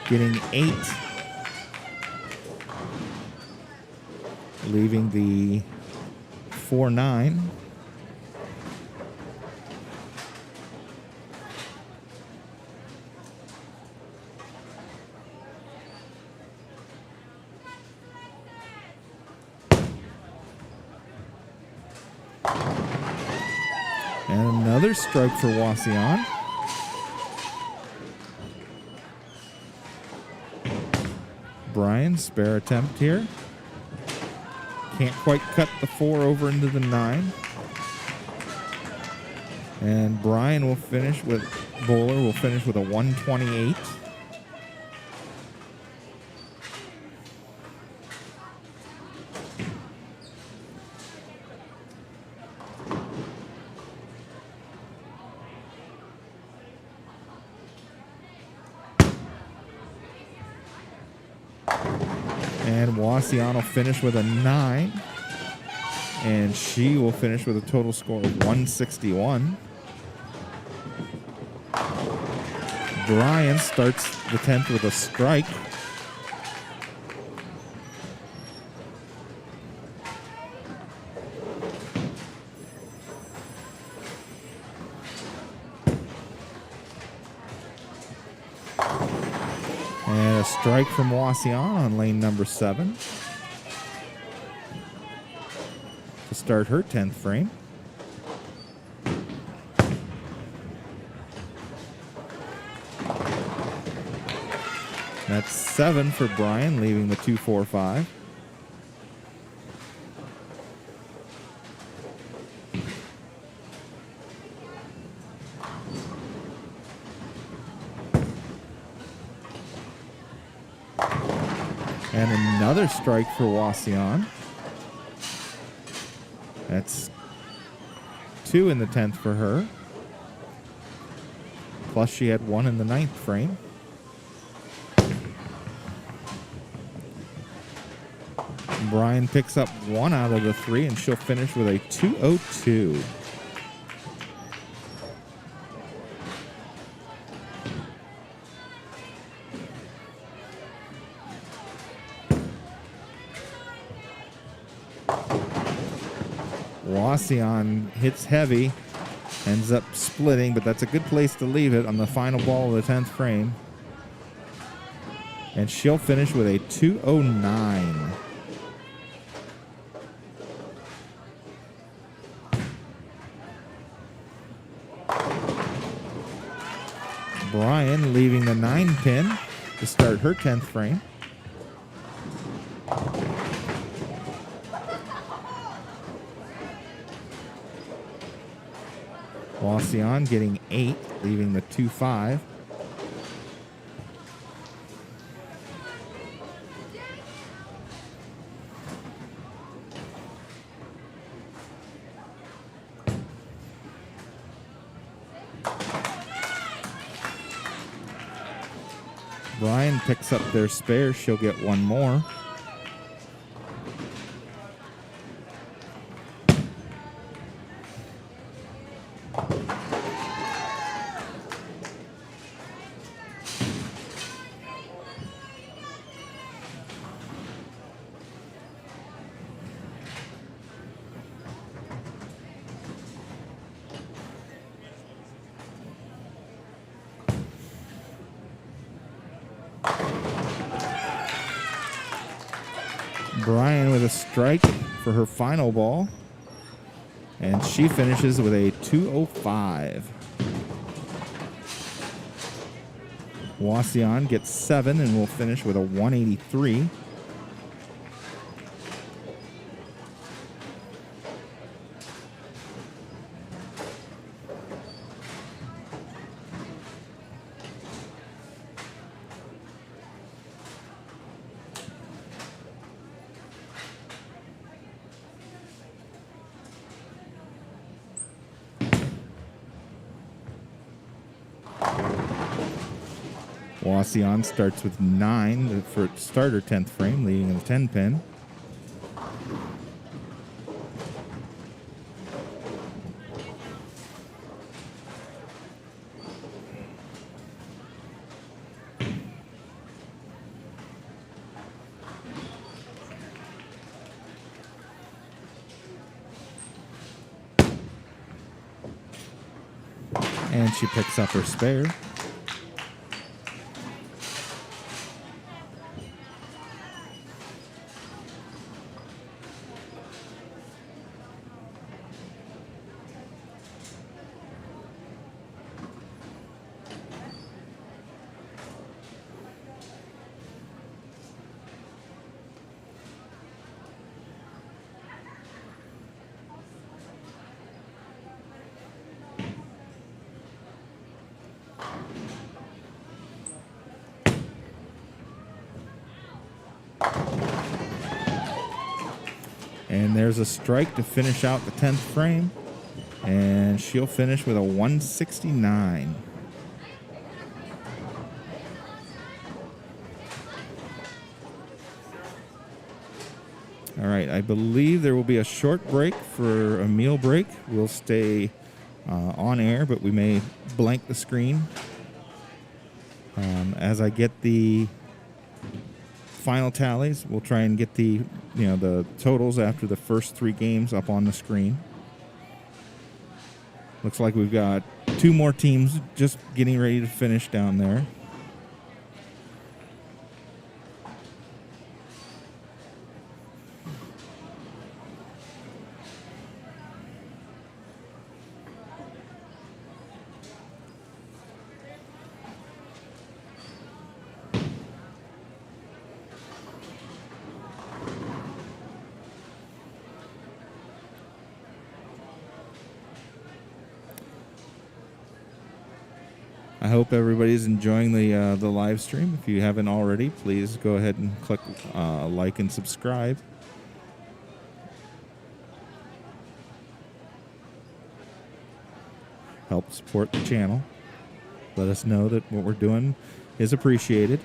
getting 8. Leaving the 4-9. And another strike for Wauseon. Brian, spare attempt here. Can't quite cut the 4 over into the 9. And Brian will finish with, bowler will finish with a 128. And Wauseon will finish with a 9. And she will finish with a total score of 161. Brian starts the 10th with a strike. And a strike from Wauseon on lane number 7 to start her 10th frame. That's 7 for Brian, leaving the 2-4-5. And another strike for Wauseon. That's 2 in the 10th for her. Plus she had 1 in the 9th frame. Brian picks up 1 out of the 3, and she'll finish with a 202. Wauseon hits heavy, ends up splitting, but that's a good place to leave it on the final ball of the 10th frame. And she'll finish with a 209. Brian leaving the 9 pin to start her 10th frame. Wauseon getting 8, leaving the 2-5. Brian picks up their spare. She'll get one more. Brian with a strike for her final ball. And she finishes with a 205. Wauseon gets 7 and will finish with a 183. Wauseon starts with 9 for starter 10th frame, leading in the 10 pin. And she picks up her spare. And there's a strike to finish out the 10th frame. And she'll finish with a 169. All right, I believe there will be a short break for a meal break. We'll stay on air, but we may blank the screen as I get the final tallies. We'll try and get the totals after the first 3 games up on the screen. Looks like we've got 2 more teams just getting ready to finish down there. I hope everybody's enjoying the live stream. If you haven't already, please go ahead and click like and subscribe. Help support the channel. Let us know that what we're doing is appreciated.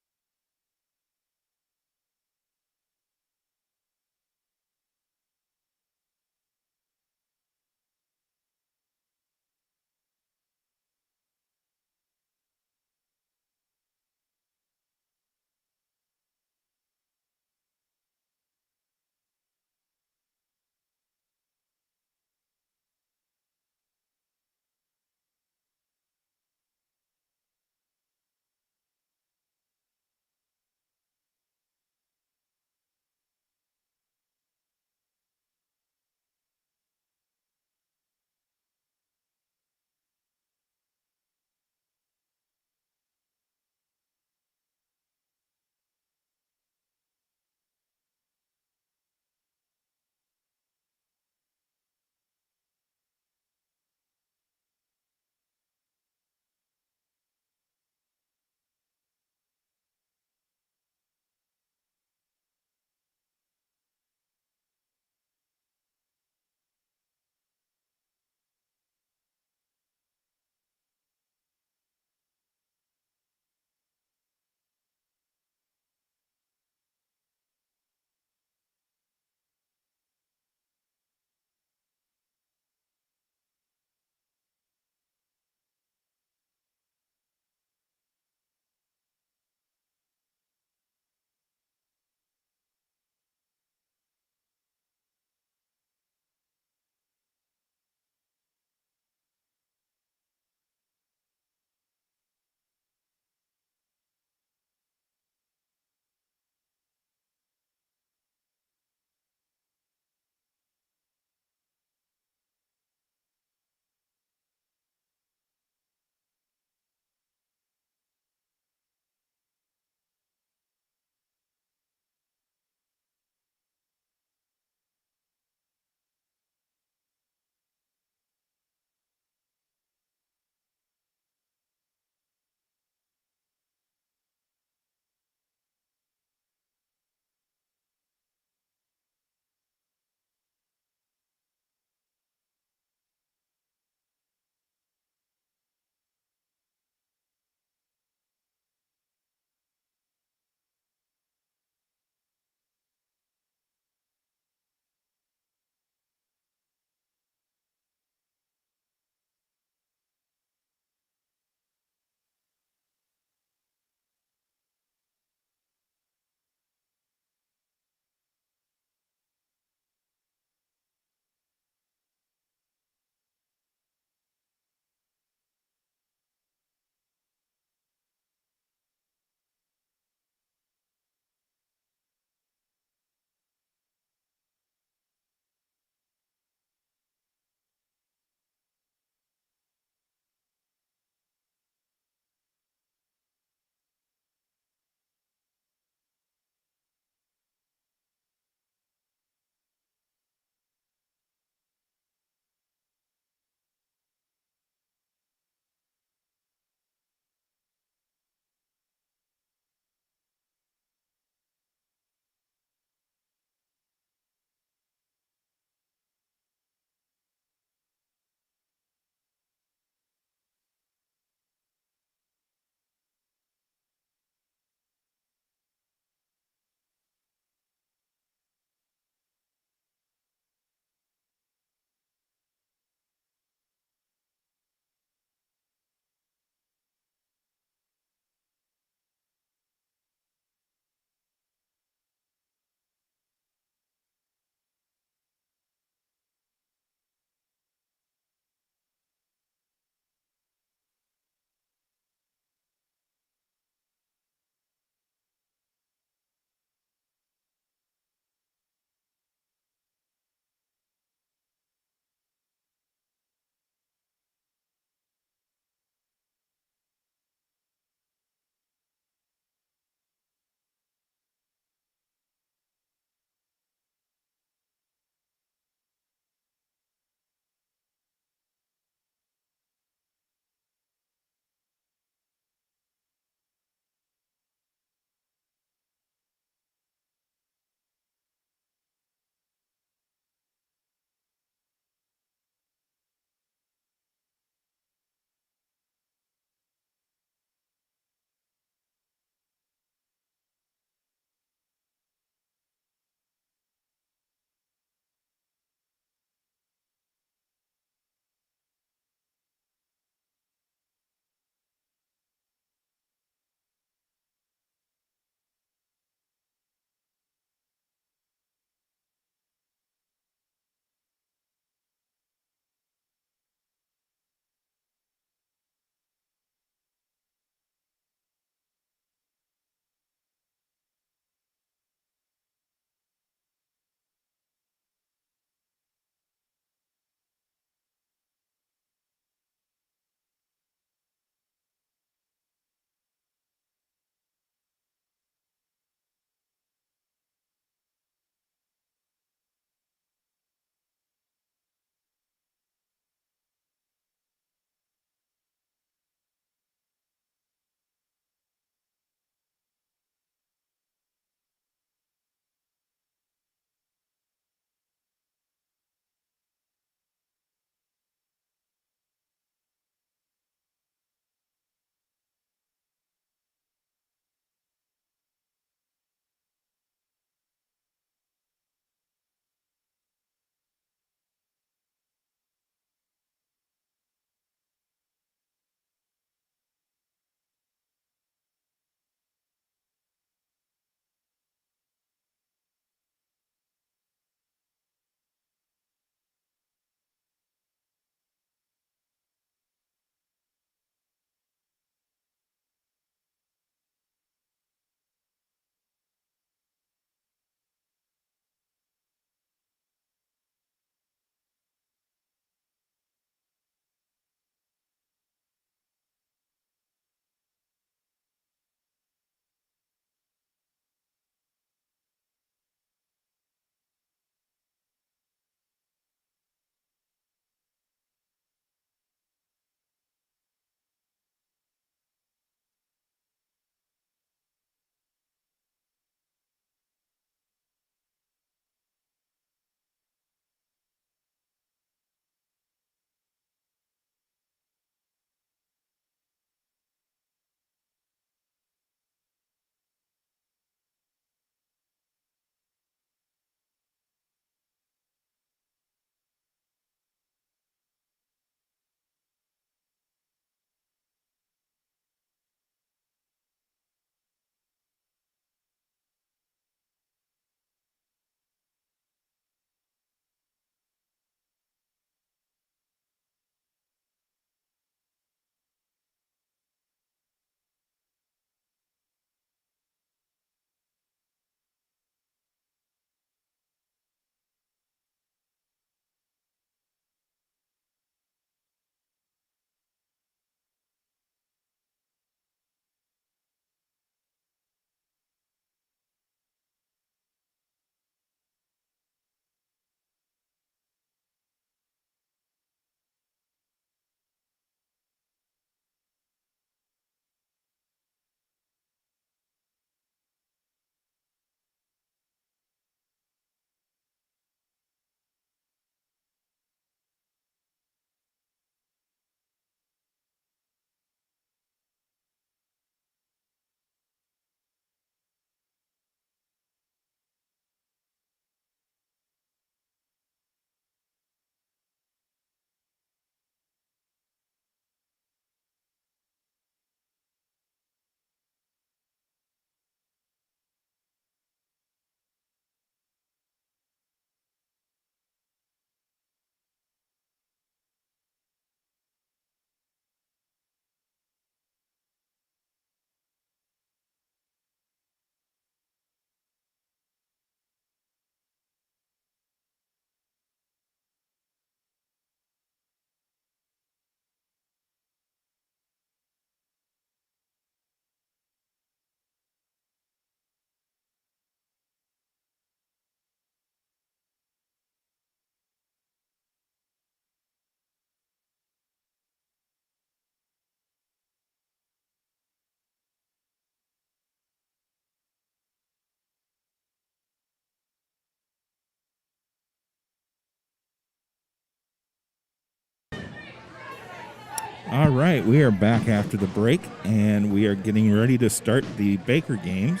All right, we are back after the break, and we are getting ready to start the Baker games.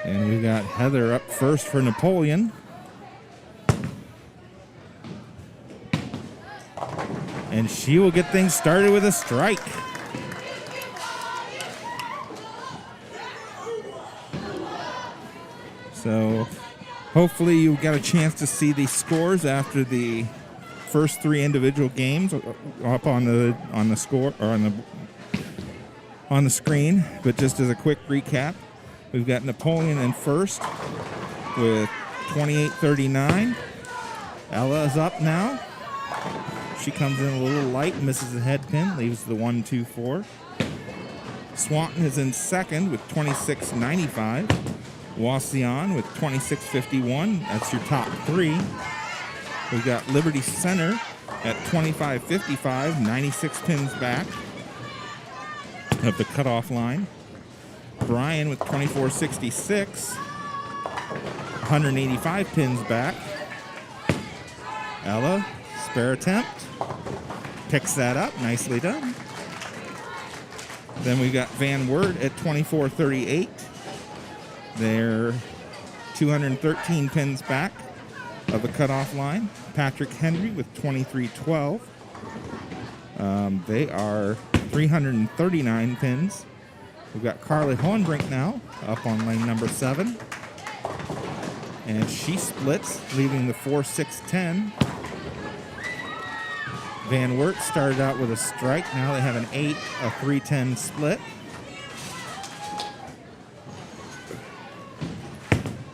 And we got Heather up first for Napoleon. And she will get things started with a strike. So hopefully you got a chance to see the scores after the first three individual games up on the score or on the screen. But just as a quick recap, we've got Napoleon in first with 28-39. Ella is up now. She comes in a little light, misses the head pin, leaves the 1-2-4. Swanton is in second with 26-95. Wauseon with 26-51. That's your top three. We've got Liberty Center at 25-55, 96 pins back of the cutoff line. Brian with 24-66, 185 pins back. Ella, spare attempt, picks that up, nicely done. Then we got Van Wert at 24-38. They're 213 pins back of the cutoff line. Patrick Henry with 23-12. They are 339 pins. We've got Carly Hohenbrink now up on lane number 7. And she splits, leaving the 4-6-10. Van Wert started out with a strike. Now they have an 3-10 split.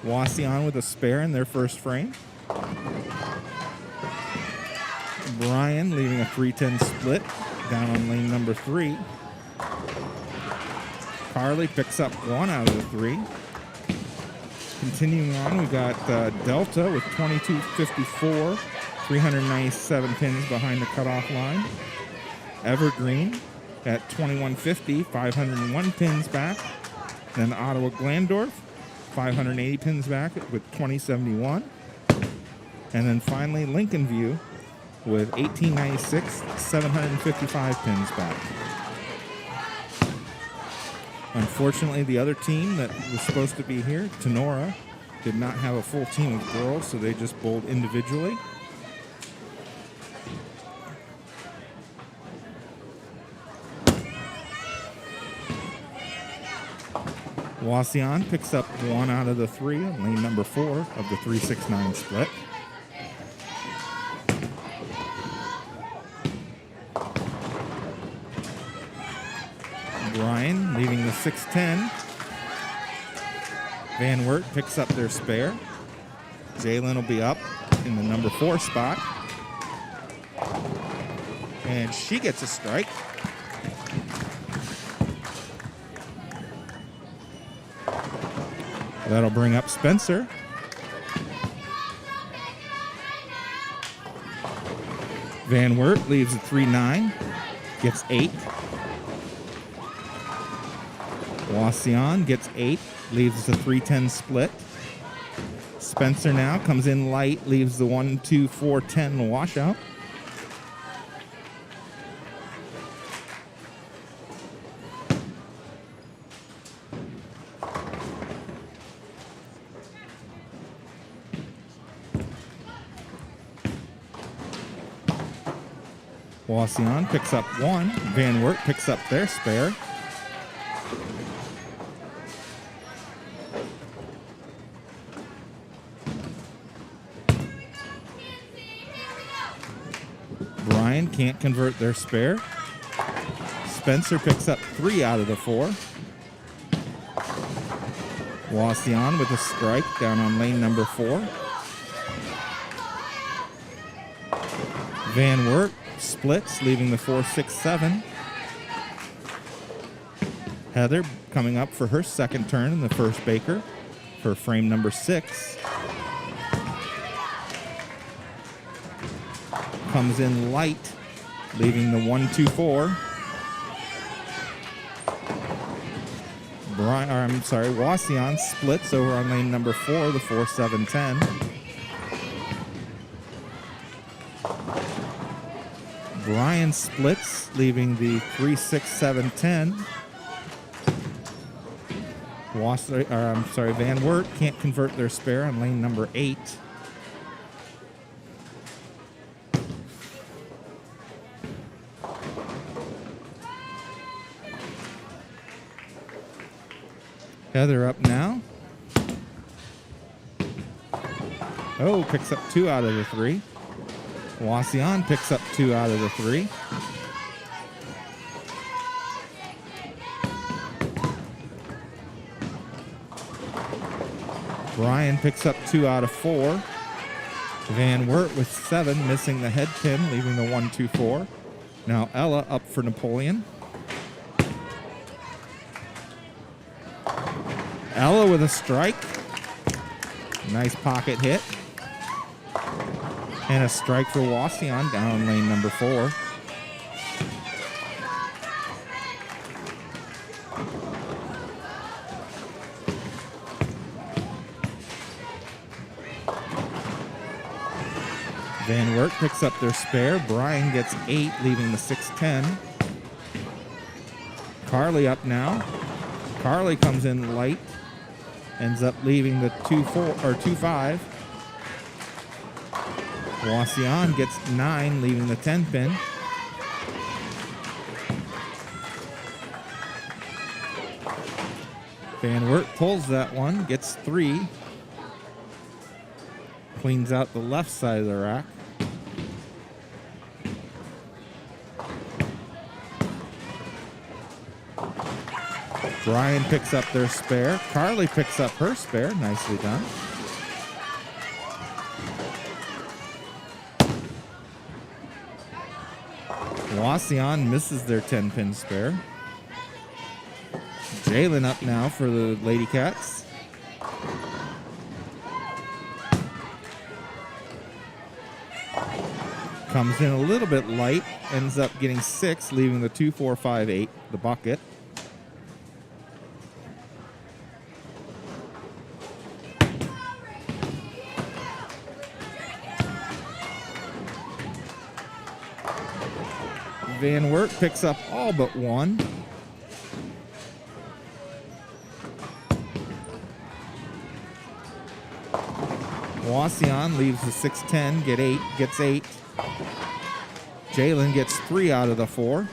Wauseon with a spare in their first frame. Brian leaving a 3-10 split down on lane number 3. Carly picks up 1 out of the 3. Continuing on, we got Delta with 22-54, 397 pins behind the cutoff line. Evergreen at 21-50, 501 pins back. Then Ottawa Glandorf, 580 pins back with 2071. And then finally Lincoln View with 1896, 755 pins back. Unfortunately, the other team that was supposed to be here, Tenora, did not have a full team of girls, so they just bowled individually. Wauseon picks up 1 out of the 3 on lane number 4 of the 3-6-9 split. Brian leaving the 6-10. Van Wert picks up their spare. Jalen will be up in the number 4 spot. And she gets a strike. That'll bring up Spencer. Van Wert leaves a 3-9, gets 8. Wauseon gets 8, leaves the 3-10 split. Spencer now comes in light, leaves the 1-2-4-10 washout. Wauseon picks up 1. Van Wert picks up their spare. Brian can't convert their spare. Spencer picks up 3 out of the 4. Wauseon with a strike down on lane number 4. Van Wert splits, leaving the 4-6-7. Heather coming up for her second turn in the first Baker for frame number 6. Comes in light, leaving the 1-2-4. Wauseon splits over on lane number 4, the 4-7-10. Brian splits, leaving the 3-6-7-10. Van Wert can't convert their spare on lane number 8. Heather up now. Oh, picks up 2 out of the 3. Wauseon picks up 2 out of the 3. Brian picks up 2 out of 4. Van Wert with 7, missing the head pin, leaving the 1-2-4. Now Ella up for Napoleon. Ella with a strike. Nice pocket hit. And a strike for Wauseon down lane number 4. Van Wert picks up their spare. Brian gets 8, leaving the 6-10. Carly up now. Carly comes in light. Ends up leaving the 2-5. Wauseon gets 9, leaving the 10 pin. Van Wert pulls that one, gets 3. Cleans out the left side of the rack. Brian picks up their spare. Carly picks up her spare. Nicely done. Wauseon misses their 10-pin spare. Jalen up now for the Lady Cats. Comes in a little bit light. Ends up getting 6, leaving the 2-4-5-8, the bucket. Van Wert picks up all but 1. Wauseon leaves the 6-10, gets 8. Jalen gets 3 out of the 4.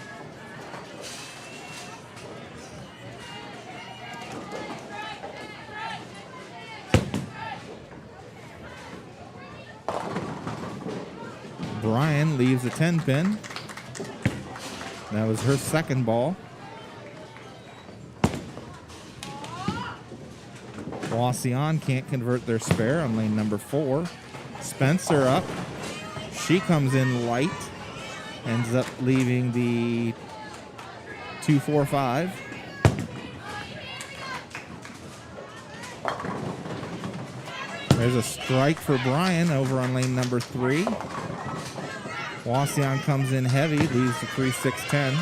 Brian leaves the 10 pin. That was her second ball. Wauseon can't convert their spare on lane number 4. Spencer up. She comes in light. Ends up leaving the 2-4-5. There's a strike for Brian over on lane number 3. Wauseon comes in heavy, leaves the 3-6-10.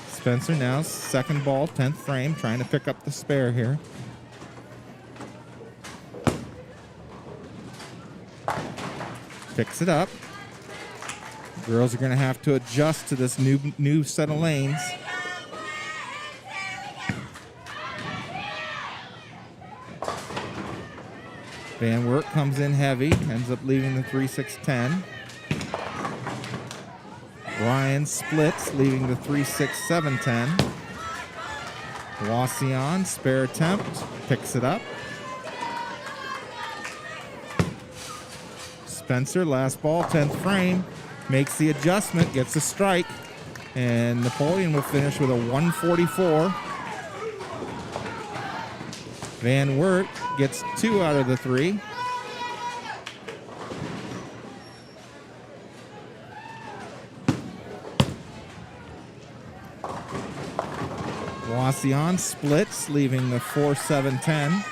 Spencer now, second ball, 10th frame, trying to pick up the spare here. Picks it up. Girls are going to have to adjust to this new set of lanes. Van Wert comes in heavy, ends up leaving the 3-6-10. Brian splits, leaving the 3-6-7-10. Wauseon, spare attempt, picks it up. Spencer, last ball, 10th frame, makes the adjustment, gets a strike, and Napoleon will finish with a 144. Van Wert gets 2 out of the 3. Wauseon splits, leaving the 4-7-10.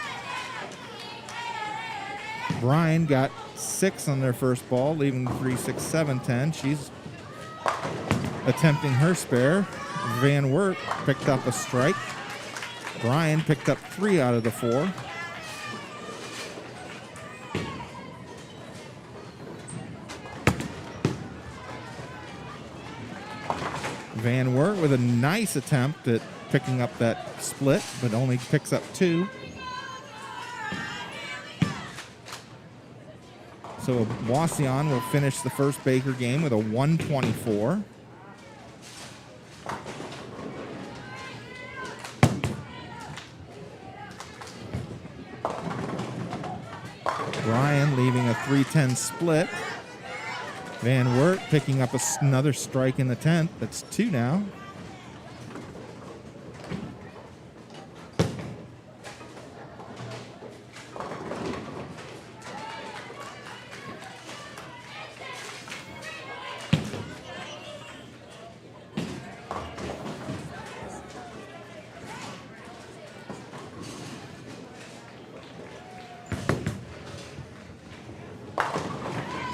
Brian got 6 on their first ball, leaving the 3-6-7-10. She's attempting her spare. Van Wert picked up a strike. Brian picked up 3 out of the 4. Van Wert with a nice attempt at picking up that split, but only picks up 2. So Wauseon will finish the first Baker game with a 124. Brian leaving a 3-10 split. Van Wert picking up another strike in the 10th. That's 2 now.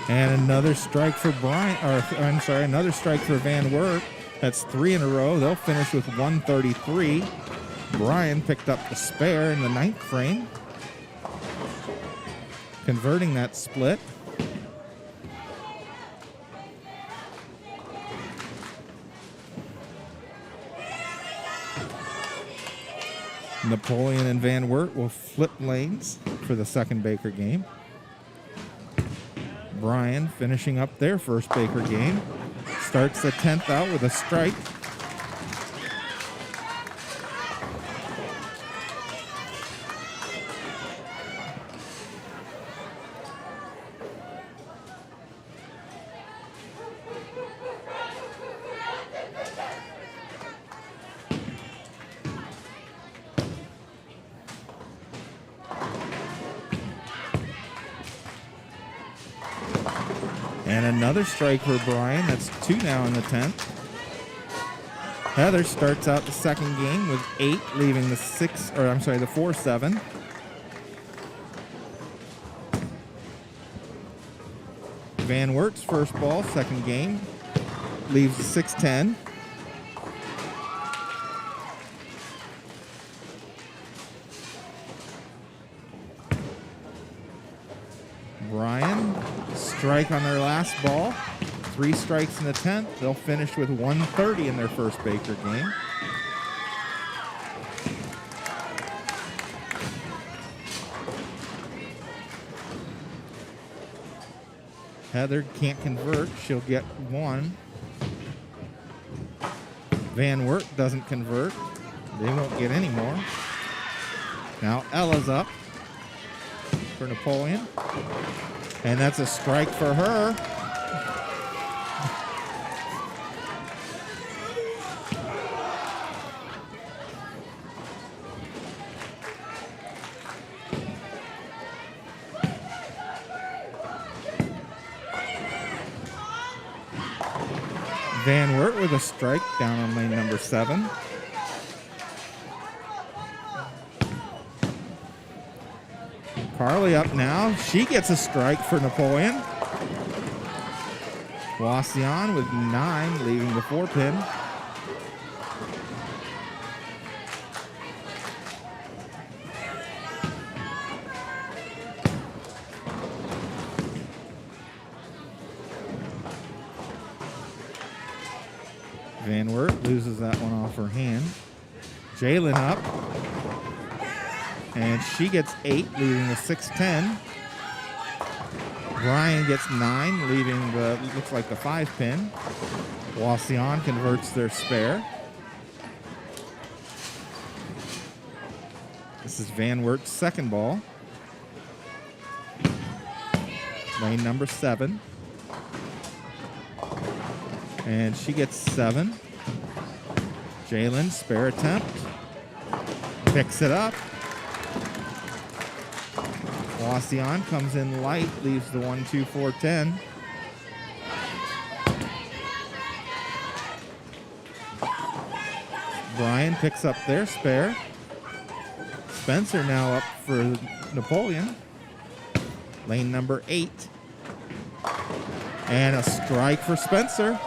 And another strike for another strike for Van Wert. That's 3 in a row. They'll finish with 133. Brian picked up the spare in the 9th frame, converting that split. Napoleon and Van Wert will flip lanes for the second Baker game. Brian finishing up their first Baker game. Starts the 10th out with a strike. And another strike for Brian. That's 2 now in the 10th. Heather starts out the second game with 8, leaving the 4-7. Van Wert's first ball, second game, leaves the 6-10. Brian, strike on their last ball. 3 strikes in the 10th. They'll finish with 130 in their first Baker game. Heather can't convert. She'll get 1. Van Wert doesn't convert. They won't get any more. Now Ella's up for Napoleon. And that's a strike for her. Van Wert with a strike down on lane number 7. Carly up now. She gets a strike for Napoleon. Wauseon with 9, leaving the 4-pin. Van Wert loses that one off her hand. Jalen up. And she gets 8, leaving the 6-10. Brian gets 9, leaving the, looks like the 5-pin. Wauseon converts their spare. This is Van Wert's second ball. Lane number 7. And she gets 7. Jalen, spare attempt. Picks it up. Wauseon comes in light, leaves the 1-2-4-10. Brian picks up their spare. Spencer now up for Napoleon. Lane number 8. And a strike for Spencer.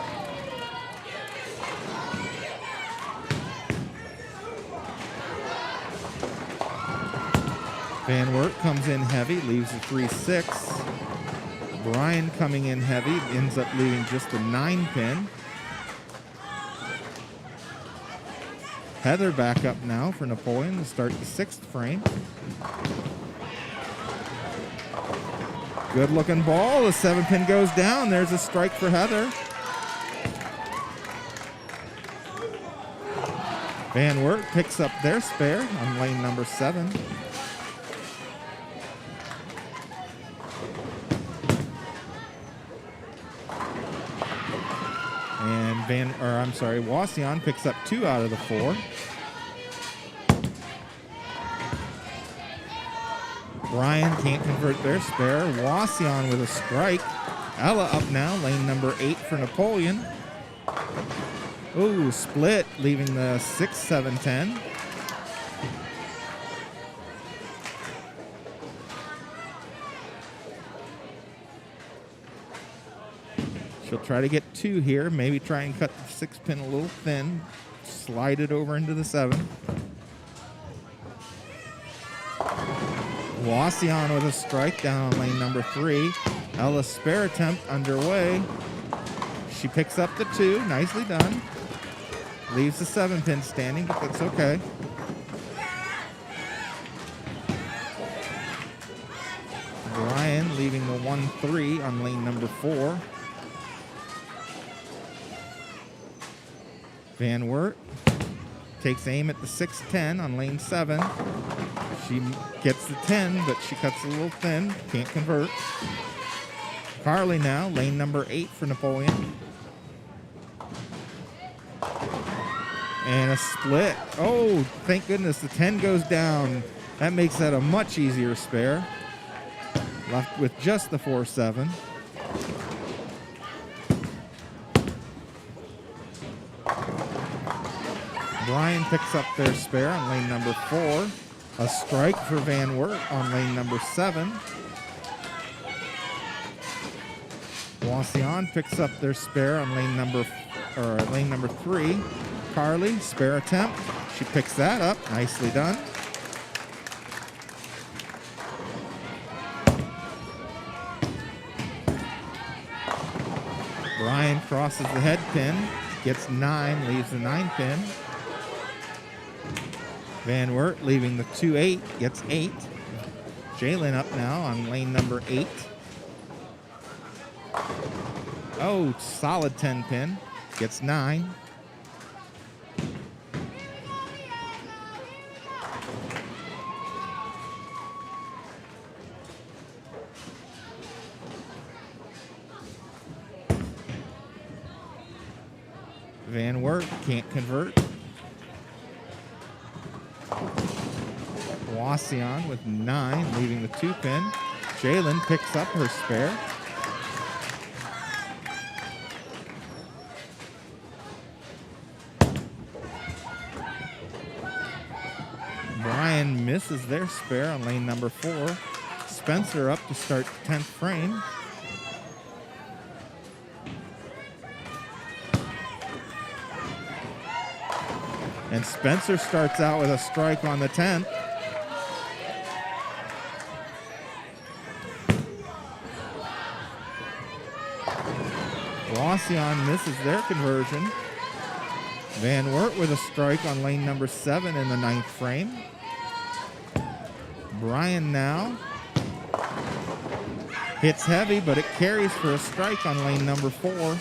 Van Wert comes in heavy, leaves a 3-6. Brian coming in heavy, ends up leaving just a 9-pin. Heather back up now for Napoleon to start the 6th frame. Good looking ball. The 7-pin goes down. There's a strike for Heather. Van Wert picks up their spare on lane number 7. And Wauseon picks up 2 out of the 4. Brian can't convert their spare. Wauseon with a strike. Ella up now, lane number 8 for Napoleon. Ooh, split, leaving the 6, 7, 10. She'll try to get 2 here, maybe try and cut the 6-pin a little thin, slide it over into the 7. Wauseon with a strike down on lane number 3. Ella's spare attempt underway. She picks up the 2, nicely done. Leaves the 7-pin standing, but that's okay. Brian leaving the 1-3 on lane number 4. Van Wert takes aim at the 6-10 on lane 7. She gets the 10, but she cuts a little thin, can't convert. Carly now, lane number 8 for Napoleon. And a split. Oh, thank goodness, the 10 goes down. That makes that a much easier spare. Left with just the 4-7. Brian picks up their spare on lane number 4. A strike for Van Wert on lane number 7. Wauseon picks up their spare on lane number 3. Carly, spare attempt. She picks that up. Nicely done. Brian crosses the head pin, gets 9, leaves the 9-pin. Van Wert leaving the 2-8, gets 8. Jalen up now on lane number 8. Oh, solid 10-pin, gets 9. Van Wert can't convert. Wauseon with 9, leaving the 2-pin. Jalen picks up her spare. Brian misses their spare on lane number 4. Spencer up to start the 10th frame. And Spencer starts out with a strike on the 10th. Wauseon misses their conversion. Van Wert with a strike on lane number 7 in the 9th frame. Brian now hits heavy, but it carries for a strike on lane number 4.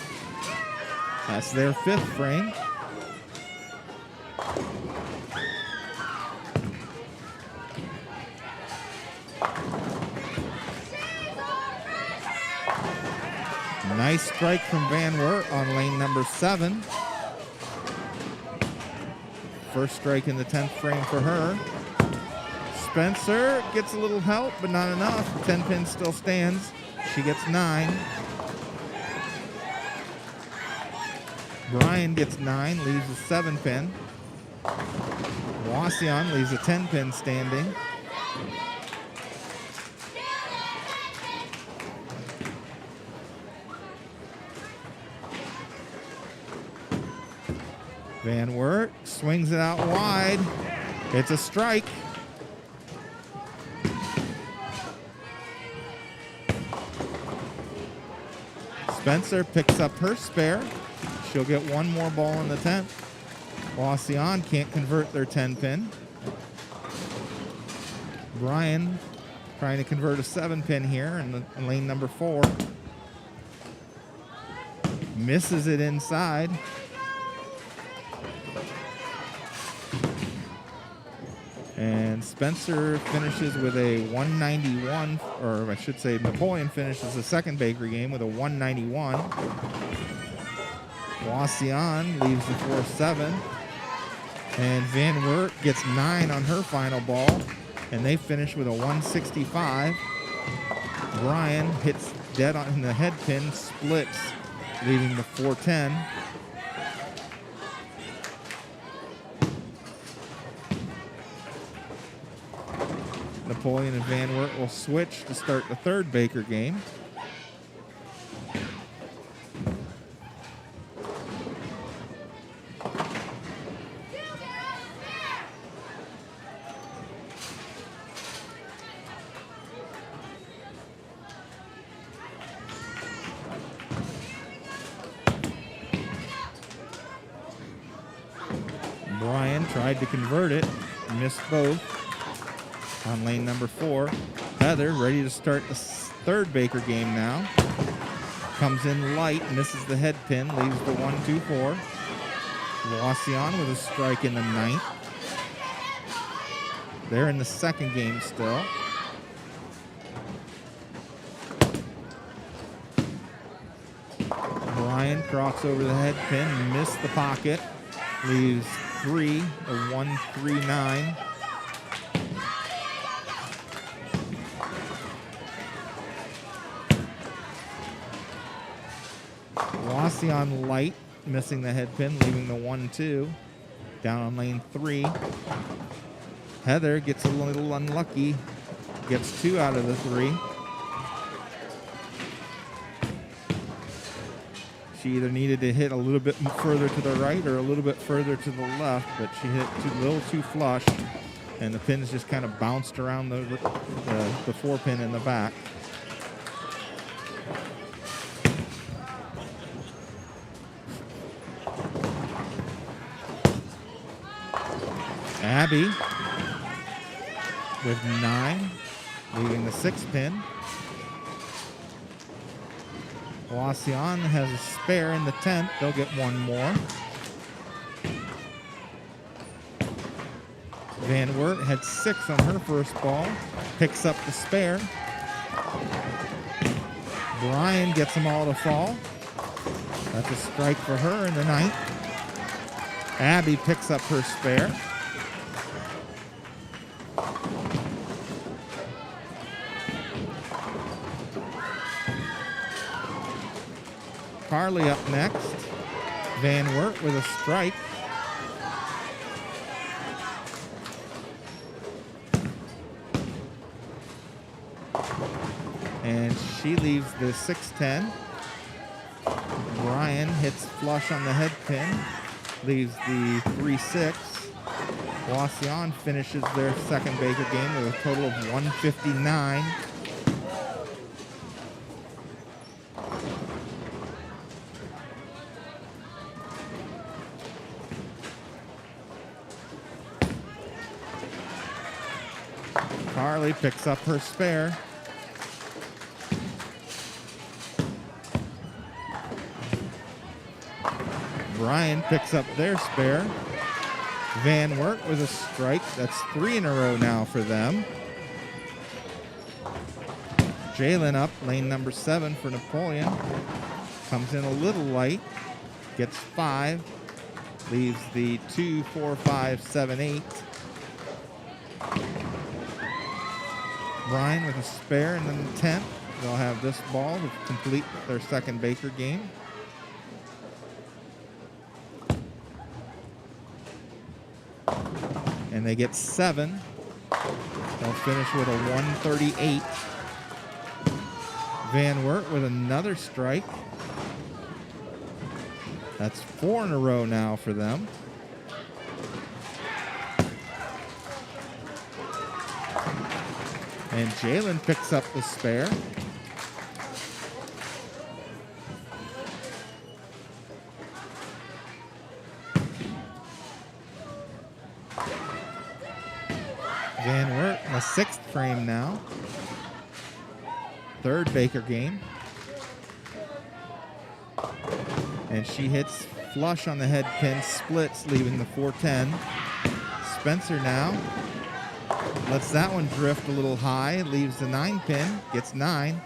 That's their 5th frame. Nice strike from Van Wert on lane number 7. First strike in the 10th frame for her. Spencer gets a little help, but not enough. 10-pin still stands. She gets 9. Brian gets 9, leaves a 7-pin. Wauseon leaves a 10-pin standing. Van Wert swings it out wide. It's a strike. Spencer picks up her spare. She'll get one more ball in the 10th. Wauseon can't convert their 10-pin. Brian trying to convert a 7-pin here in lane number 4. Misses it inside. And Spencer finishes with a 191, or I should say Napoleon finishes the second bakery game with a 191. Wauseon leaves the 4-7. And Van Wert gets 9 on her final ball, and they finish with a 165. Brian hits dead on the head pin, splits, leaving the 410. Napoleon and Van Wert will switch to start the third Baker game. Brian tried to convert it, missed both. On lane number 4, Heather ready to start the third Baker game now. Comes in light, misses the head pin, leaves the 1-2-4. Wauseon with a strike in the 9th. They're in the second game still. Brian crossed over the head pin, missed the pocket, leaves 3, a 1-3-9. Wauseon light, missing the head pin, leaving the 1-2. Down on lane 3. Heather gets a little unlucky, gets 2 out of the 3. She either needed to hit a little bit further to the right or a little bit further to the left, but she hit a little too flush, and the pins just kind of bounced around the 4-pin in the back. Abby with 9, leaving the 6-pin. Wauseon has a spare in the 10th. They'll get one more. Van Wert had 6 on her first ball. Picks up the spare. Brian gets them all to fall. That's a strike for her in the 9th. Abby picks up her spare. Carly up next. Van Wert with a strike. And she leaves the 6-10. Brian hits flush on the head pin, leaves the 3-6. Wauseon finishes their second Baker game with a total of 159. Carly picks up her spare. Brian picks up their spare. Van Wert with a strike. That's 3 in a row now for them. Jalen up, lane number 7 for Napoleon. Comes in a little light. Gets 5. Leaves the 2, 4, 5, 7, 8. Brian with a spare, and then the 10th. They'll have this ball to complete their second Baker game. And they get 7. They'll finish with a 138. Van Wert with another strike. That's 4 in a row now for them. And Jalen picks up the spare. Van Wert in the 6th frame now. Third Baker game. And she hits flush on the head pin, splits, leaving the 410. Spencer now lets that one drift a little high, leaves the 9 pin, gets 9.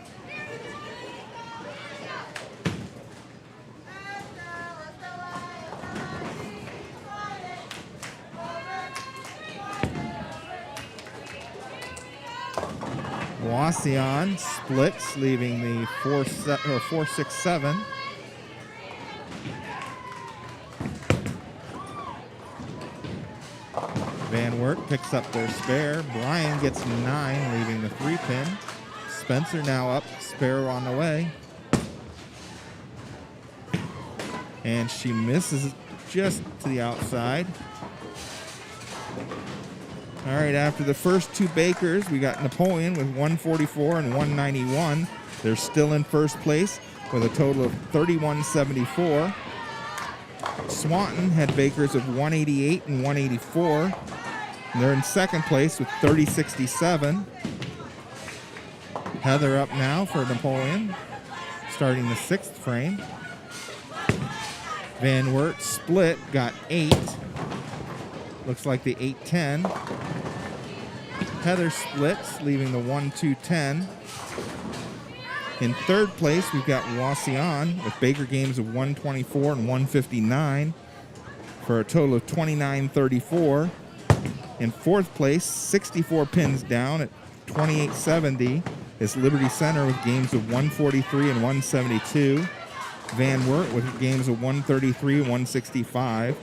Wauseon splits, leaving the 4-6-7. Van Wert picks up their spare. Brian gets 9, leaving the 3 pin. Spencer now up, spare on the way. And she misses just to the outside. All right, after the first 2 Bakers, we got Napoleon with 144 and 191. They're still in first place with a total of 3174. Swanton had Bakers of 188 and 184. And they're in second place with 3067. Heather up now for Napoleon, starting the 6th frame. Van Wert split, got 8. Looks like the 8-10. Heather splits, leaving the 1-2-10. In third place, we've got Wauseon with Baker games of 124 and 159 for a total of 2934. In fourth place, 64 pins down at 2870 is Liberty Center with games of 143 and 172. Van Wert with games of 133 and 165.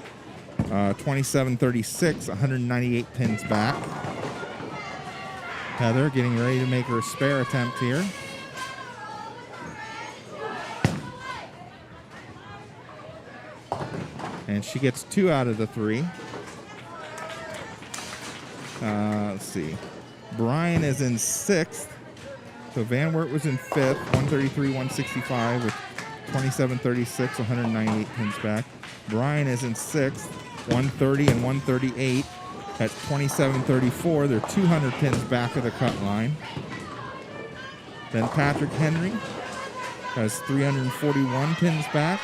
2736, 198 pins back. Heather getting ready to make her spare attempt here. And she gets 2 out of the 3. Let's see. Brian is in 6th. So Van Wert was in 5th, 133, 165 with 2736, 198 pins back. Brian is in 6th, 130 and 138 at 2734. They're 200 pins back of the cut line. Then Patrick Henry has 341 pins back.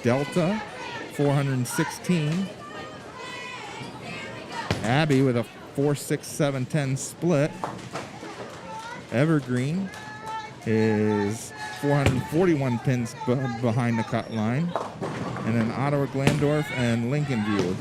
Delta, 416. Abby with a 4-6-7-10 split. Evergreen is 441 pins behind the cut line. And then Ottawa Glandorf and Lincoln View.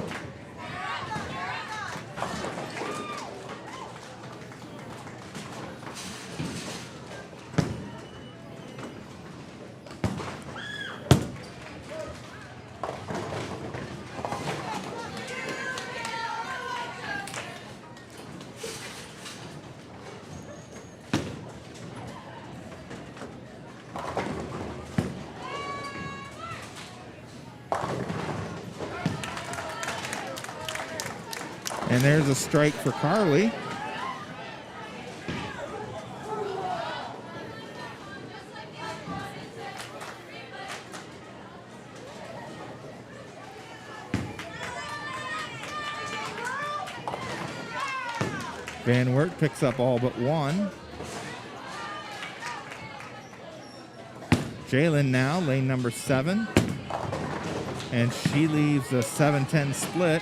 And there's a strike for Carly. Van Wert picks up all but 1. Jalen now, lane number 7. And she leaves a 7-10 split.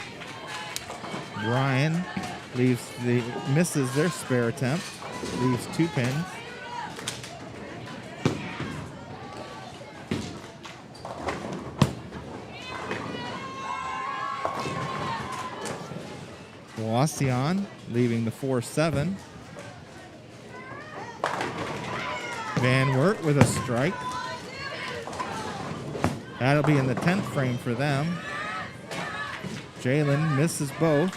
Brian misses their spare attempt, leaves 2 pins. Wauseon leaving the 4-7. Van Wert with a strike. That'll be in the 10th frame for them. Jalen misses both.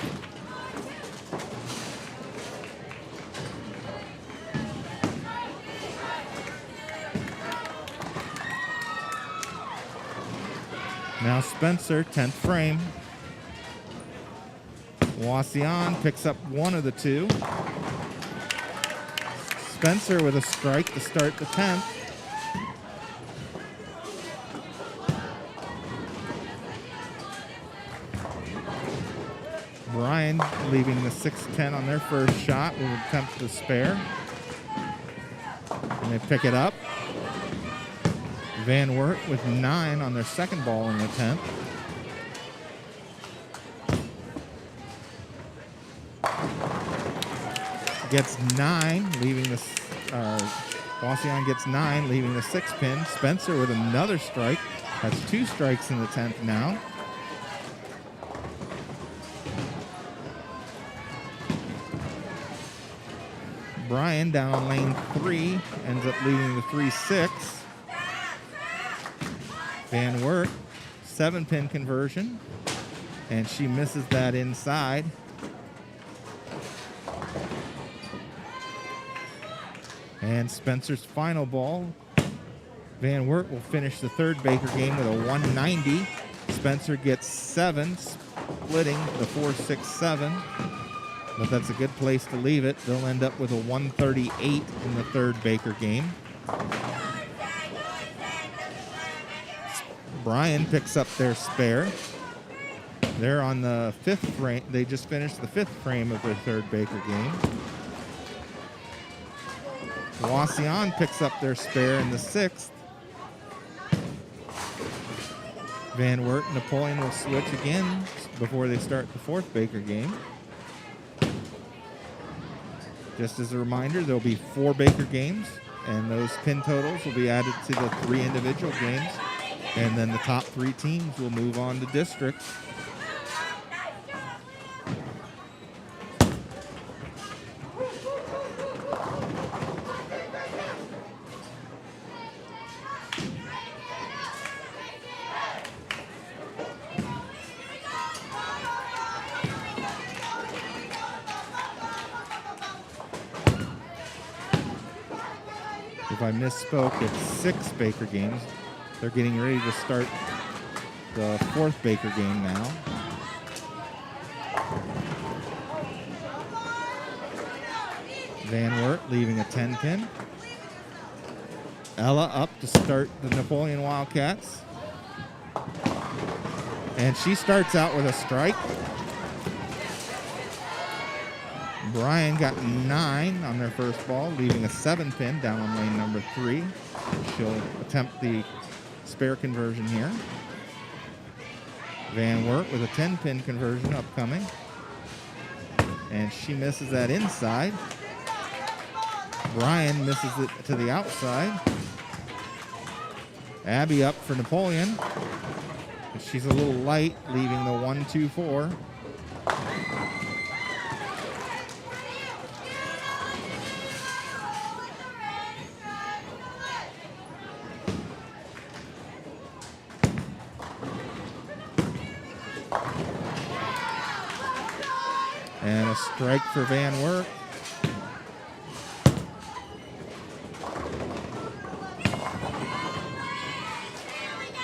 Now Spencer, 10th frame. Wauseon picks up 1 of the 2. Spencer with a strike to start the 10th. Brian leaving the 6-10 on their first shot will attempt the spare. And they pick it up. Van Wert with 9 on their second ball in the 10th. Gets 9, leaving the Wauseon gets 9, leaving the 6-pin. Spencer with another strike. That's 2 strikes in the 10th now. Brian down on lane 3 ends up leading the 3-6. Van Wert, 7-pin conversion, and she misses that inside. And Spencer's final ball. Van Wert will finish the third Baker game with a 190. Spencer gets 7, splitting the 4-6-7. But that's a good place to leave it. They'll end up with a 138 in the third Baker game. Brian picks up their spare. They're on the 5th frame. They just finished the 5th frame of their third Baker game. Wauseon picks up their spare in the 6th. Van Wert and Napoleon will switch again before they start the 4th Baker game. Just as a reminder, there'll be 4 Baker games, and those pin totals will be added to the 3 individual games, and then the top 3 teams will move on to districts. If I misspoke, it's 6 Baker games. They're getting ready to start the 4th Baker game now. Van Wert leaving a 10-pin. Ella up to start the Napoleon Wildcats. And she starts out with a strike. Brian got 9 on their first ball, leaving a 7-pin down on lane number 3. She'll attempt the spare conversion here. Van Wert with a 10-pin conversion upcoming. And she misses that inside. Brian misses it to the outside. Abby up for Napoleon. She's a little light, leaving the 1-2-4. And a strike for Van Wert.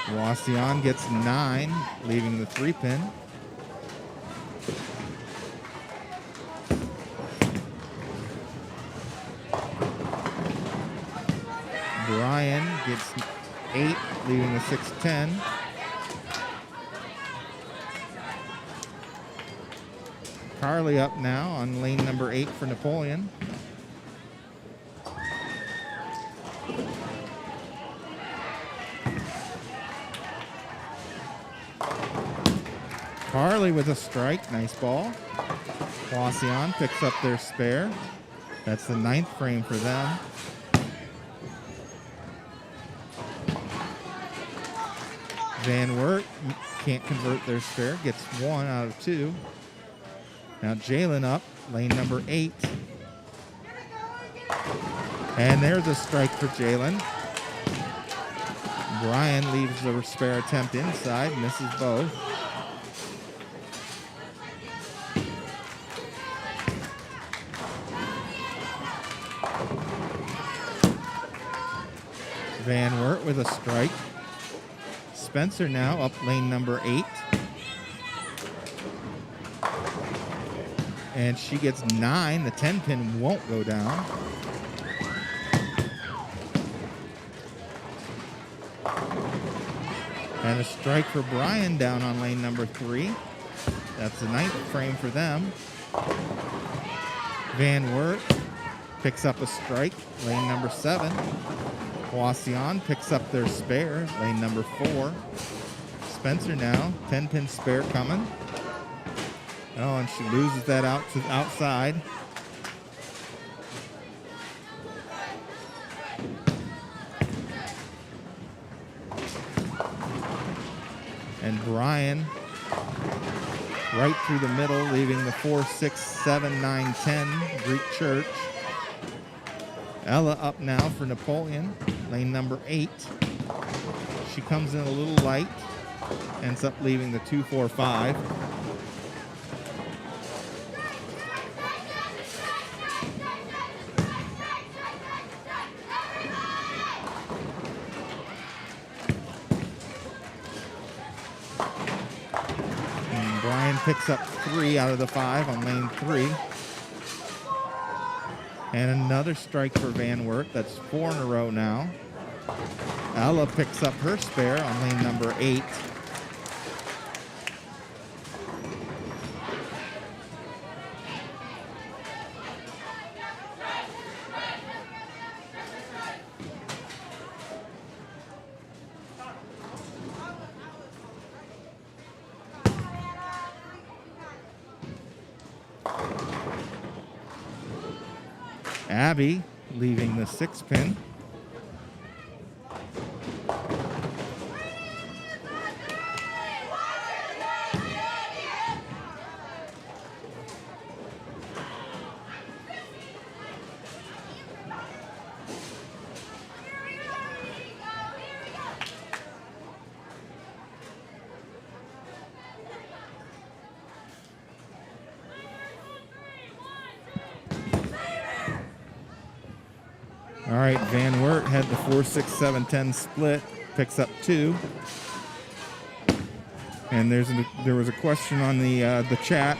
Wauseon gets 9, leaving the 3-pin. Brian gets 8, leaving the 6-10. Carly up now on lane number 8 for Napoleon. Carly with a strike, nice ball. Wauseon picks up their spare. That's the 9th frame for them. Van Wert can't convert their spare, gets 1 out of 2. Now Jalen up, lane number 8. And there's a strike for Jalen. Brian leaves the spare attempt inside, misses both. Van Wert with a strike. Spencer now up lane number 8. And she gets 9. The 10-pin won't go down. And a strike for Brian down on lane number 3. That's the 9th frame for them. Van Wert picks up a strike, lane number 7. Wauseon picks up their spare, lane number 4. Spencer now, 10-pin spare coming. Oh, and she loses that out to the outside. And Brian right through the middle, leaving the 4, 6, 7, 9, 10 Greek Church. Ella up now for Napoleon, lane number 8. She comes in a little light, ends up leaving the 2, 4, 5. And Brian picks up 3 out of the 5 on lane 3. And another strike for Van Wert. That's 4 in a row now. Ella picks up her spare on lane number 8. Abby leaving the 6-pin. All right, Van Wert had the 4, 6, 7, 10 split, picks up 2. And there was a question on the chat.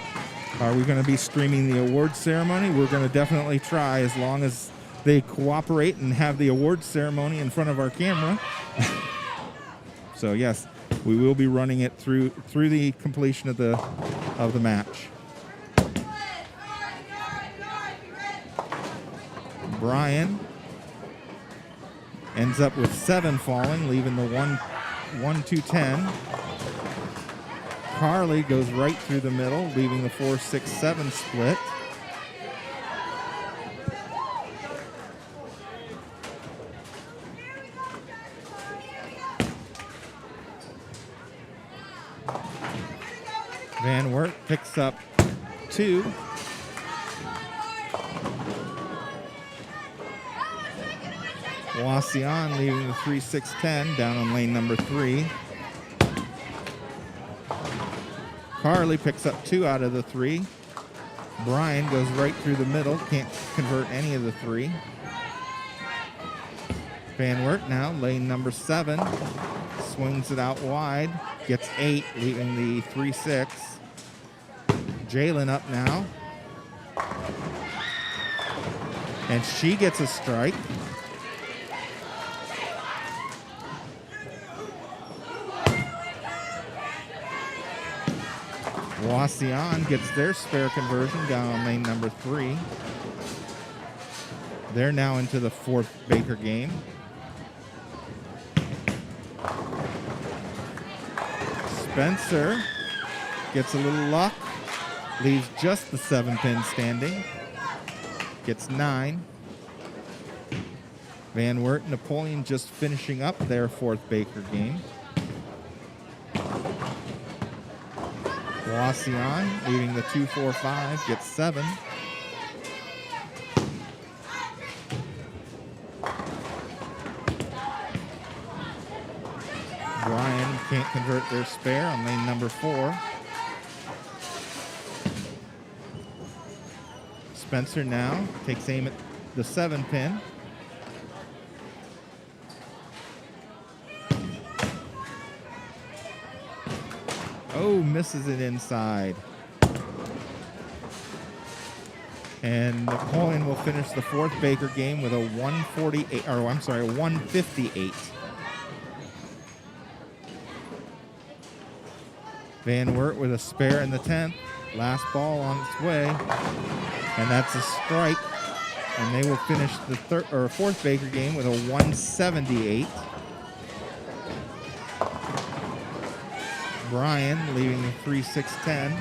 Are we going to be streaming the awards ceremony? We're going to definitely try, as long as they cooperate and have the awards ceremony in front of our camera. So yes, we will be running it through the completion of the match. Brian ends up with 7 falling, leaving the 1, 2, 10. Carly goes right through the middle, leaving the 4, 6, 7 split. Van Wert picks up 2. Wauseon leaving the 3, 6, 10 down on lane number 3. Carly picks up 2 out of the 3. Brian goes right through the middle, can't convert any of the 3. Van Wert now, lane number 7, swings it out wide, gets 8, leaving the 3, 6. Jalen up now. And she gets a strike. Wauseon gets their spare conversion down on lane number 3. They're now into the 4th Baker game. Spencer gets a little luck, leaves just the 7-pin standing, gets 9. Van Wert and Napoleon just finishing up their 4th Baker game. Wauseon leaving the 2, 4, 5, gets 7. Brian can't convert their spare on lane number 4. Spencer now takes aim at the 7-pin. Oh, misses it inside. And Napoleon will finish the 4th Baker game with a 148, or I'm sorry, a 158. Van Wert with a spare in the 10th. Last ball on its way. And that's a strike. And they will finish the fourth Baker game with a 178. Brian leaving the 3-6-10.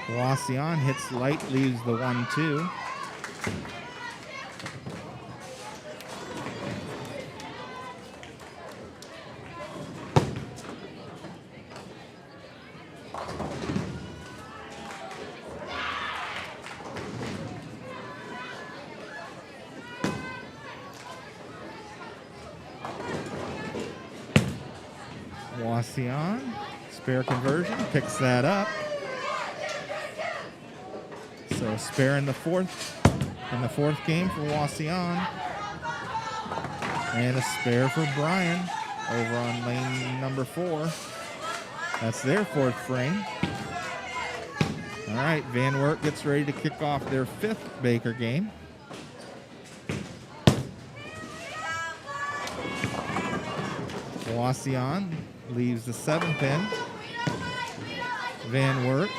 Wauseon hits light, leaves the 1-2. Wauseon, spare conversion, picks that up. So a spare in the fourth game for Wauseon. And a spare for Brian over on lane number 4. That's their fourth frame. All right, Van Wert gets ready to kick off their fifth Baker game. Wauseon leaves the 7-pin. Van Wert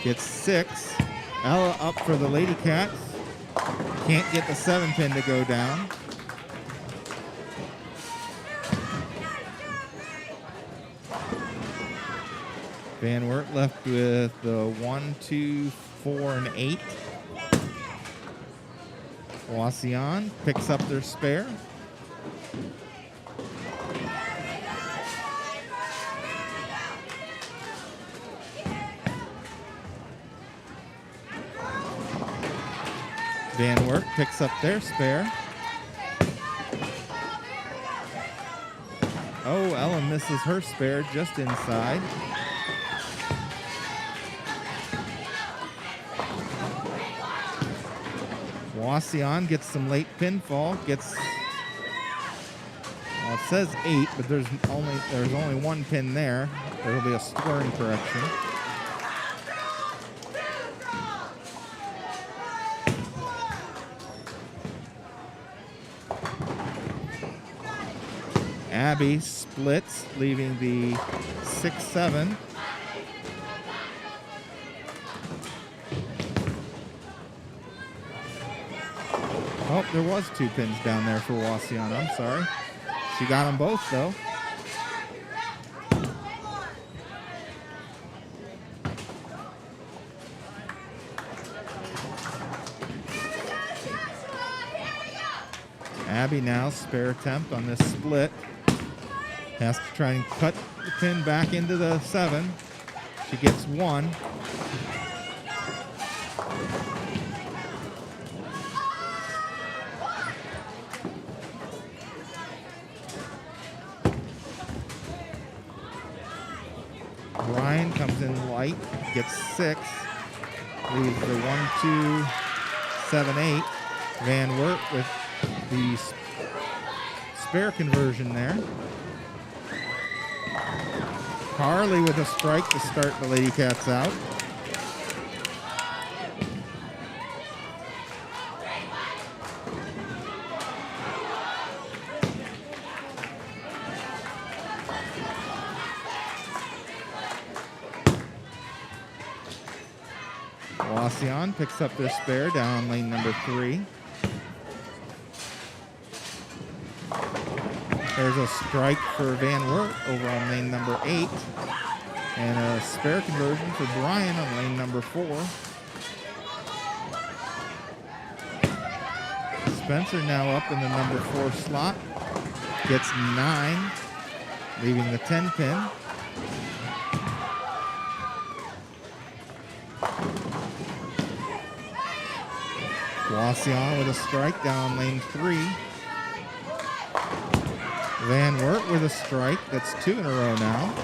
gets 6. Ella up for the Lady Cats. Can't get the 7-pin to go down. Van Wert left with the 1, 2, 4, and 8. Wauseon picks up their spare. Van Wert picks up their spare. Oh, Ella misses her spare just inside. Wauseon gets some late pinfall. Gets, well, it says 8, but there's only 1 pin there. There will be a scoring correction. Abby splits, leaving the 6-7. Oh, there was 2 pins down there for Wauseon. I'm sorry. She got them both, though. Abby now, spare attempt on this split. Has to try and cut the pin back into the 7. She gets 1. Brian comes in light, gets 6. Leaves the 1, 2, 7, 8. Van Wert with the spare conversion there. Carly with a strike to start the Lady Cats out. Wauseon picks up their spare down lane number 3. There's a strike for Van Wert over on lane number 8. And a spare conversion for Brian on lane number 4. Spencer now up in the number 4 slot. Gets 9, leaving the 10 pin. Wauseon with a strike down lane 3. Van Wert with a strike. That's 2 in a row now.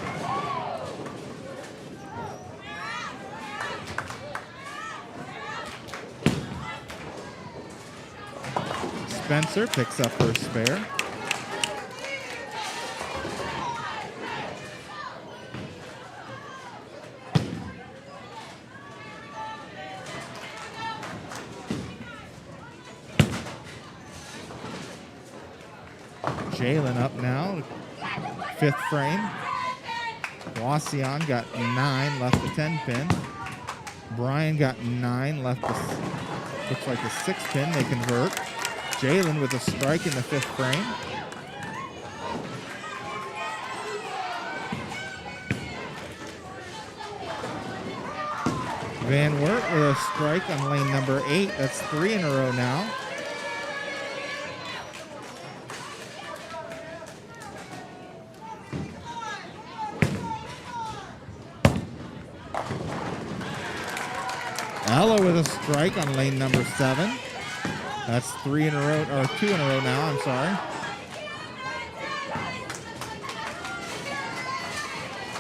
Spencer picks up her spare. Jalen up now, 5th frame. Wauseon got 9, left the 10 pin. Brian got 9, left the, looks like a 6 pin. They convert. Jalen with a strike in the 5th frame. Van Wert with a strike on lane number 8. That's 3 in a row now. Ella with a strike on lane number 7. That's 3 in a row, or 2 in a row now, I'm sorry.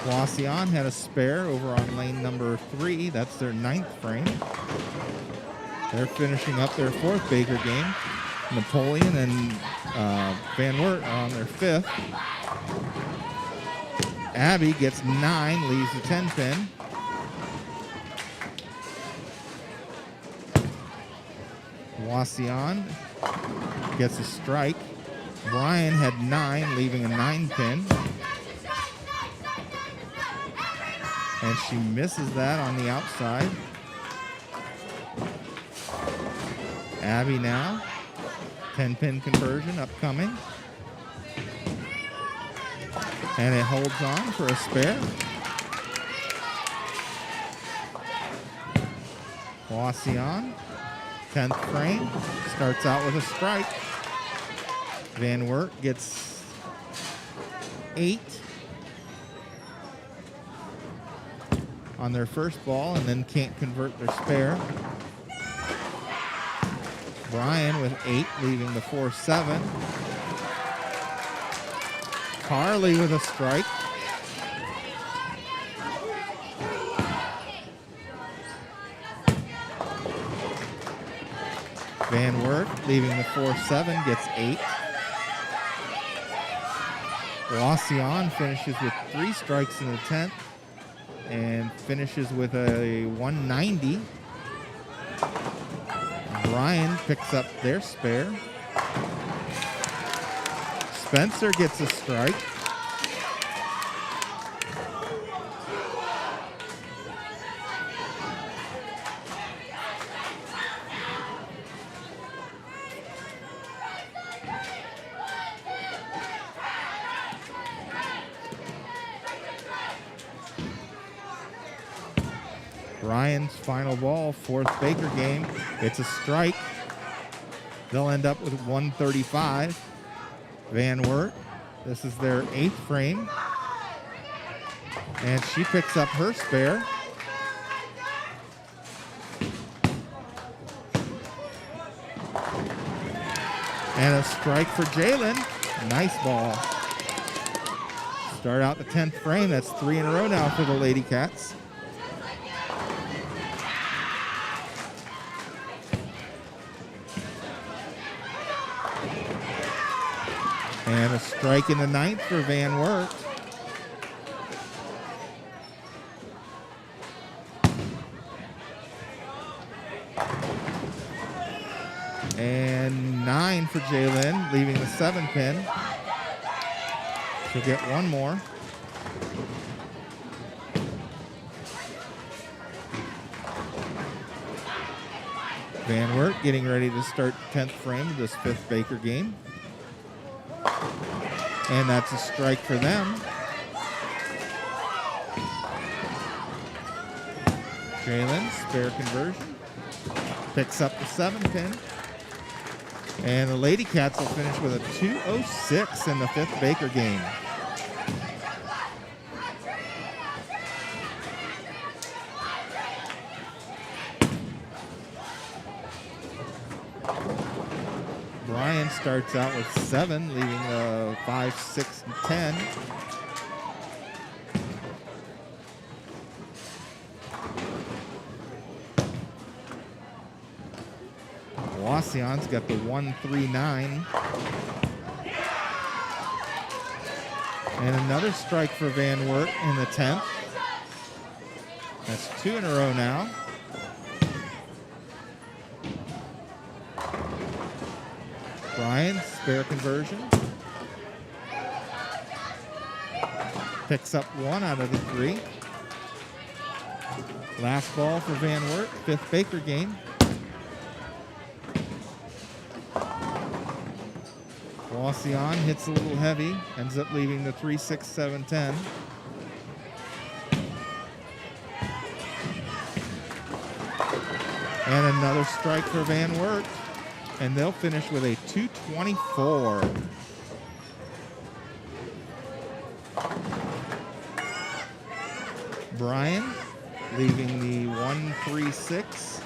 Wauseon had a spare over on lane number 3. That's their 9th frame. They're finishing up their 4th Baker game. Napoleon and Van Wert are on their 5th. Abby gets 9, leaves the 10 pin. Wauseon gets a strike. Brian had 9, leaving a 9 pin. And she misses that on the outside. Abby now. 10-pin conversion upcoming. And it holds on for a spare. Wauseon, 10th frame, starts out with a strike. Van Wert gets 8 on their first ball and then can't convert their spare. Brian with 8, leaving the 4-7. Carly with a strike. Van Wert, leaving the 4-7, gets 8. Wauseon finishes with 3 strikes in the 10th and finishes with a 190. Brian picks up their spare. Spencer gets a strike. Brian's final ball, 4th Baker game. It's a strike. They'll end up with 135. Van Wert, this is their 8th frame. And she picks up her spare. And a strike for Jalen. Nice ball. Start out the 10th frame. That's 3 in a row now for the Lady Cats. And a strike in the 9th for Van Wert. And 9 for Jalen, leaving the 7 pin. She'll get one more. Van Wert getting ready to start 10th frame of this 5th Baker game. And that's a strike for them. Jalen, spare conversion. Picks up the 7 pin. And the Lady Cats will finish with a 2:06 in the 5th Baker game. Brian starts out with 7, leaving a 5, 6, and 10. Wauseon's got the 139. And another strike for Van Wert in the 10th. That's 2 in a row now. Brian, spare conversion. picks up 1 out of the 3. Last ball for Van Wert, 5th Baker game. Wauseon hits a little heavy, ends up leaving the 3, 6, 7, 10. And another strike for Van Wert, and they'll finish with a 224. Brian leaving the 1, 3, 6.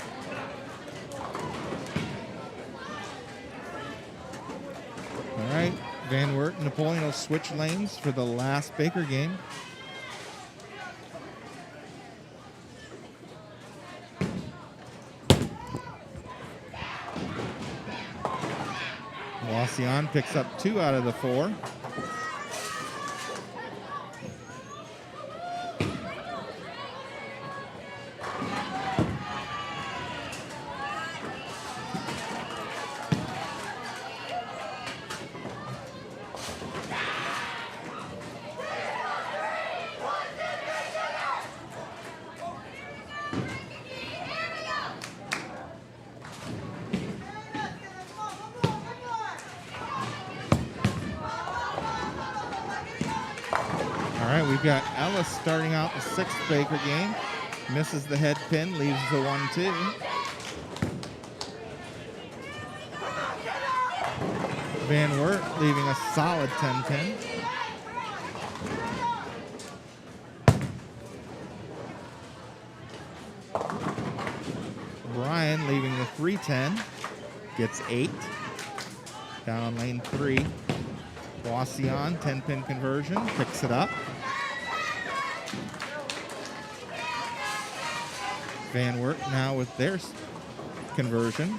All right, Van Wert and Napoleon will switch lanes for the last Baker game. Wauseon picks up 2 out of the 4. We've got Ellis starting out the 6th Baker game. Misses the head pin, leaves the 1-2. Van Wert leaving a solid 10 pin. Brian leaving the 3-10. Gets 8. Down on lane 3. Wauseon, 10 pin conversion, picks it up. Van Wert now with their conversion.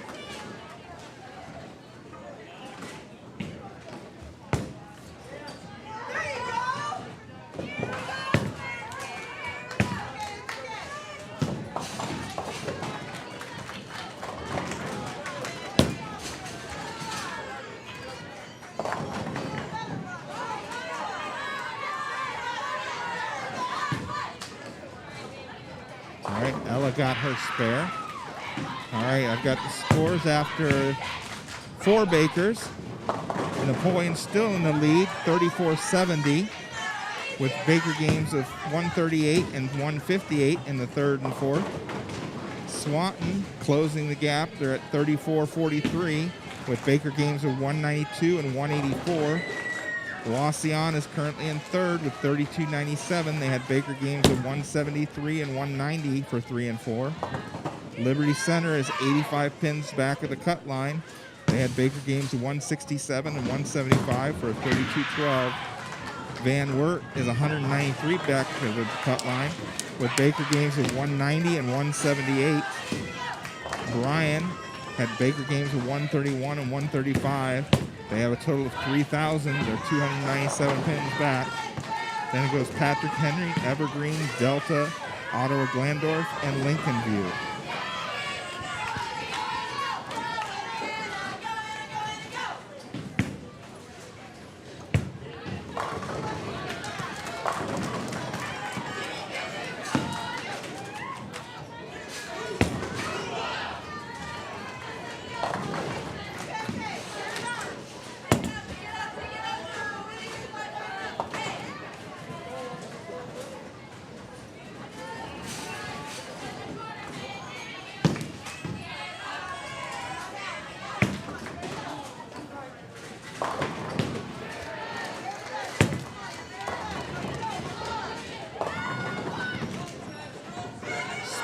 Got her spare. All right, I've got the scores after 4 Bakers. Napoleon still in the lead, 34-70, with Baker games of 138 and 158 in the 3rd and 4th. Swanton closing the gap. They're at 34-43, with Baker games of 192 and 184. Wauseon is currently in 3rd with 32.97. They had Baker games of 173 and 190 for 3 and 4. Liberty Center is 85 pins back of the cut line. They had Baker games of 167 and 175 for 32.12. Van Wert is 193 back to the cut line with Baker games of 190 and 178. Brian had Baker games of 131 and 135. They have a total of 3,000. They're 297 pins back. Then it goes Patrick Henry, Evergreen, Delta, Ottawa Glandorf, and Lincoln View.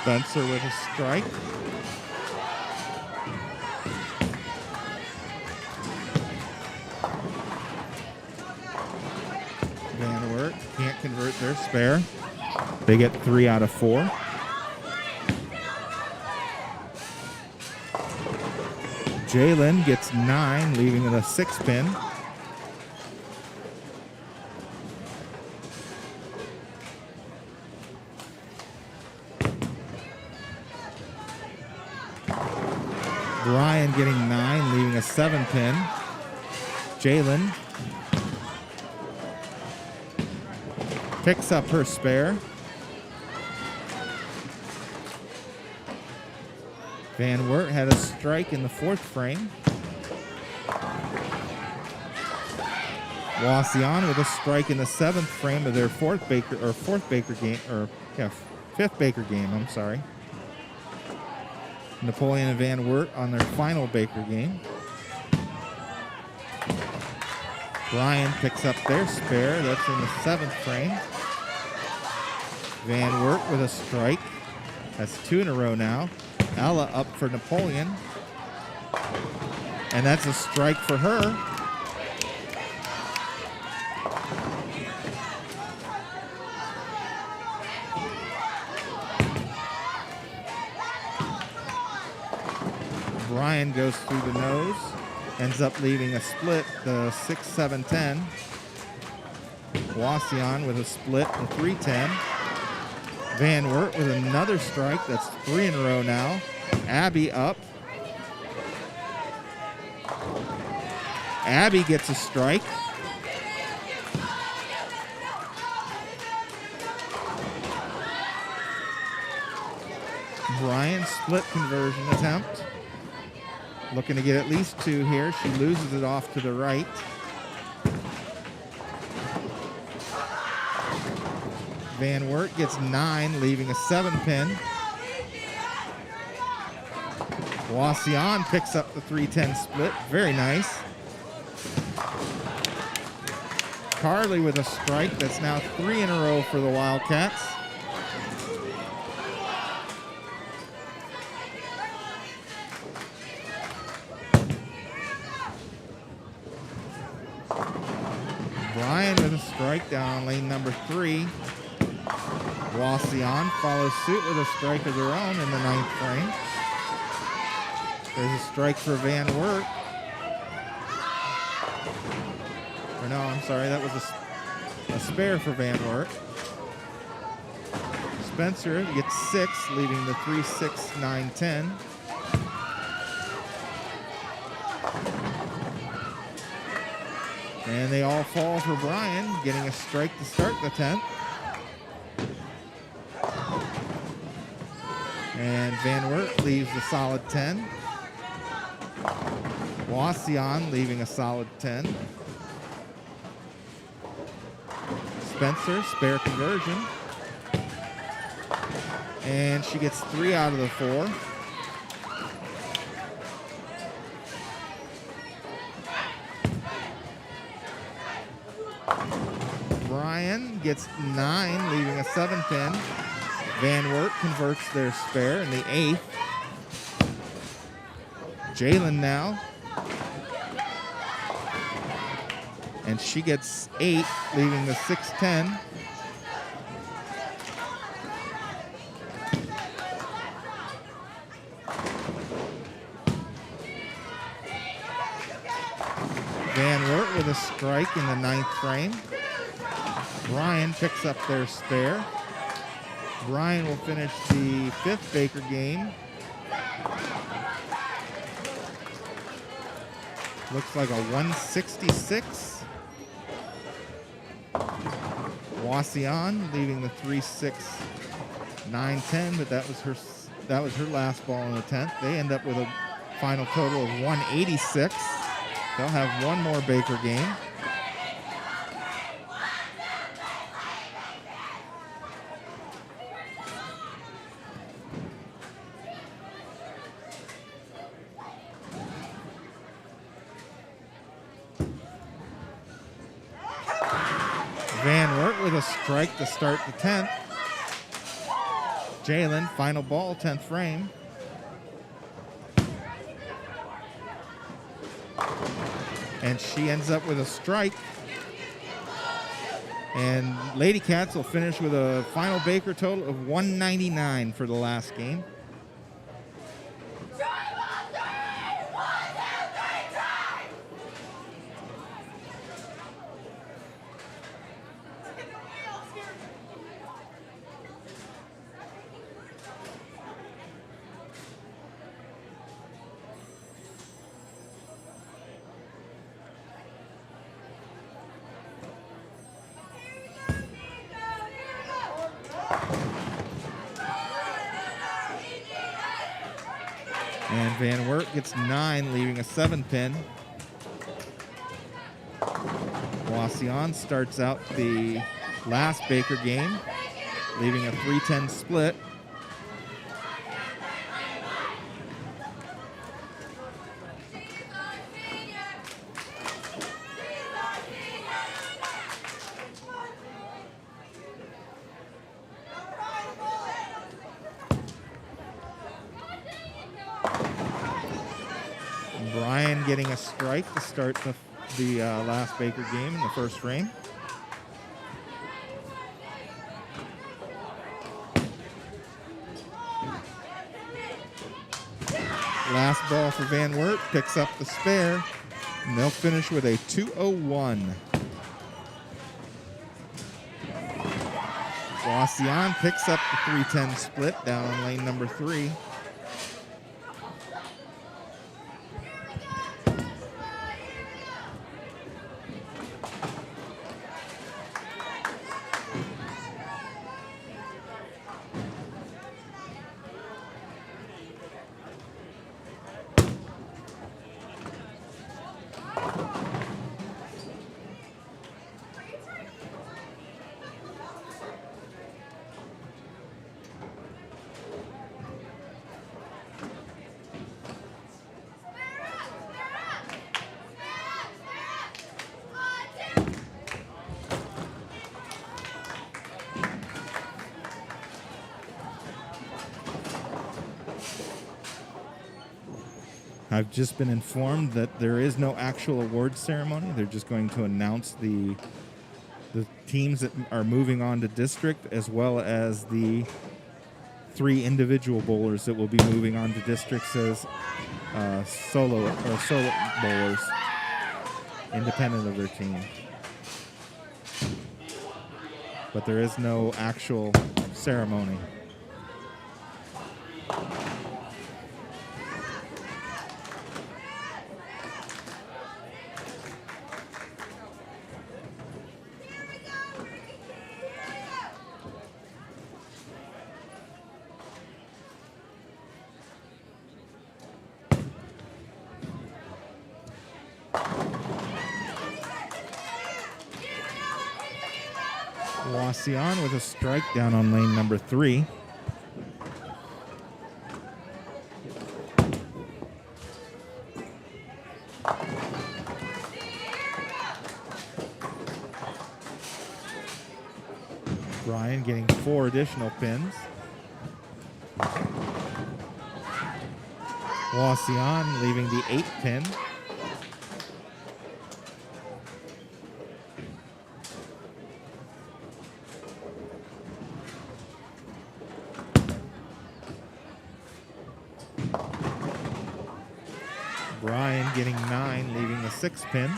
Spencer with a strike. Van Wert can't convert their spare. They get 3 out of 4. Jalen gets 9, leaving it a 6 pin. Brian getting 9, leaving a 7 pin. Jalen picks up her spare. Van Wert had a strike in the 4th frame. Wauseon with a strike in the 7th frame of their 5th Baker game, I'm sorry. Napoleon and Van Wert on their final Baker game. Bryan picks up their spare. That's in the 7th frame. Van Wert with a strike. That's 2 in a row now. Ella up for Napoleon. And that's a strike for her. Bryan goes through the nose, ends up leaving a split, the 6-7-10. Wauseon with a split, the 3-10. Van Wert with another strike, that's 3 in a row now. Abby up. Abby gets a strike. Bryan split conversion attempt. Looking to get at least 2 here. She loses it off to the right. Van Wert gets 9, leaving a 7-pin. Wauseon picks up the 3-10 split. Very nice. Carly with a strike. That's now 3 in a row for the Wildcats. Bryan with a strike down lane number 3. Wauseon follows suit with a strike of their own in the 9th frame. There's a strike for Van Wert. Or no, I'm sorry, that was a spare for Van Wert. Spencer gets 6, leaving the 3-6-9-10. And they all fall for Bryan, getting a strike to start the 10th. And Van Wert leaves a solid 10. Wauseon leaving a solid 10. Spencer, spare conversion. And she gets 3 out of the 4. Bryan gets 9, leaving a 7-pin. Van Wert converts their spare in the 8th. Jalen now. And she gets 8, leaving the 6-10. Van Wert with a strike in the 9th frame. Bryan picks up their spare. Bryan will finish the 5th Baker game. Looks like a 166. Wauseon leaving the 3-6-9-10, but that was her last ball in the 10th. They end up with a final total of 186. They'll have one more Baker game. Van Wert with a strike to start the 10th. Jalen, final ball, 10th frame. And she ends up with a strike. And Lady Cats will finish with a final Baker total of 199 for the last game. And Van Wert gets 9, leaving a 7-pin. Wauseon starts out the last Baker game, leaving a 3-10 split. Brian getting a strike to start the last Baker game in the first frame. Last ball for Van Wert, picks up the spare, and they'll finish with a 201. Wauseon picks up the 3-10 split down on lane number 3. I've just been informed that there is no actual award ceremony. They're just going to announce the teams that are moving on to district, as well as the 3 individual bowlers that will be moving on to districts as solo bowlers, independent of their team. But there is no actual ceremony. Wauseon with a strike down on lane number 3. Brian getting 4 additional pins. Wauseon leaving the 8th pin. Brian getting 9, leaving a 6th pin.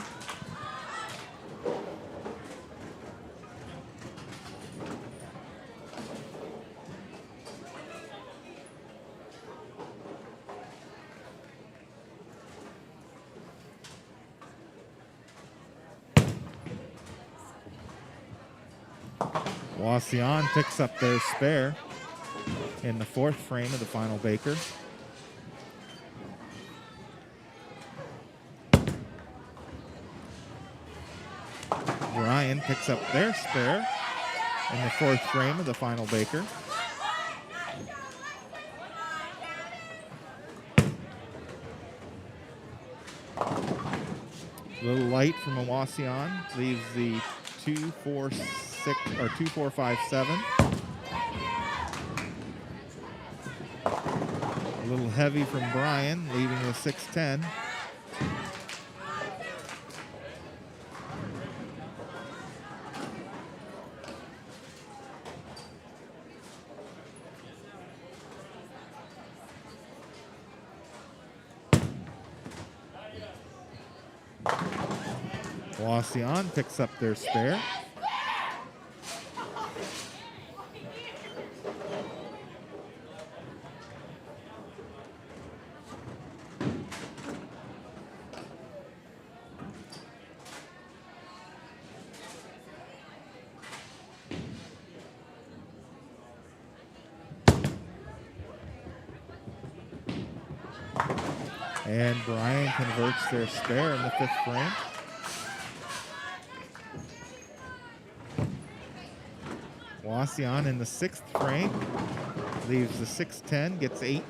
Wauseon picks up their spare in the 4th frame of the final Baker. Brian picks up their spare in the 4th frame of the final Baker. A little light from a Wauseon leaves the 2-4-6 or 2-4-5-7. A little heavy from Brian, leaving the 6-10. Wauseon picks up their spare. And Brian converts their spare in the 5th frame. Wauseon in the 6th frame leaves the 6-10, gets 8.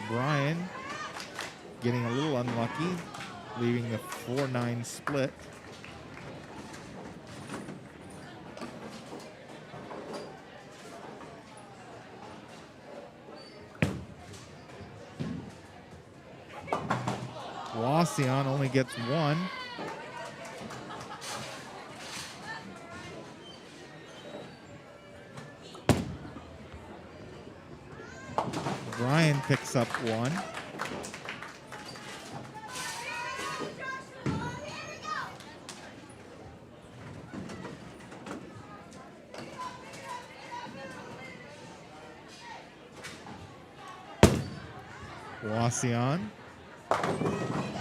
Brian getting a little unlucky, leaving the 4-9 split. Wauseon only gets 1. Brian picks up 1. Wauseon.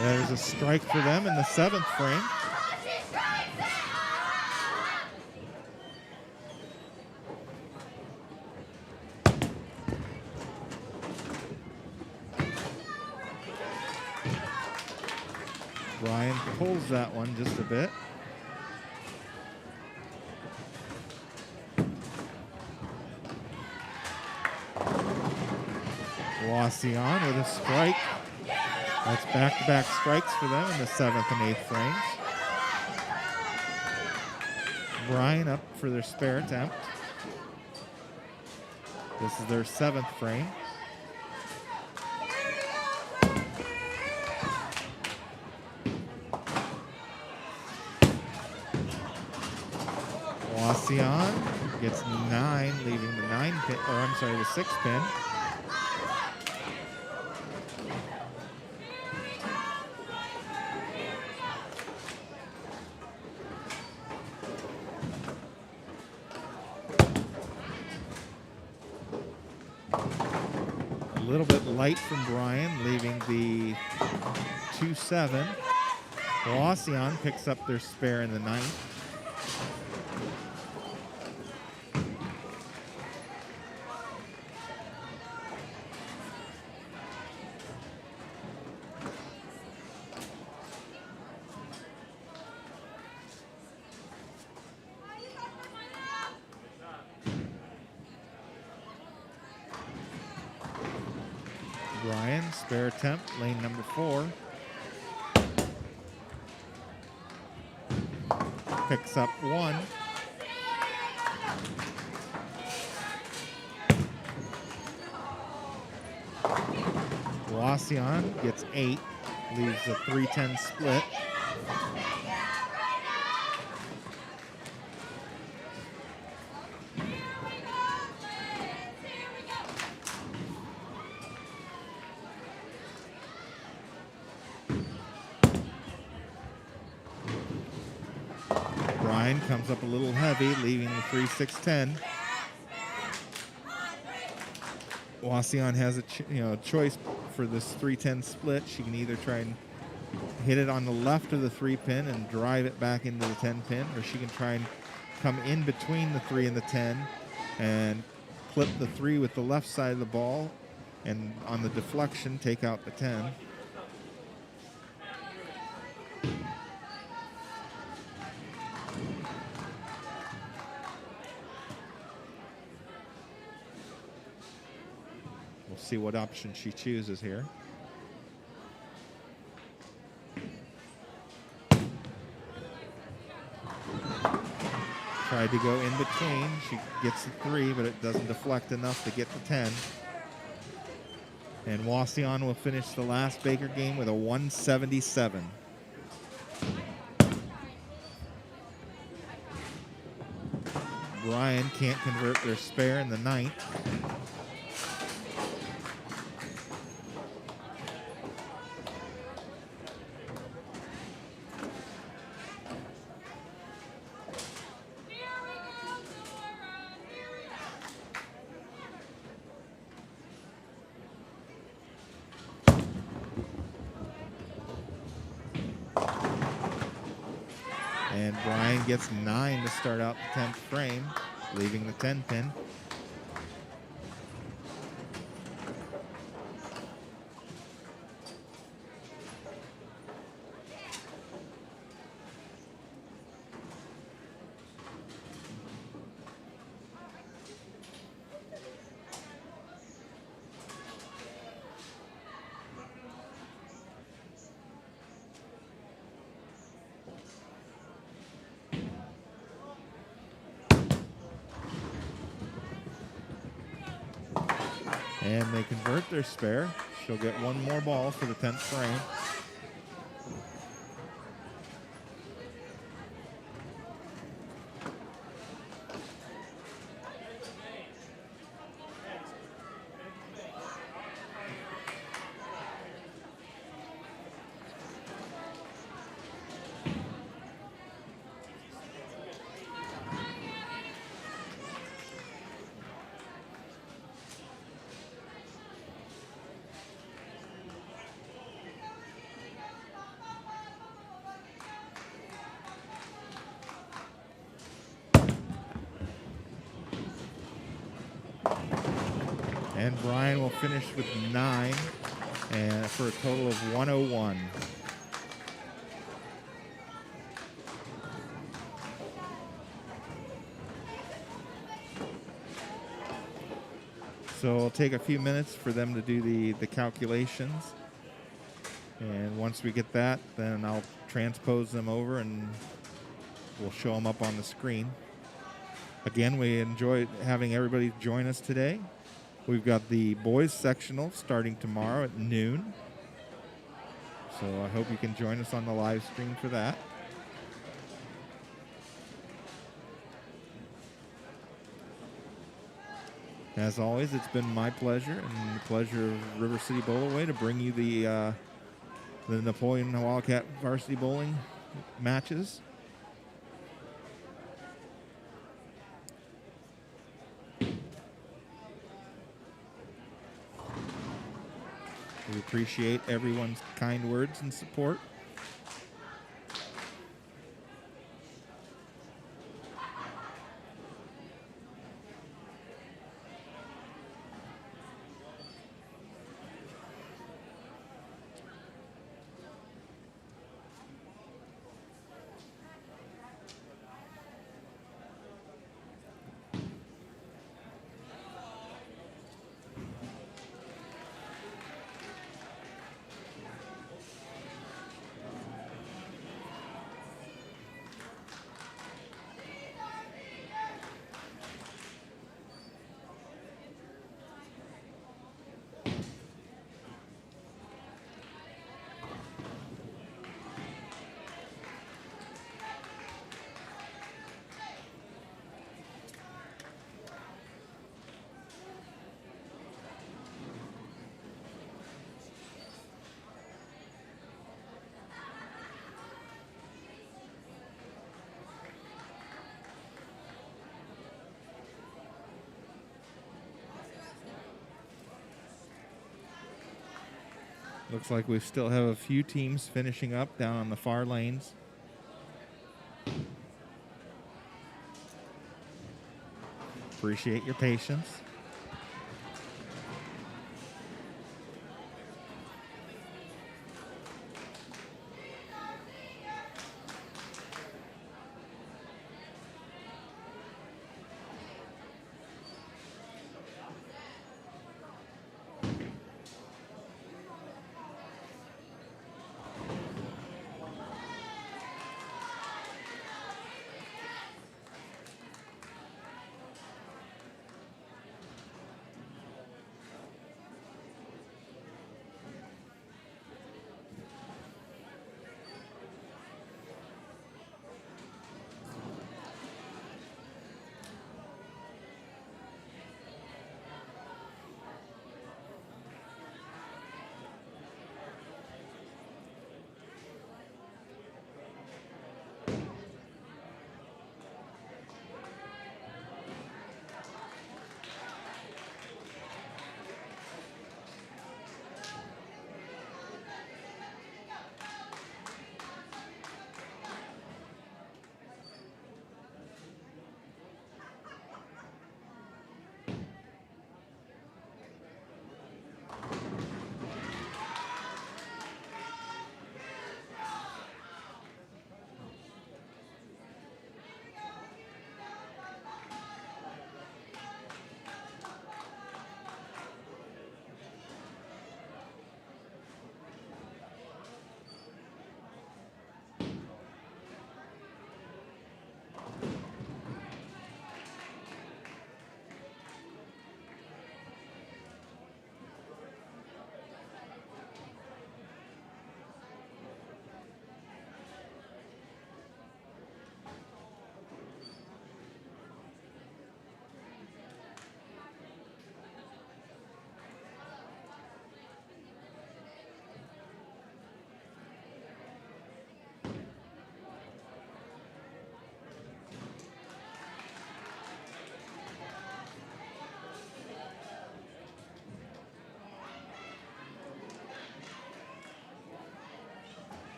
There's a strike for them in the 7th frame. Brian pulls that one just a bit. Wauseon with a strike. That's back-to-back strikes for them in the 7th and 8th frames. Brian up for their spare attempt. This is their 7th frame. Wauseon gets 9, leaving the 9 pin, or I'm sorry, the 6 pin. A little bit light from Brian, leaving the 2-7. Wauseon picks up their spare in the 9th. Brian, spare attempt, lane number 4. Picks up 1. Wauseon gets 8, leaves a 3-10 split. Brian comes up a little heavy, leaving the 3-6-10. Wauseon has a choice for this 3-10 split. She can either try and hit it on the left of the 3 pin and drive it back into the 10 pin, or she can try and come in between the 3 and the 10 and clip the 3 with the left side of the ball, and on the deflection take out the 10. We'll see what option she chooses here. Tried to go in between. She gets the 3, but it doesn't deflect enough to get the 10. And Wauseon will finish the last Baker game with a 177. Brian can't convert their spare in the 9th. Brian gets 9 to start out the 10th frame, leaving the 10 pin. And they convert their spare. She'll get one more ball for the 10th frame. And Brian will finish with 9 and for a total of 101. So it'll take a few minutes for them to do the calculations. And once we get that, then I'll transpose them over and we'll show them up on the screen. Again, we enjoyed having everybody join us today. We've got the boys sectional starting tomorrow at noon. So I hope you can join us on the live stream for that. As always, it's been my pleasure and the pleasure of River City Bowlaway to bring you the Napoleon Wildcat varsity bowling matches. We appreciate everyone's kind words and support. Looks like we still have a few teams finishing up down on the far lanes. Appreciate your patience.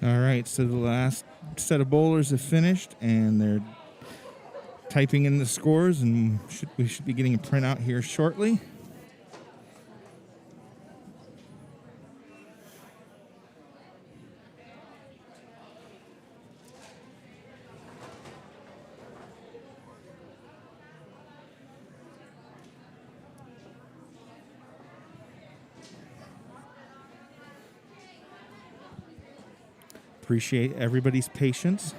All right, so the last set of bowlers have finished, and they're typing in the scores, and we should be getting a printout here shortly. Appreciate everybody's patience.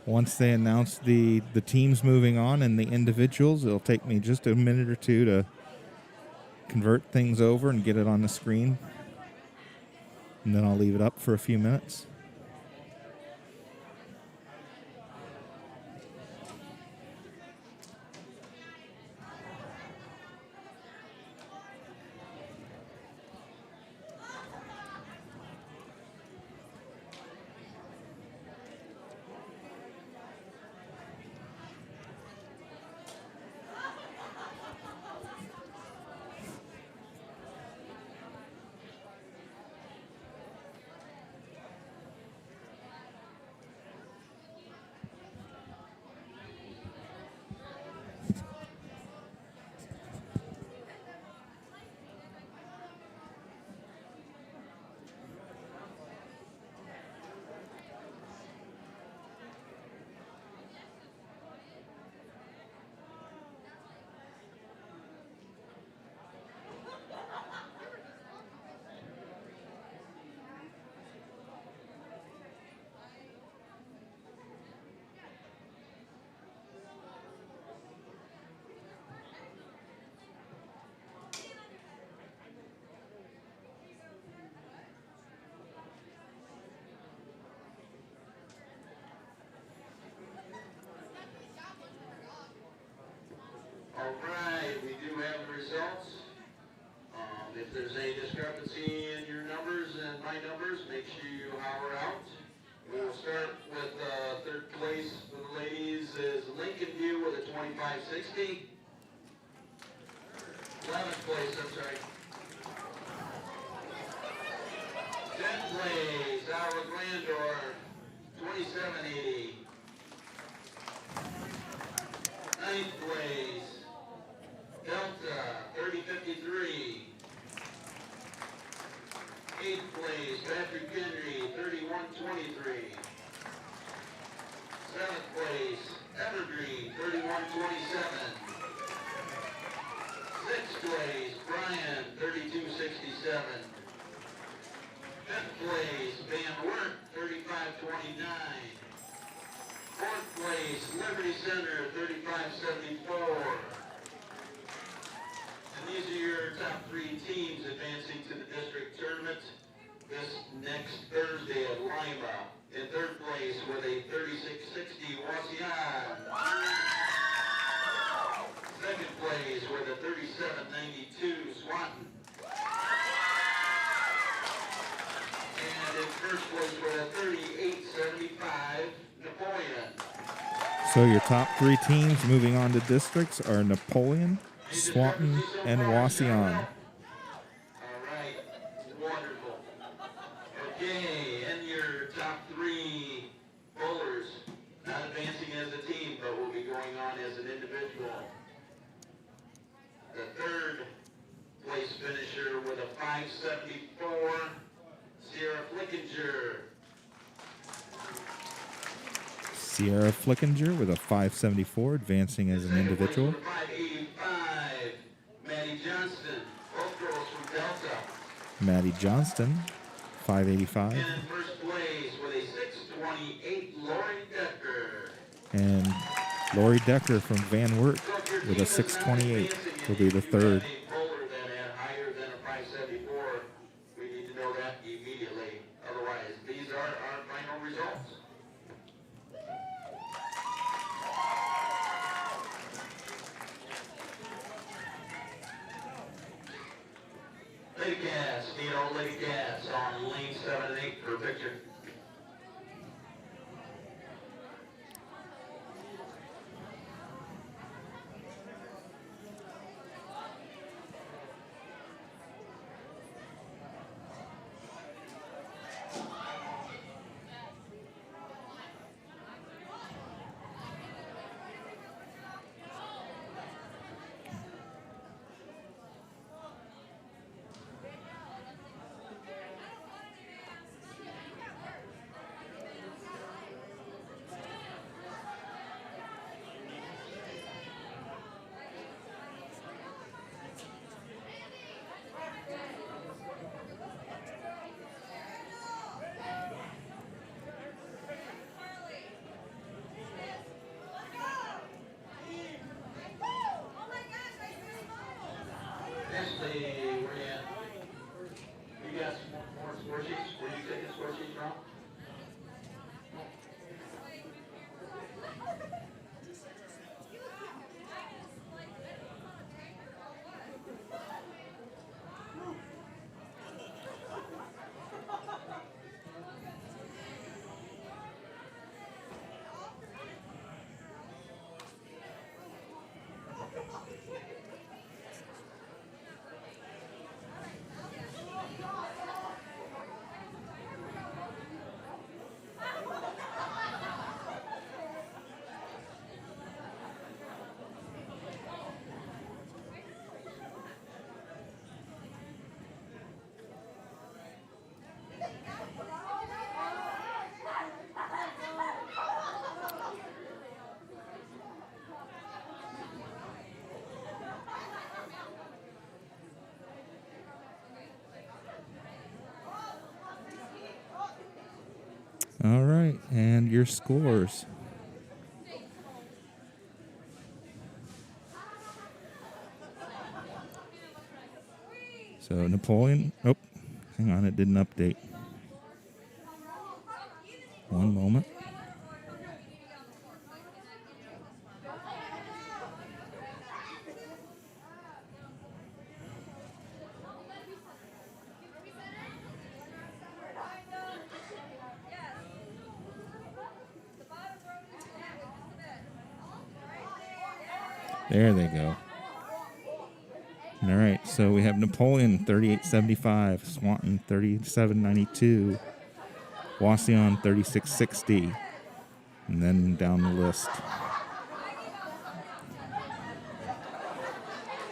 Once they announce the teams moving on and the individuals, it'll take me just a minute or two to convert things over and get it on the screen. And then I'll leave it up for a few minutes. All right, we do have the results. If there's any discrepancy in your numbers and my numbers, make sure you holler out. We'll start with third place for the ladies is Lincoln View with a 2560. 11th place, I'm sorry. 10th place, Iowa Glandor, 2780. 9th place, Delta, 3053. 8th place, Patrick Henry, 3123. 7th place, Evergreen, 3127. 6th place, Brian, 3267. 5th place, Van Wert, 3529. 4th place, Liberty Center, 3574. And these are your top 3 teams advancing to the district tournament this next Thursday at Lima. In 3rd place with a 3660 Wauseon. 2nd place with a 3792 Swanton. And in 1st place with a 3875 Napoleon. So your top 3 teams moving on to districts are Napoleon, Swanton, and Wauseon. All right, wonderful. Okay, and your top 3 bowlers, not advancing as a team, but will be going on as an individual. The 3rd place finisher with a 574, Ciarra Flickinger. Ciarra Flickinger with a 574, advancing as an individual. 585, Maddy Johnston, both girls from Delta. Maddy Johnston, 585. And in 1st place with a 628, Lorrie Decker. And Lorrie Decker from Van Wert with a 628 will be the 3rd. Bowler that had higher than a 574. We need to know that immediately. Otherwise, these are our final results. Lady Cats, need all Lady Cats on lane 7 and 8 for a picture. say where you at. You got some more score sheets? Where you taking score sheets from? All right, and your scores. So Napoleon, oh, hang on, it didn't update. One moment. There they go. All right, so we have Napoleon 38.75, Swanton 37.92, Wauseon 36.60, and then down the list.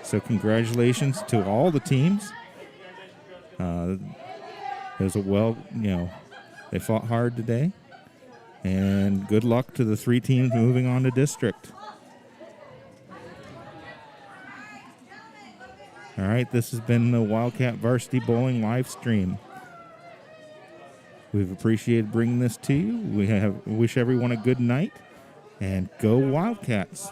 So congratulations to all the teams. It was a they fought hard today, and good luck to the 3 teams moving on to district. All right, this has been the Wildcat Varsity Bowling live stream. We've appreciated bringing this to you. We wish everyone a good night, and go Wildcats.